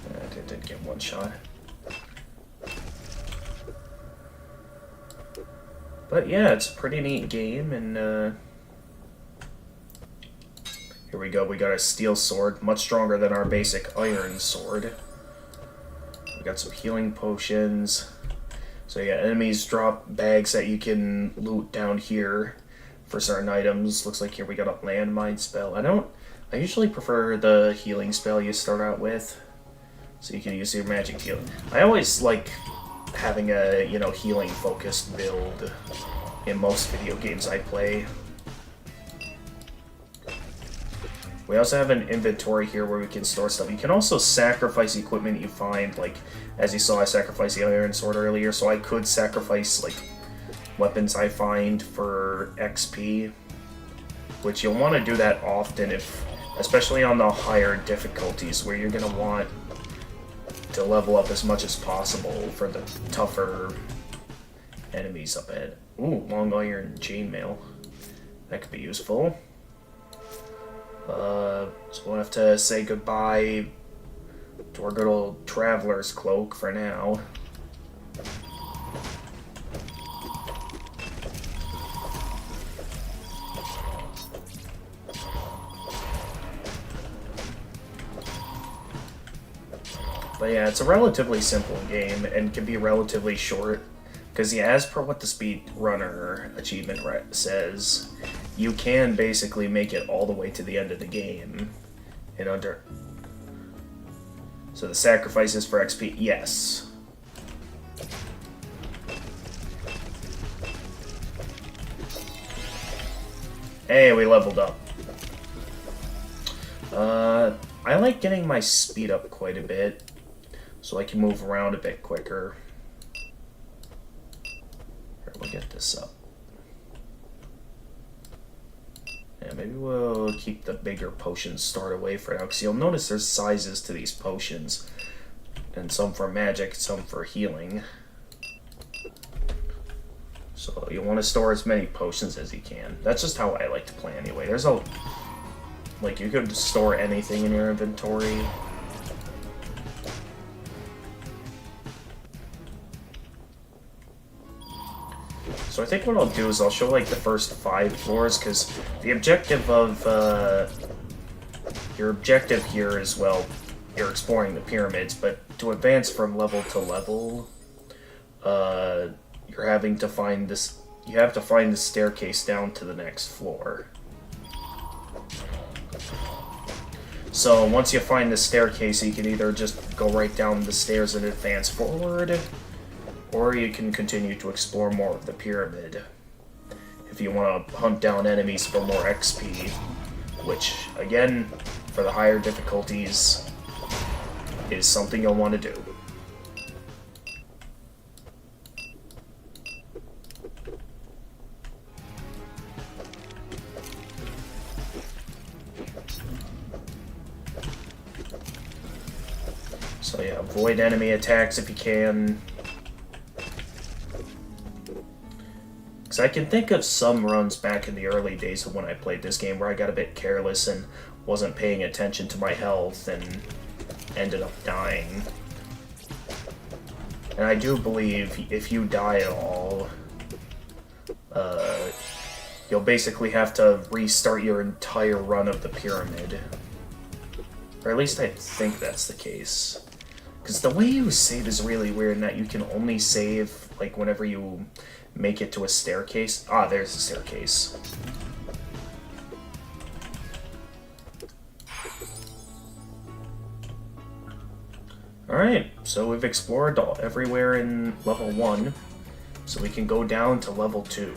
I did get one shot. But yeah, it's a pretty neat game, and here we go. We got a steel sword, much stronger than our basic iron sword. We got some healing potions. So yeah, enemies drop bags that you can loot down here for certain items. Looks like here we got a landmine spell. I usually prefer the healing spell you start out with, so you can use your magic heal. I always like having a, you know, healing focused build in most video games I play. We also have an inventory here where we can store stuff. You can also sacrifice equipment you find, like, as you saw, I sacrificed the iron sword earlier, so I could sacrifice, like, weapons I find for XP, which you'll want to do that often, especially on the higher difficulties, where you're going to want to level up as much as possible for the tougher enemies up ahead. Ooh, long iron chainmail. That could be useful. So we'll have to say goodbye to our good old traveler's cloak for now. But yeah, it's a relatively simple game and can be relatively short. Because yeah, as per what the speedrunner achievement says, you can basically make it all the way to the end of the game in under... So the sacrifices for XP, yes. Hey, we leveled up. I like getting my speed up quite a bit, so I can move around a bit quicker. Here, we'll get this up. Yeah, maybe we'll keep the bigger potions stored away for now, because you'll notice there's sizes to these potions. And some for magic, some for healing. So you want to store as many potions as you can. That's just how I like to play anyway. There's a... Like, you could store anything in your inventory. So I think what I'll do is I'll show, like, the first 5 floors, because the objective of, your objective here is, well, you're exploring the pyramids, but to advance from level to level, you're having to find this... You have to find the staircase down to the next floor. So once you find the staircase, you can either just go right down the stairs and advance forward, or you can continue to explore more of the pyramid. If you want to hunt down enemies for more XP, which, again, for the higher difficulties, is something you'll want to do. So yeah, avoid enemy attacks if you can. Because I can think of some runs back in the early days of when I played this game where I got a bit careless and wasn't paying attention to my health and ended up dying. And I do believe if you die at all, you'll basically have to restart your entire run of the pyramid. Or at least I think that's the case. Because the way you save is really weird in that you can only save, like, whenever you make it to a staircase. Ah, there's a staircase. Alright, so we've explored everywhere in level 1, so we can go down to level 2.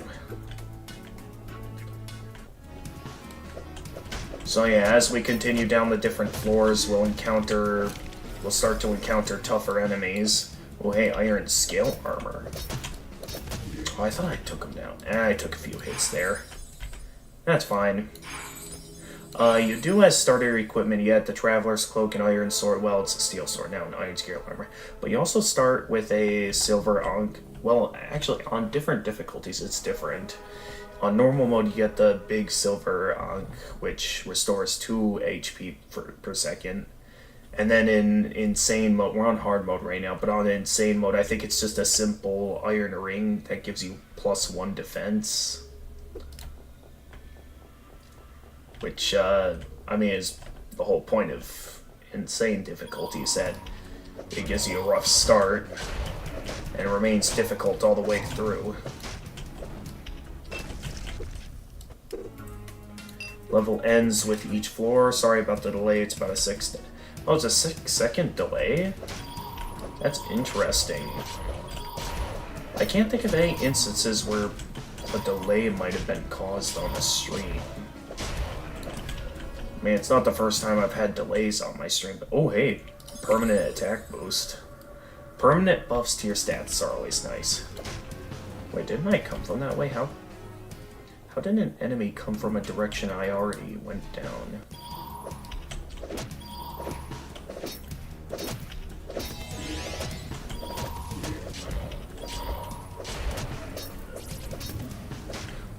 So yeah, as we continue down the different floors, we'll start to encounter tougher enemies. Oh hey, iron scale armor. Oh, I thought I took him down. I took a few hits there. That's fine. You do as starter equipment, you get the Traveler's Cloak and Iron Sword. Well, it's a Steel Sword now, and Iron Scale Armor. But you also start with a Silver Ankh. Well, actually, on different difficulties, it's different. On normal mode, you get the big Silver Ankh, which restores 2 HP per second. And then in Insane mode, we're on hard mode right now, but on Insane mode, I think it's just a simple Iron Ring that gives you +1 defense. Which, I mean, is the whole point of Insane difficulties, that it gives you a rough start, and it remains difficult all the way through. Level ends with each floor. Sorry about the delay, it's about a 6... Oh, it's a 6-second delay? That's interesting. I can't think of any instances where a delay might have been caused on the stream. I mean, it's not the first time I've had delays on my stream, but oh hey, permanent attack boost. Permanent buffs to your stats are always nice. Wait, didn't I come from that way? How did an enemy come from a direction I already went down?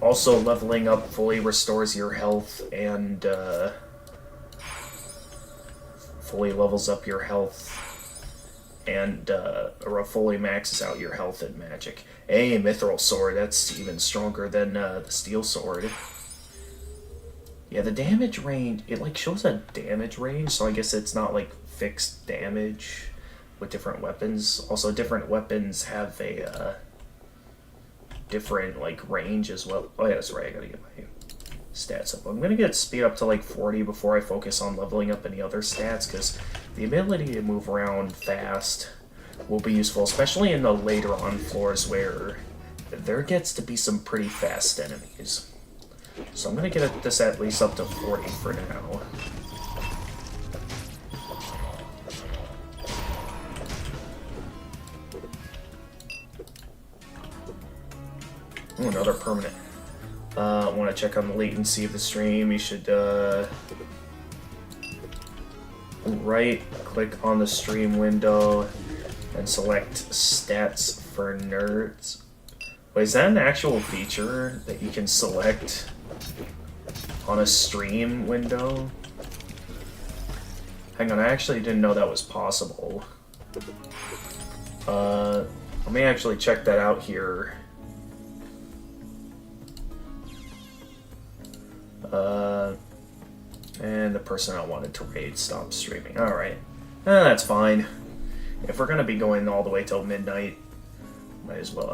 Also, leveling up fully restores your health and fully levels up your health and or fully maxes out your health in magic. A mithril sword, that's even stronger than the steel sword. Yeah, the damage range, it like shows a damage range, so I guess it's not like fixed damage with different weapons. Also, different weapons have a different like range as well. Oh yeah, that's right, I gotta get my stats up. I'm gonna get speed up to like 40 before I focus on leveling up any other stats, because the ability to move around fast will be useful, especially in the later on floors where there gets to be some pretty fast enemies. So I'm gonna get this at least up to 40 for now. Ooh, another permanent. Want to check on the latency of the stream. You should right-click on the stream window and select Stats for Nerds. Wait, is that an actual feature that you can select on a stream window? Hang on, I actually didn't know that was possible. Let me actually check that out here. And the person I wanted to raid stopped streaming. Alright. That's fine. If we're gonna be going all the way till midnight, might as well.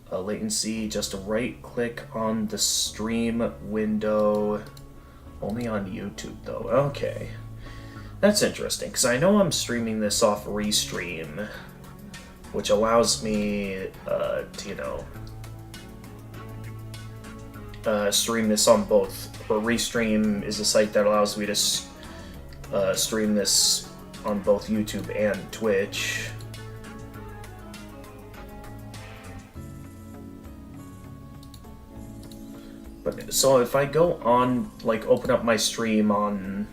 Latency, just right-click on the stream window. Only on YouTube, though. Okay. That's interesting, because I know I'm streaming this off Restream, which allows me to, you know, stream this on both. Or Restream is a site that allows me to stream this on both YouTube and Twitch. But so if I go on, like, open up my stream on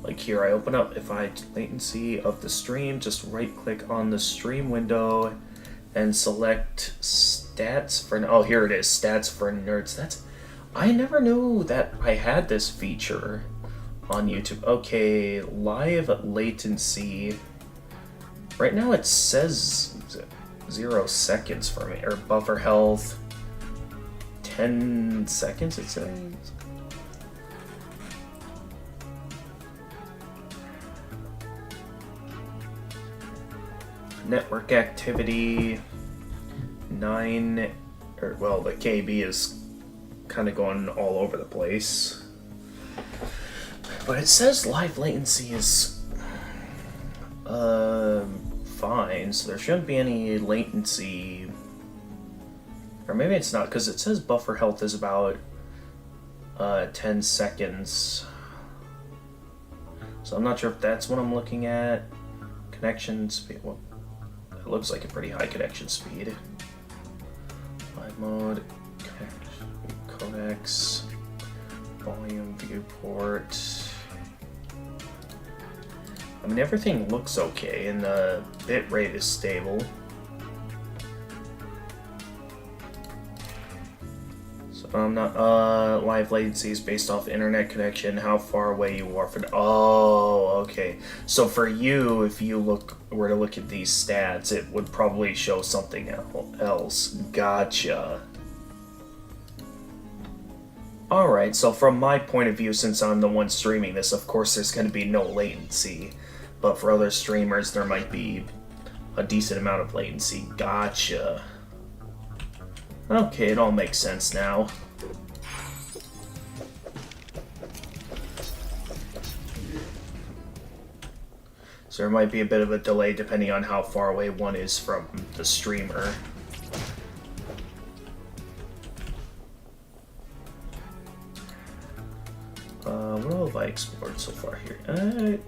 like here, I open up, if I latency of the stream, just right click on the stream window and select stats for, oh, here it is, stats for nerds. That's, I never knew that I had this feature on YouTube. Okay, live latency. Right now it says 0 seconds for me, or buffer health 10 seconds it says. Network activity 9, or well, the KB is kind of going all over the place, but it says live latency is fine, so there shouldn't be any latency, or maybe it's not, because it says buffer health is about 10 seconds, so I'm not sure if that's what I'm looking at. Connection speed, well, it looks like a pretty high connection speed. Live mode, codecs, volume, viewport. I mean, everything looks okay, and the bitrate is stable. So I'm not, live latency is based off internet connection, how far away you are from, oh, okay. So for you, if you were to look at these stats, it would probably show something else. Gotcha. Alright, so from my point of view, since I'm the one streaming this, of course there's going to be no latency. But for other streamers, there might be a decent amount of latency. Gotcha. Okay, it all makes sense now. So there might be a bit of a delay depending on how far away one is from the streamer. What have I explored so far here?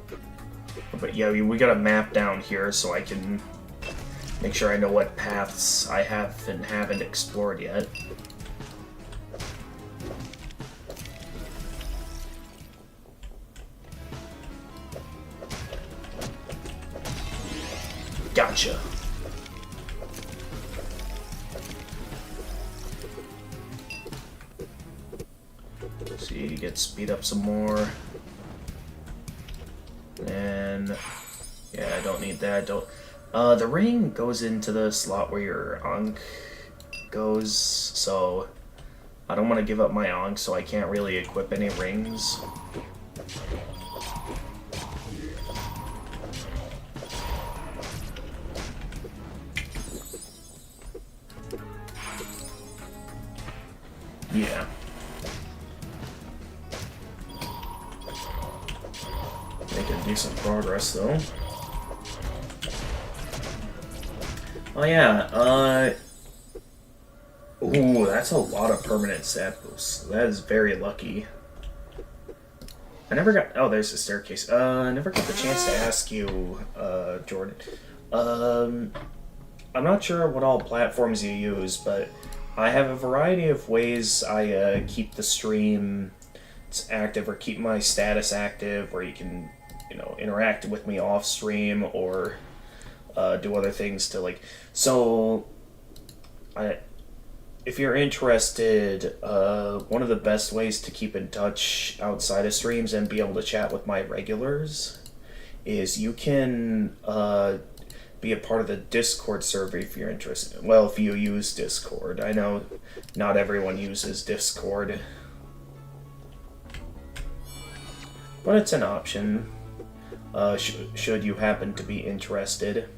But yeah, we got a map down here so I can make sure I know what paths I have and haven't explored yet. Gotcha. you get speed up some more. And yeah, I don't need that. Don't. The ring goes into the slot where your Ankh goes, so I don't want to give up my Ankh, so I can't really equip any rings. Yeah. Making decent progress, though. Oh, yeah, ooh, that's a lot of permanent stat boosts. That is very lucky. I never got... Oh, there's the staircase. I never got the chance to ask you, Jordan. I'm not sure what all platforms you use, but I have a variety of ways I keep the stream active or keep my status active, where you can, you know, interact with me off stream or do other things to, like... So, if you're interested, one of the best ways to keep in touch outside of streams and be able to chat with my regulars is you can be a part of the Discord server if you're interested. Well, if you use Discord. I know not everyone uses Discord, but it's an option should you happen to be interested.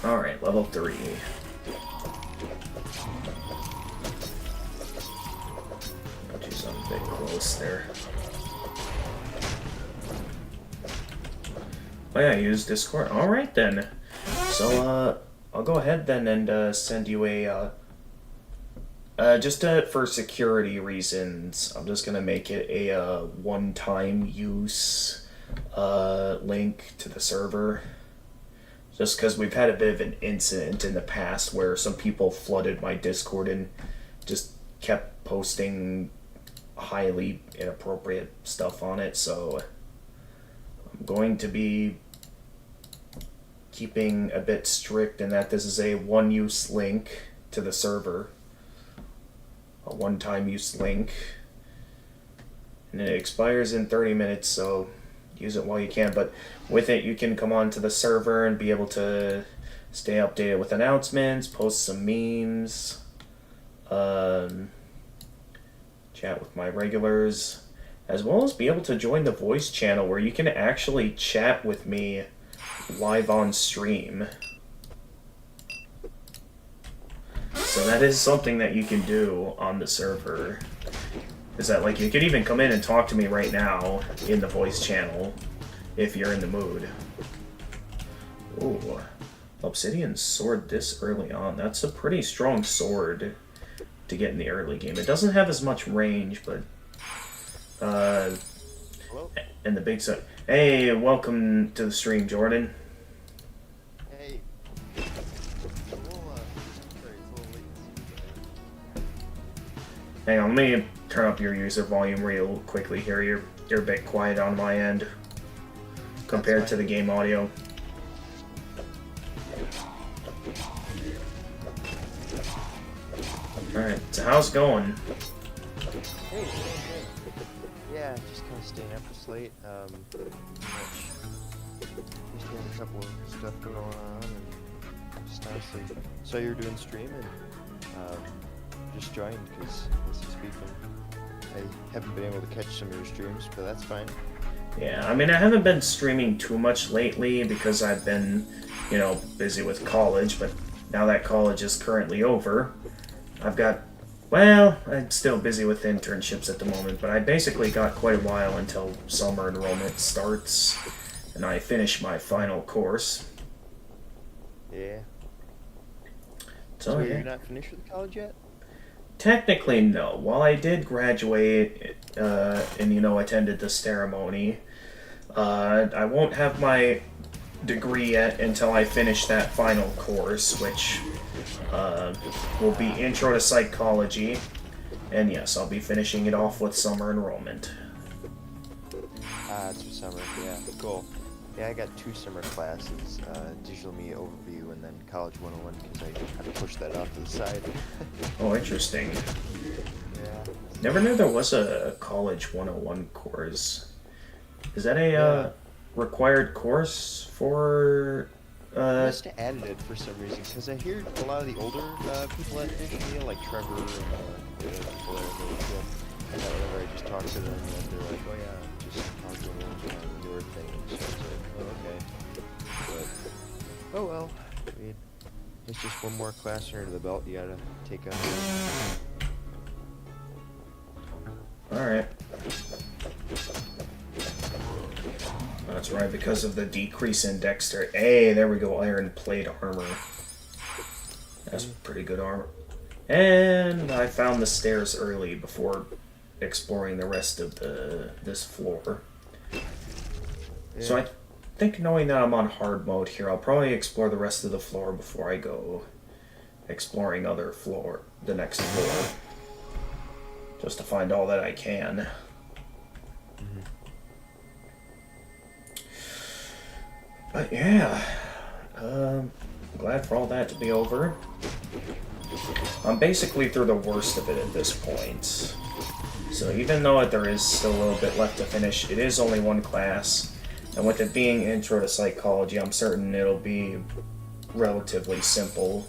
Alright, level 3. Got you something a bit close there. Oh yeah, use Discord. Alright then. So, I'll go ahead then and send you a, just for security reasons, I'm just gonna make it a one-time use link to the server. Just because we've had a bit of an incident in the past where some people flooded my Discord and just kept posting highly inappropriate stuff on it, so I'm going to be keeping a bit strict in that this is a one-use link to the server. A one-time use link. And it expires in 30 minutes, so use it while you can, but with it you can come onto the server and be able to stay updated with announcements, post some memes, chat with my regulars, as well as be able to join the voice channel where you can actually chat with me live on stream. So that is something that you can do on the server. Is that, like, you could even come in and talk to me right now in the voice channel if you're in the mood. Ooh, Obsidian sword this early on. That's a pretty strong sword to get in the early game. It doesn't have as much range, but and the big side. Hey, welcome to the stream, Jordan. Hey. Hang on, let me turn up your user volume real quickly here. You're a bit quiet on my end compared to the game audio. Alright, so how's it going? Hey, yeah, just kind of staying up this late. Just had a couple of stuff going on, and just honestly saw you were doing stream and just joined because this is speaking. I haven't been able to catch some of your streams, but that's fine. Yeah, I mean, I haven't been streaming too much lately because I've been, you know, busy with college, but now that college is currently over, I've got, well, I'm still busy with internships at the moment, but I basically got quite a while until summer enrollment starts, and I finish my final course. Yeah. So yeah. You're not finished with college yet? Technically, no. While I did graduate and, you know, attended the ceremony, I won't have my degree yet until I finish that final course, which will be Intro to Psychology. And yes, I'll be finishing it off with summer enrollment. It's for summer, yeah, cool. Yeah, I got 2 summer classes, Digital Media Overview and then College 101 because I kind of pushed that off to the side. Oh, interesting. Yeah. Never knew there was a College 101 course. Is that a Yeah. required course for? I must have added it for some reason because I hear a lot of the older people at Digital Media, like Trevor and the other people there, and whenever I just talk to them, they're like, "Oh yeah, just College 101's kind of a newer thing." So I was like, "Oh okay," but oh well. I mean, it's just one more class under the belt you gotta take on. All right. That's right, because of the decrease in dexterity. Hey, there we go, iron plate armor. That's pretty good armor. And I found the stairs early before exploring the rest of this floor. Yeah. So I think knowing that I'm on hard mode here, I'll probably explore the rest of the floor before I go exploring the next floor. Just to find all that I can. But yeah, glad for all that to be over. I'm basically through the worst of it at this point. So even though there is still a little bit left to finish, it is only one class. And with it being Intro to Psychology, I'm certain it'll be relatively simple.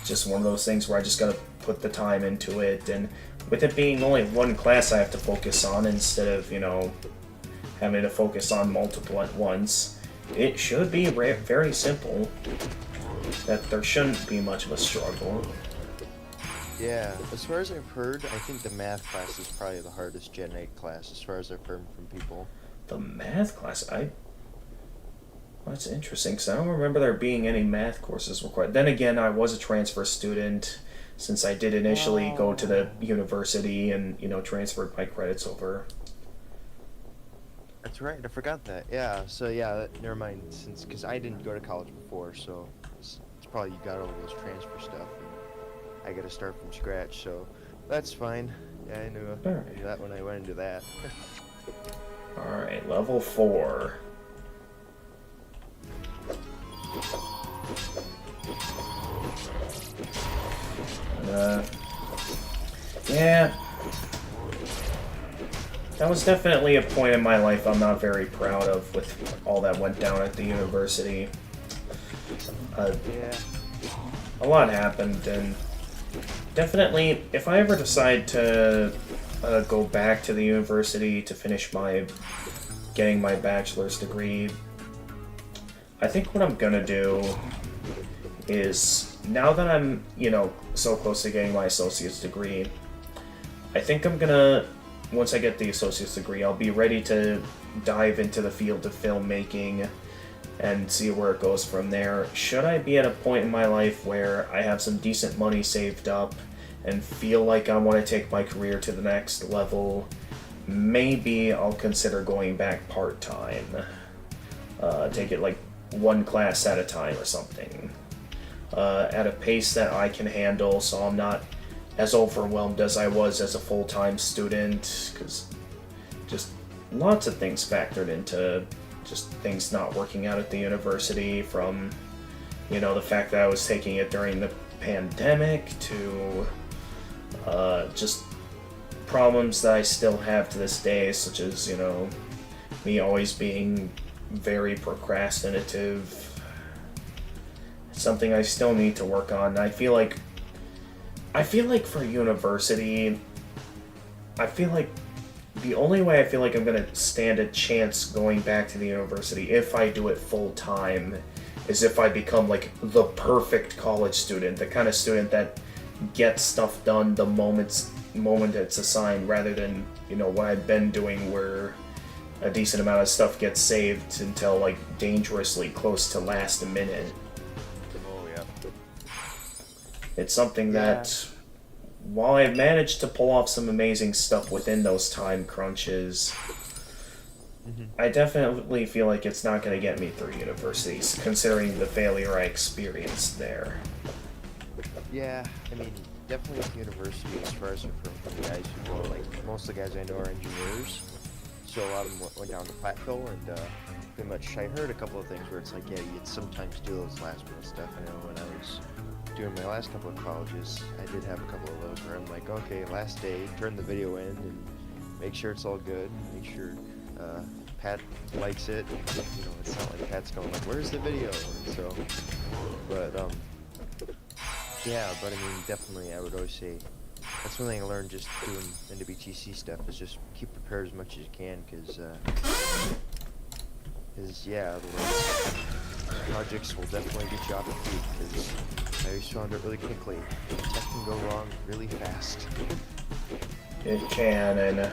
Just one of those things where I just gotta put the time into it. And with it being only one class I have to focus on instead of, having to focus on multiple at once, it should be very simple. That there shouldn't be much of a struggle. Yeah, as far as I've heard, I think the math class is probably the hardest Gen 8 class, as far as I've heard from people. The math class? That's interesting, because I don't remember there being any math courses required. Then again, I was a transfer student, since I did initially go to the university and, transferred my credits over. That's right, I forgot that. Yeah, so yeah, never mind, because I didn't go to college before, so it's probably you got all those transfer stuff, and I gotta start from scratch, so that's fine. Yeah, I knew that when I went into that. Alright, level 4. Yeah. That was definitely a point in my life I'm not very proud of with all that went down at the university. Yeah. A lot happened, and definitely, if I ever decide to go back to the university to finish getting my bachelor's degree, I think what I'm gonna do is, now that I'm, so close to getting my associate's degree, I think I'm gonna, once I get the associate's degree, I'll be ready to dive into the field of filmmaking and see where it goes from there. Should I be at a point in my life where I have some decent money saved up and feel like I want to take my career to the next level, maybe I'll consider going back part-time. Take it like one class at a time or something. At a pace that I can handle, so I'm not as overwhelmed as I was as a full-time student, because just lots of things factored into just things not working out at the university, from the fact that I was taking it during the pandemic to just problems that I still have to this day, such as me always being very procrastinative. It's something I still need to work on. I feel like for university, the only way I feel like I'm gonna stand a chance going back to the university, if I do it full time, is if I become like the perfect college student, the kind of student that gets stuff done the moment it's assigned, rather than what I've been doing, where a decent amount of stuff gets saved until like dangerously close to last minute. Oh yeah. It's something that, while I've managed to pull off some amazing stuff within those time crunches, I definitely feel like it's not going to get me through universities, considering the failure I experienced there. Yeah, I mean, definitely with university, as far as I've heard from the guys who go, like, most of the guys I know are engineers, so a lot of them went down to Platteville, and pretty much, I heard a couple of things where it's like, yeah, you'd sometimes do those last minute stuff. I know when I was doing my last couple of colleges, I did have a couple of those where I'm like, okay, last day, turn the video in and make sure it's all good, make sure Pat likes it. You know, it's not like Pat's going like, where's the video? And so, but yeah, but I mean, definitely, I would always say that's one thing I learned just doing NWTC stuff is just keep prepared as much as you can, because yeah, otherwise projects will definitely get you off your feet, because I always found it really quickly. Tech can go wrong really fast. It can, and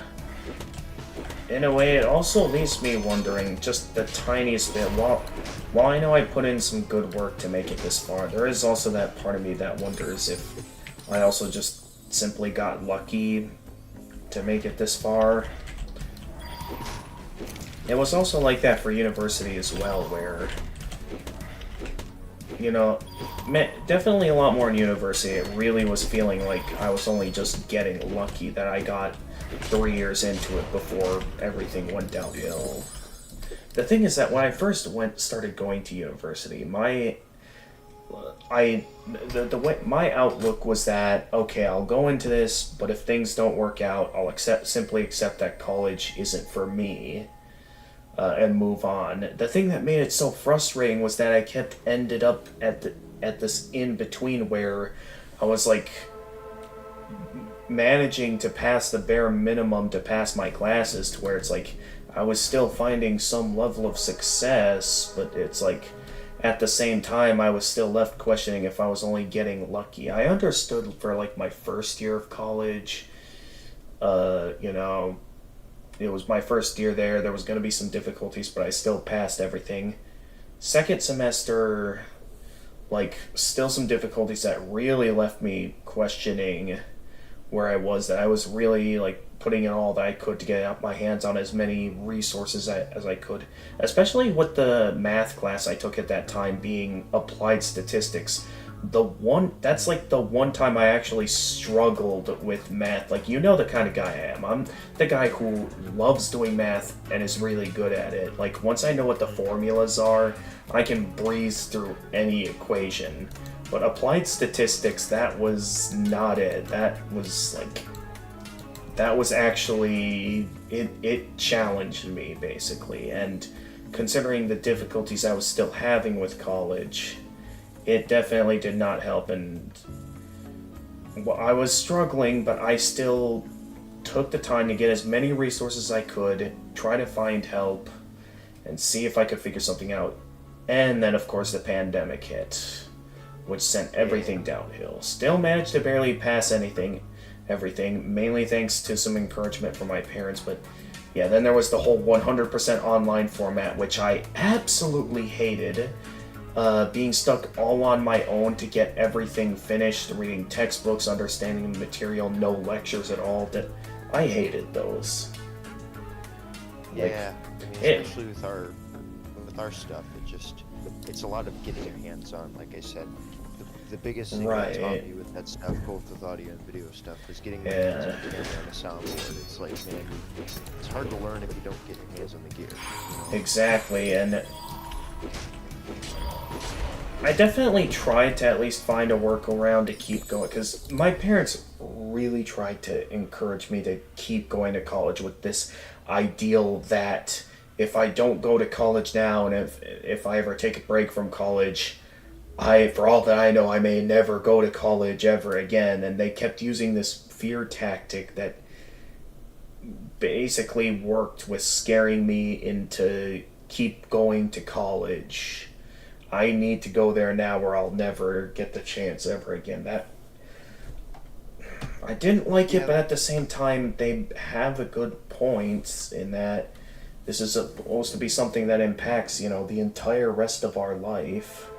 in a way, it also leaves me wondering just the tiniest bit. While I know I put in some good work to make it this far, there is also that part of me that wonders if I also just simply got lucky to make it this far. It was also like that for university as well, where, you know, definitely a lot more in university. It really was feeling like I was only just getting lucky that I got 3 years into it before everything went downhill. The thing is that when I first started going to university, my outlook was that, okay, I'll go into this, but if things don't work out, I'll simply accept that college isn't for me, and move on. The thing that made it so frustrating was that I ended up at this in between where I was like managing to pass the bare minimum to pass my classes, to where it's like I was still finding some level of success, but it's like at the same time I was still left questioning if I was only getting lucky. I understood for like my first year of college, you know, it was my first year there. There was going to be some difficulties, but I still passed everything. Second semester, like, still some difficulties that really left me questioning where I was. That I was really, like, putting in all that I could to get my hands on as many resources as I could. Especially with the math class I took at that time being applied statistics. That's like the one time I actually struggled with math. Like, you know the kind of guy I am. I'm the guy who loves doing math and is really good at it. Like, once I know what the formulas are, I can breeze through any equation. But applied statistics, that was not it. That was actually, it challenged me, basically. And considering the difficulties I was still having with college, it definitely did not help, and I was struggling, but I still took the time to get as many resources as I could, try to find help, and see if I could figure something out. And then, of course, the pandemic hit, which sent everything downhill. Still managed to barely pass everything, mainly thanks to some encouragement from my parents, but yeah, then there was the whole 100% online format, which I absolutely hated. Being stuck all on my own to get everything finished, reading textbooks, understanding the material, no lectures at all. That I hated those. Yeah, I mean, especially with our stuff, it's a lot of getting your hands on. Like I said, the biggest thing that taught me with that stuff, both with audio and video stuff, is getting my hands on the camera and the soundboard. It's like, man, it's hard to learn if you don't get your hands on the gear. You know? Exactly, and I definitely tried to at least find a workaround to keep going, because my parents really tried to encourage me to keep going to college with this ideal that if I don't go to college now, and if I ever take a break from college, for all that I know, I may never go to college ever again. And they kept using this fear tactic that basically worked with scaring me into keep going to college. I need to go there now or I'll never get the chance ever again. I didn't like it, but at the same time, they have a good point in that this is supposed to be something that impacts, the entire rest of our life.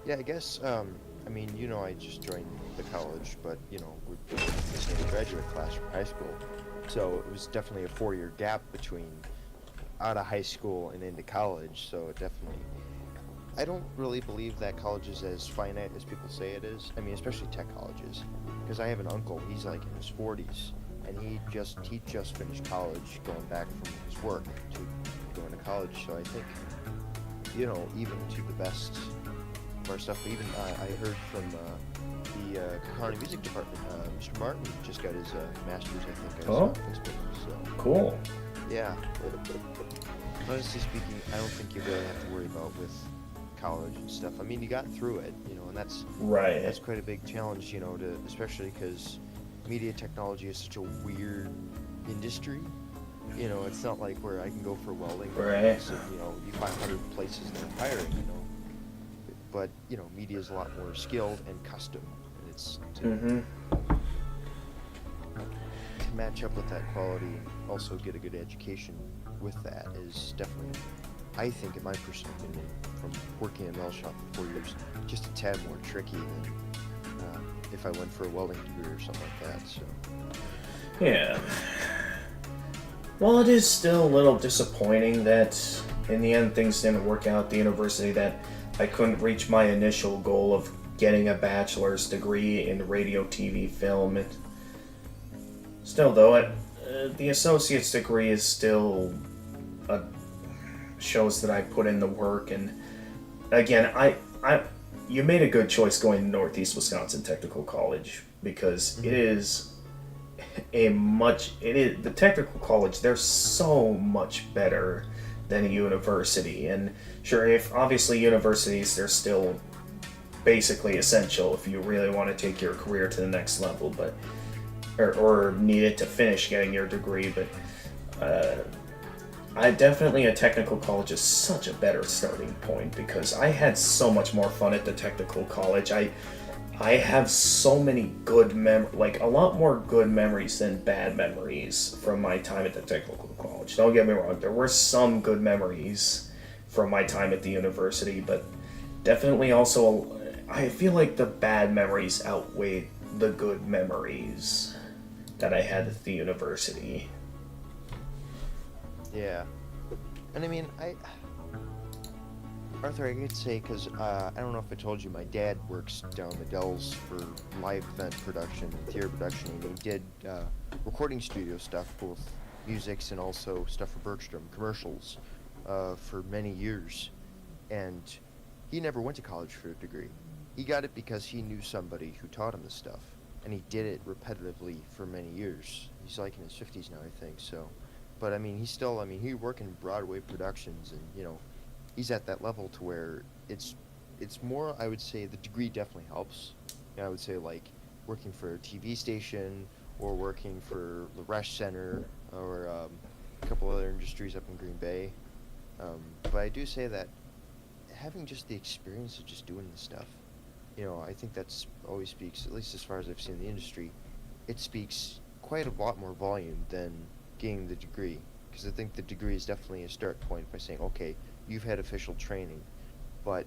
Yeah, I guess, I mean, I just joined the college, but, we're the same graduate class from high school. So it was definitely a 4-year gap between out of high school and into college, so it definitely, I don't really believe that college is as finite as people say it is. I mean, especially tech colleges, because I have an uncle, he's like in his 40s, and he just finished college, going back from his work to going to college. So I think, you know, even to the best of our stuff, even I heard from the Kakani Music Department, Mr. Martin just got his master's, I think, I saw on Facebook. So Cool. yeah, honestly speaking, I don't think you really have to worry about with college and stuff. I mean, you got through it, you know, and that's Right. quite a big challenge, you know, to especially because media technology is such a weird industry. You know, it's not like where I can go for welding, Right. so, you know, you find 100 places they're hiring, you know. But you know, media is a lot more skilled and custom, and it's to match up with that quality and also get a good education with that is definitely, I think, in my personal opinion, from working in a melt shop for 4 years, just a tad more tricky than if I went for a welding degree or something like that. So Yeah. Well, it is still a little disappointing that in the end things didn't work out at the university, that I couldn't reach my initial goal of getting a bachelor's degree in radio, TV, film. Still, though, the associate's degree is still shows that I put in the work. And again, you made a good choice going to Northeast Wisconsin Technical College, because it is the technical college. They're so much better than a university. And sure, if obviously universities, they're still basically essential if you really want to take your career to the next level, but or need it to finish getting your degree. But a technical college is such a better starting point, because I had so much more fun at the technical college. I have so many good a lot more good memories than bad memories from my time at the technical college. Don't get me wrong, there were some good memories from my time at the university, but definitely also, I feel like the bad memories outweigh the good memories that I had at the university. yeah, and I mean, Arthur, I could say, because I don't know if I told you, my dad works down the Dells for live event production and theater production, and he did recording studio stuff, both musics and also stuff for Bergstrom, commercials, for many years. And he never went to college for a degree. He got it because he knew somebody who taught him this stuff, and he did it repetitively for many years. He's like in his 50s now, I think, so. But I mean, he worked in Broadway productions, and, you know, he's at that level to where it's more, I would say, the degree definitely helps. I would say, like, working for a TV station or working for the Resch Center or a couple other industries up in Green Bay. But I do say that having just the experience of just doing this stuff, you know, I think that's always speaks, at least as far as I've seen in the industry, it speaks quite a lot more volume than getting the degree. Because I think the degree is definitely a start point by saying, okay, you've had official training, but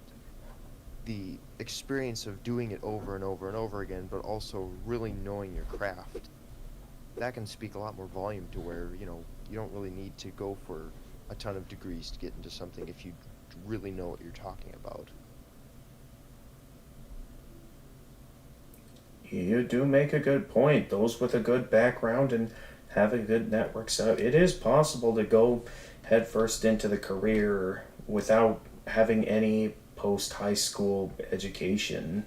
the experience of doing it over and over and over again, but also really knowing your craft, that can speak a lot more volume to where, you know, you don't really need to go for a ton of degrees to get into something if you really know what you're talking about. You do make a good point. Those with a good background and have a good network setup, it is possible to go headfirst into the career without having any post-high school education.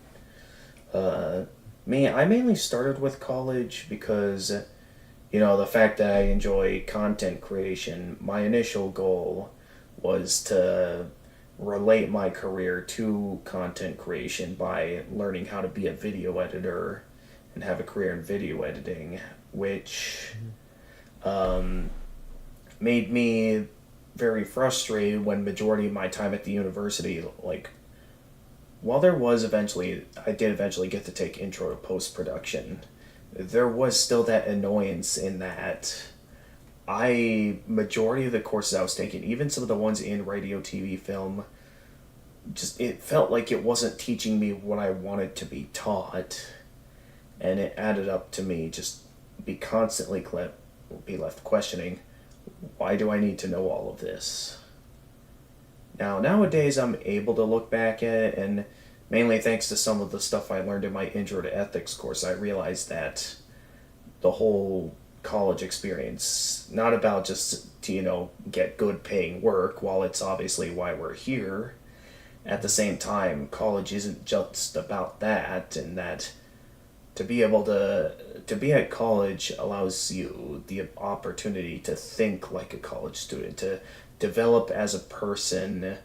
I mainly started with college because, you know, the fact that I enjoy content creation, my initial goal was to relate my career to content creation by learning how to be a video editor and have a career in video editing, which made me very frustrated when majority of my time at the university, like, while I did eventually get to take intro to post-production, there was still that annoyance in that majority of the courses I was taking, even some of the ones in radio, TV, film, just, it felt like it wasn't teaching me what I wanted to be taught, and it added up to me just be left questioning, why do I need to know all of this? Now, nowadays I'm able to look back at it, and mainly thanks to some of the stuff I learned in my Intro to Ethics course, I realized that the whole college experience. Not about just to, get good paying work, while it's obviously why we're here. At the same time, college isn't just about that, and that to be able to be at college allows you the opportunity to think like a college student, to develop as a person,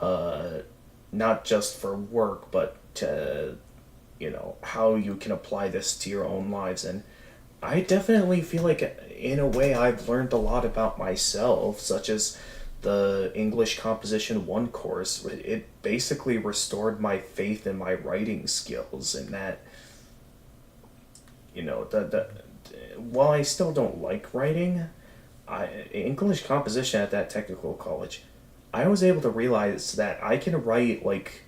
uh, not just for work, but to how you can apply this to your own lives. And I definitely feel like in a way I've learned a lot about myself, such as the English Composition 1 course. It basically restored my faith in my writing skills, and that the while I still don't like writing, English composition at that technical college, I was able to realize that I can write like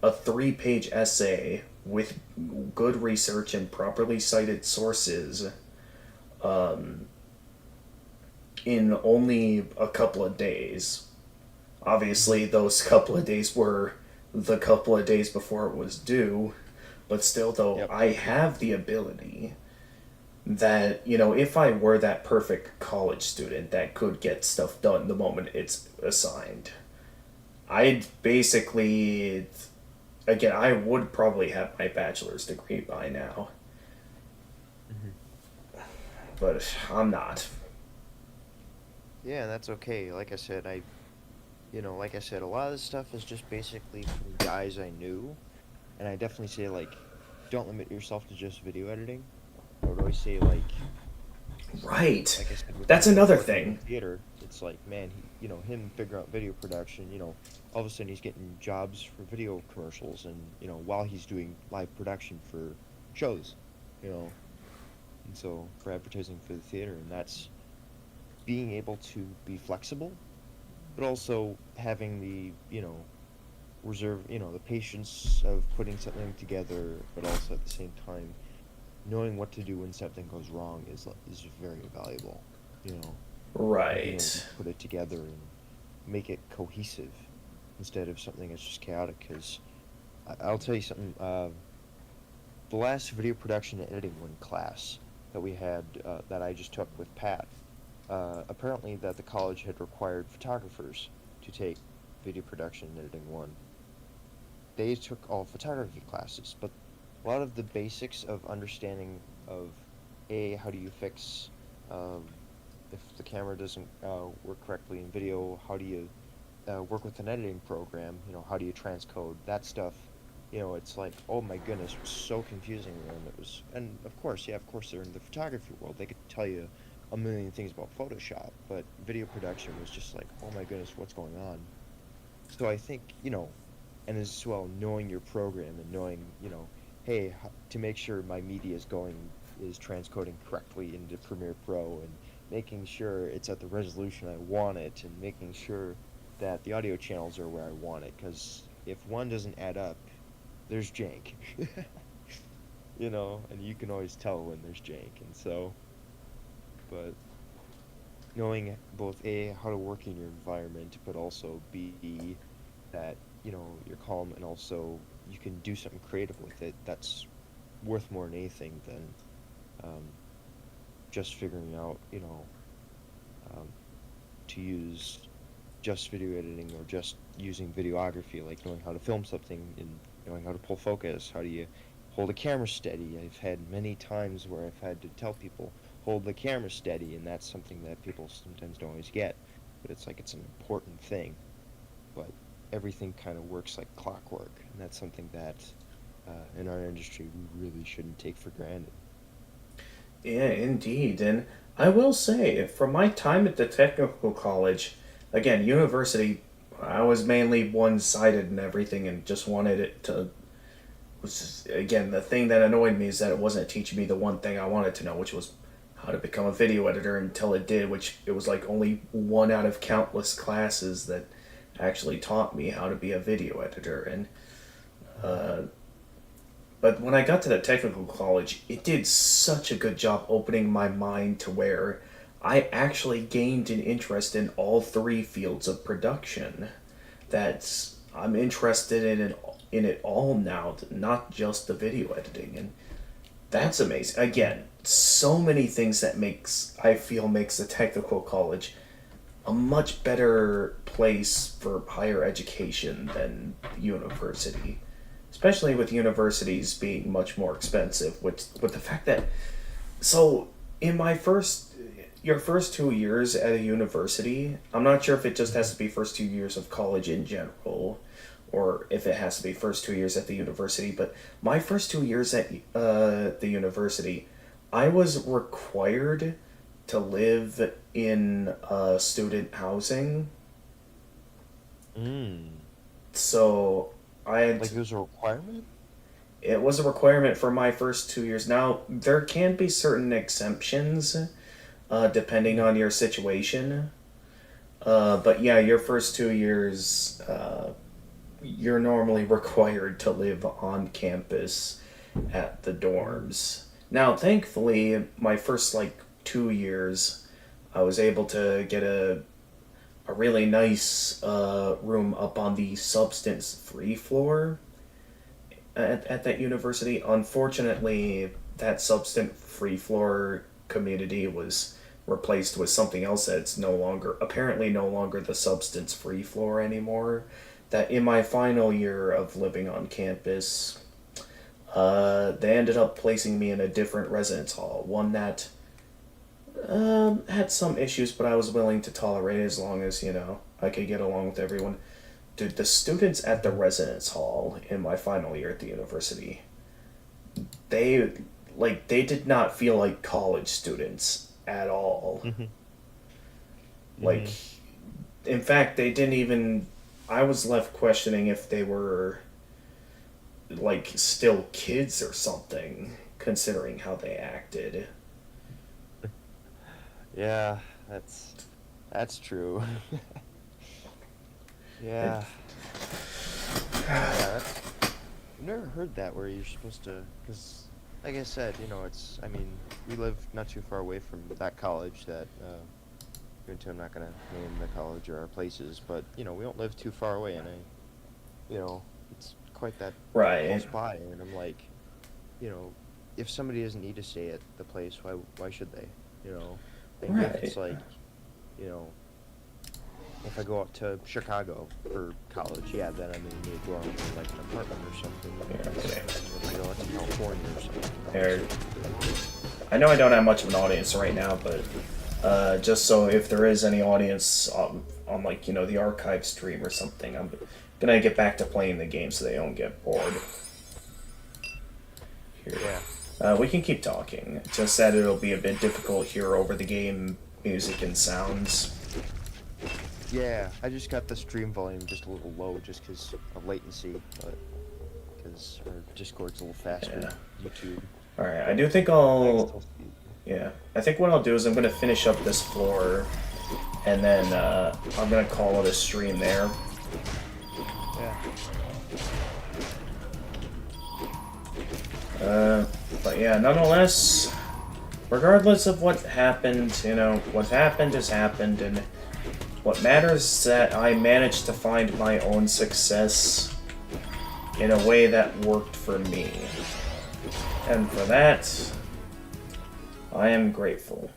a 3-page essay with good research and properly cited sources, um, in only a couple of days. Obviously, those couple of days were the couple of days before it was due, but still, though, Yep. I have the ability that, if I were that perfect college student that could get stuff done the moment it's assigned, I'd basically, again, I would probably have my bachelor's degree by now, but I'm not. Yeah, and that's okay. Like I said, a lot of this stuff is just basically from guys I knew, and I definitely say like, don't limit yourself to just video editing. I would always say Right. like I said, with That's him another working in thing. theater, it's like, man, him figuring out video production, all of a sudden he's getting jobs for video commercials, and while he's doing live production for shows, you know, and so for advertising for the theater, and that's being able to be flexible, but also having the reserve, the patience of putting something together, but also at the same time knowing what to do when something goes wrong is very valuable, you know, and being able to Right. put it together and make it cohesive instead of something that's just chaotic. Because I'll tell you something. The last video production and editing one class that we had that I just took with Pat, apparently that the college had required photographers to take video production and editing one. They took all photography classes, but a lot of the basics of understanding of how do you fix um, if the camera doesn't work correctly in video, how do you work with an editing program, how do you transcode that stuff, it's like, oh my goodness, it was so confusing, and of course they're in the photography world, they could tell you a million things about Photoshop, but video production was just like, oh my goodness, what's going on? So I think, and as well, knowing your program and knowing, hey, to make sure my media is transcoding correctly into Premiere Pro, and making sure it's at the resolution I want it, and making sure that the audio channels are where I want it, because if one doesn't add up, there's jank. And you can always tell when there's jank, and so, but knowing both A, how to work in your environment, but also B, that, you're calm, and also you can do something creative with it, that's worth more than anything than um, just figuring out, um, to use just video editing or just using videography, like knowing how to film something and knowing how to pull focus, how do you hold a camera steady. I've had many times where I've had to tell people, hold the camera steady, and that's something that people sometimes don't always get, but it's like, it's an important thing, but everything kind of works like clockwork, and that's something that in our industry we really shouldn't take for granted. Yeah, indeed. And I will say, from my time at the technical college, again, university, I was mainly one sided and everything and just wanted it to. Again, the thing that annoyed me is that it wasn't teaching me the one thing I wanted to know, which was how to become a video editor, until it did, which it was like only one out of countless classes that actually taught me how to be a video editor. And uh, but when I got to the technical college, it did such a good job opening my mind to where I actually gained an interest in all three fields of production. That I'm interested in it all now, not just the video editing. And That's amazing. Again, so many things that I feel makes a technical college a much better place for higher education than university. Especially with universities being much more expensive, with the fact that so in my first your first 2 years at a university, I'm not sure if it just has to be first 2 years of college in general, or if it has to be first 2 years at the university. But my first 2 years at the university, I was required to live in student housing. Mm. So I had Like it was a requirement? it was a requirement for my first 2 years. Now there can be certain exemptions, depending on your situation. But yeah, your first 2 years, you're normally required to live on campus at the dorms. Now, thankfully, my first like 2 years, I was able to get a really nice room up on the substance free floor at that university. Unfortunately, that substance free floor community was replaced with something else that's apparently no longer the substance free floor anymore. That in my final year of living on campus, they ended up placing me in a different residence hall, one that had some issues, but I was willing to tolerate as long as, I could get along with everyone. Dude, the students at the residence hall in my final year at the university, they they did not feel like college students at all. Mm-hmm. Like, in fact, they didn't even. I was left questioning if they were like still kids or something, considering how they acted. Yeah, that's true. Yeah. Yeah, I've never heard that where you're supposed to, because, like I said, I mean, we live not too far away from that college that, I'm not gonna name the college or our places, but, we don't live too far away, and it's quite that Right. close by, and I'm like, if somebody doesn't need to stay at the place, why should they, And if it's Right. like, if I go out to Chicago for college, yeah, then I mean, maybe go out to like an apartment or something. Yeah, If I go out to California or something. There. I know I don't have much of an audience right now, but just so if there is any audience on like the archive stream or something, I'm gonna get back to playing the game so they don't get bored. Here. Yeah. We can keep talking. Just that it'll be a bit difficult here over the game music and sounds. Yeah, I just got the stream volume just a little low just because of latency, but because our Discord's a little faster than YouTube. Alright, I do think Yeah, I think what I'll do is I'm gonna finish up this floor, and then I'm gonna call it a stream there. Yeah. But yeah, nonetheless, regardless of what happened, what happened has happened, and what matters is that I managed to find my own success in a way that worked for me. And for that, I am grateful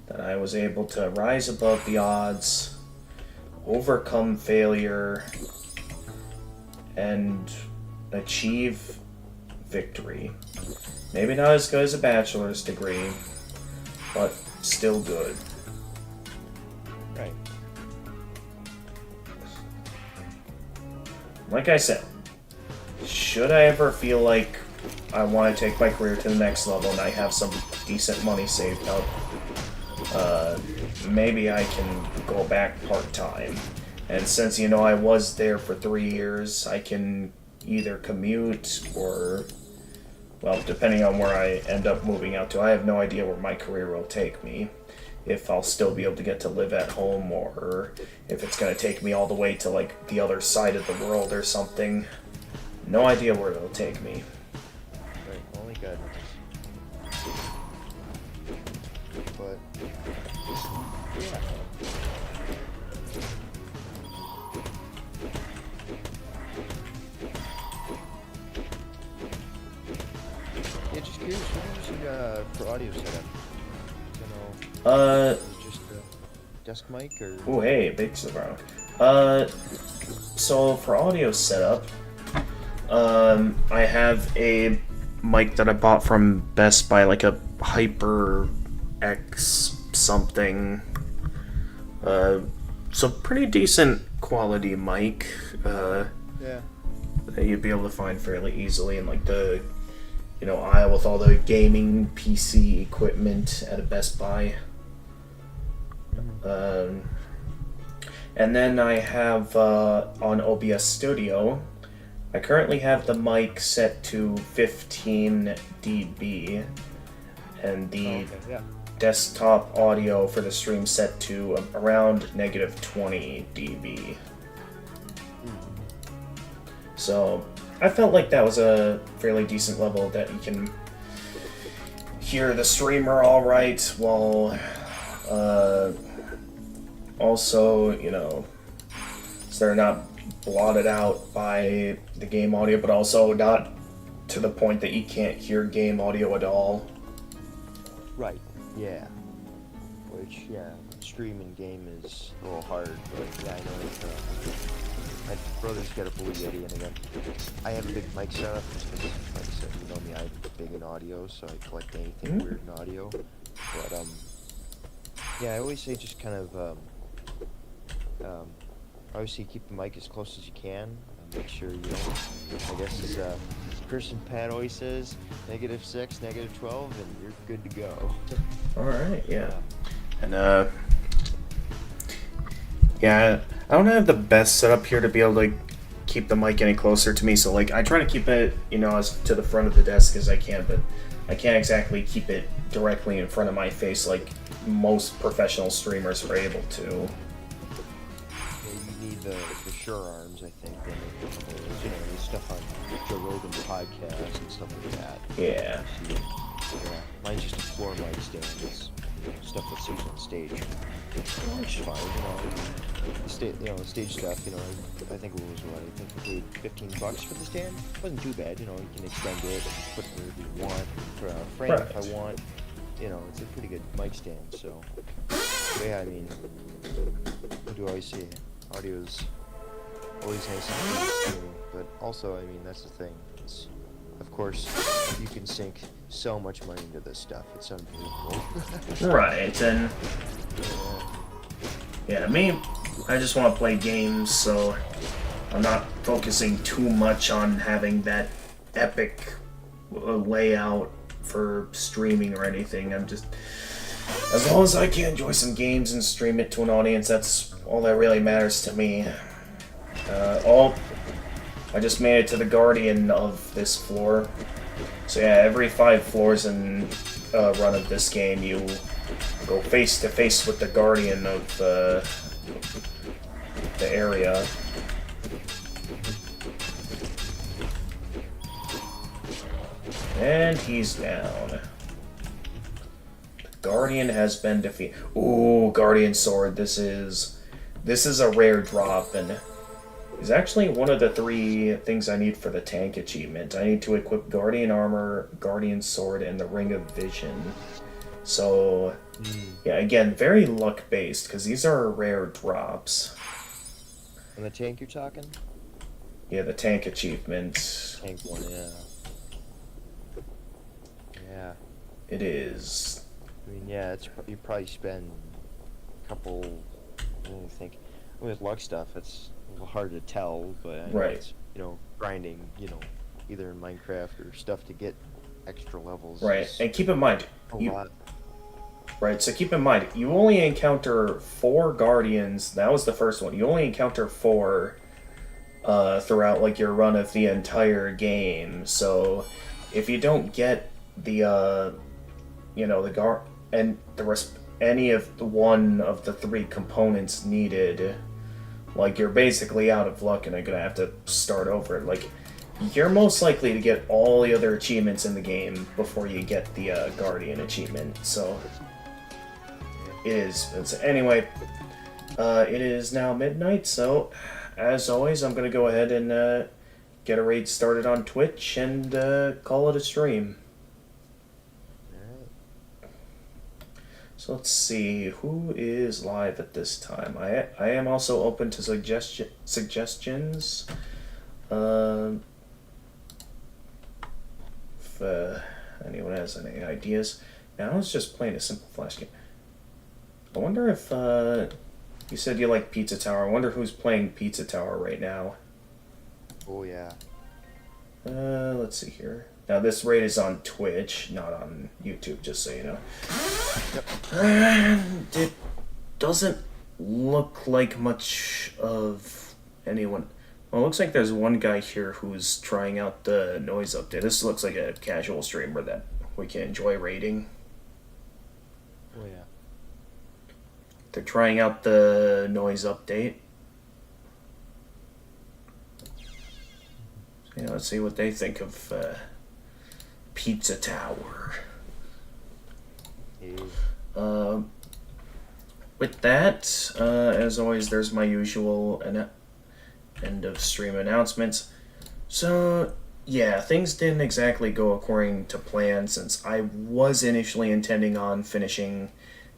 that I was able to rise above the odds, overcome failure, and achieve victory. Maybe not as good as a bachelor's degree, but still good. Right. Like I said, should I ever feel like I want to take my career to the next level and I have some decent money saved up, maybe I can go back part-time. And since, I was there for 3 years, I can either commute or, well, depending on where I end up moving out to, I have no idea where my career will take me. If I'll still be able to get to live at home, or if it's going to take me all the way to, like, the other side of the world or something. No idea where it'll take me. Right, only God knows. But, yeah. curious, what are you using for audio setup? Uh, Is it just a desk mic or? oh hey, big surprise. So for audio setup, I have a mic that I bought from Best Buy, like a Hyper X something. So pretty decent quality mic. Yeah. That you'd be able to find fairly easily in like the, aisle with all the gaming PC equipment at a Best Buy. And then I have on OBS Studio, I currently have the mic set to 15 dB, and the desktop audio for the stream set to around negative 20 dB. So I felt like that was a fairly decent level that you can hear the streamer all right, while also, so they're not blotted out by the game audio, but also not to the point that you can't hear game audio at all. Right. Yeah. Which, streaming game is a little hard, but yeah, I know my brother's got a Blue Yeti, and again, I have a big mic setup, just because, like I said, you know me, I'm big in audio, so I collect anything weird in audio. But, yeah, I always say just kind of, obviously keep the mic as close as you can, and make sure you don't, I guess as person Pat always says, -6, -12, and you're good to go. Alright, yeah. And, yeah, I don't have the best setup here to be able to keep the mic any closer to me, so, like, I try to keep it, as to the front of the desk as I can, but I can't exactly keep it directly in front of my face like most professional streamers are able to. Yeah, you need the sure arms, I think, when the stuff on Joe Rogan's podcast and stuff like that. Yeah. Yeah, mine's just a floor mic stand. It's stuff that's used on stage, which is fine. The stage stuff. I think it was what I think we paid $15 for the stand. It wasn't too bad. You can extend it and put it wherever you want. Put it on a frame if I want. It's a pretty good mic stand. So, yeah, I mean, what do I always say? Audio's always nice and clean, but also, I mean, that's the thing. It's, of course, you can sink so much money into this stuff. It's unbelievable. Right, and yeah, me, I just want to play games, so I'm not focusing too much on having that epic layout for streaming or anything. I'm just, as long as I can enjoy some games and stream it to an audience, that's all that really matters to me. I just made it to the Guardian of this floor. So yeah, every 5 floors in run of this game, you go face to face with the Guardian of the area. And he's down. The Guardian has been defeated. Ooh, Guardian Sword. This is a rare drop, and is actually one of the 3 things I need for the tank achievement. I need to equip Guardian Armor, Guardian Sword, and the Ring of Vision. So, yeah, again, very luck-based, because these are rare drops. And the tank you're talking? Yeah, the tank achievement. Tank one, yeah. Yeah. It is. I mean, yeah, you probably spend a couple, I don't think, with luck stuff, it's a little hard to tell, but I know it's, grinding, either in Minecraft or stuff to get extra levels. Right, and keep in mind, so keep in mind, you only encounter 4 Guardians. That was the first one. You only encounter 4 throughout, like, your run of the entire game. So, if you don't get the, any of the one of the 3 components needed, like, you're basically out of luck and are gonna have to start over. Like, you're most likely to get all the other achievements in the game before you get the Guardian achievement. So it is. Anyway, it is now midnight. So as always, I'm gonna go ahead and get a raid started on Twitch and call it a stream. So let's see who is live at this time. I am also open to suggestions. If anyone has any ideas. Now I was just playing a simple flash game. I wonder if you said you like Pizza Tower. I wonder who's playing Pizza Tower right now. Oh yeah. Let's see here. Now this raid is on Twitch, not on YouTube, just so you know. Yep. And it doesn't look like much of anyone. Well, it looks like there's one guy here who's trying out the noise update. This looks like a casual streamer that we can enjoy raiding. Oh yeah. They're trying out the noise update. So, yeah, let's see what they think of Pizza Tower. Yeah. With that, as always, there's my usual end of stream announcements. So, yeah, things didn't exactly go according to plan since I was initially intending on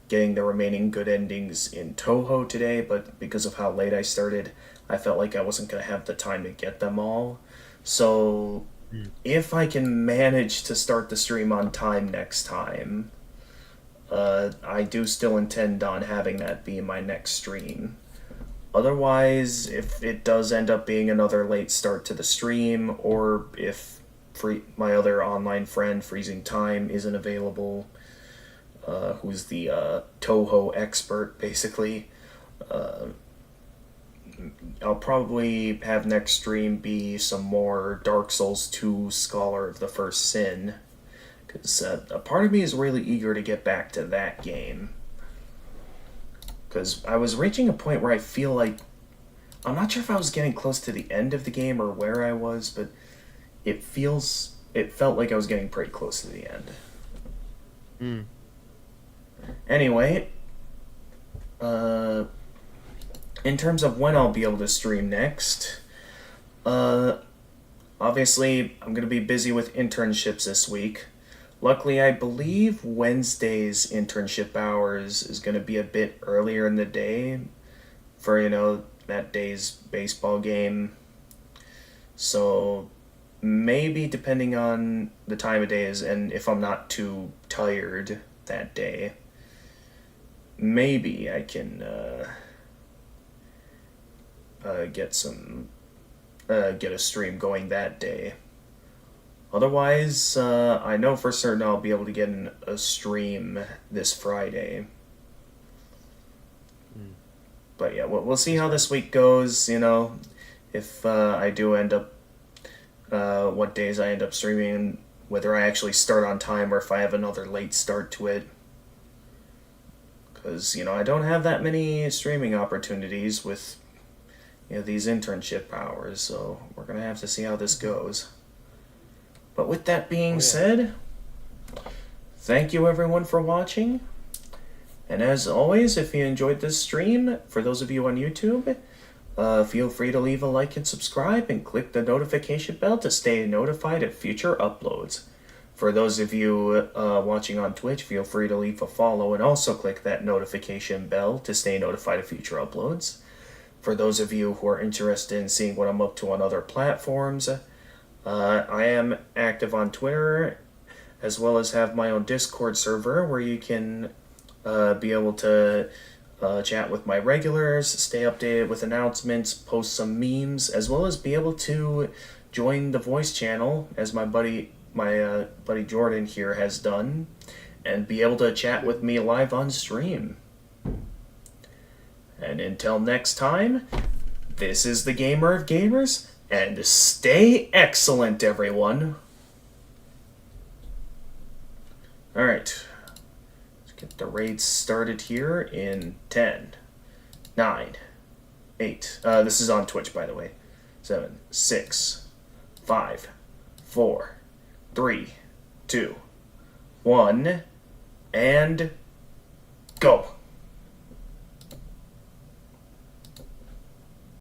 getting the remaining good endings in Toho today, but because of how late I started, I felt like I wasn't going to have the time to get them all. So, if I can manage to start the stream on time next time, I do still intend on having that be my next stream. Otherwise, if it does end up being another late start to the stream, or if my other online friend, Freezing Time, isn't available, who's the Toho expert, basically, I'll probably have next stream be some more Dark Souls 2 Scholar of the First Sin, because a part of me is really eager to get back to that game. Because I was reaching a point where I feel like, I'm not sure if I was getting close to the end of the game or where I was, but it felt like I was getting pretty close to the end. Anyway, in terms of when I'll be able to stream next, obviously I'm going to be busy with internships this week. Luckily, I believe Wednesday's internship hours is going to be a bit earlier in the day for, that day's baseball game. So maybe depending on the time of day and if I'm not too tired that day, maybe I can get a stream going that day. Otherwise, I know for certain I'll be able to get a stream this Friday. But yeah, we'll see how this week goes, if I do end up, what days I end up streaming, whether I actually start on time or if I have another late start to it. Because, I don't have that many streaming opportunities with, these internship hours, so we're going to have to see how this goes. But with that being said, thank you everyone for watching. And as always, if you enjoyed this stream, for those of you on YouTube, feel free to leave a like and subscribe and click the notification bell to stay notified of future uploads. For those of you watching on Twitch, feel free to leave a follow and also click that notification bell to stay notified of future uploads. For those of you who are interested in seeing what I'm up to on other platforms, I am active on Twitter, as well as have my own Discord server where you can be able to chat with my regulars, stay updated with announcements, post some memes, as well as be able to join the voice channel, as my buddy Jordan here has done, and be able to chat with me live on stream. And until next time, this is the Gamer of Gamers, and stay excellent, everyone. Alright. Let's get the raid started here in 10, 9, 8. This is on Twitch, by the way. 7, 6, 5, 4, 3, 2, 1, and go.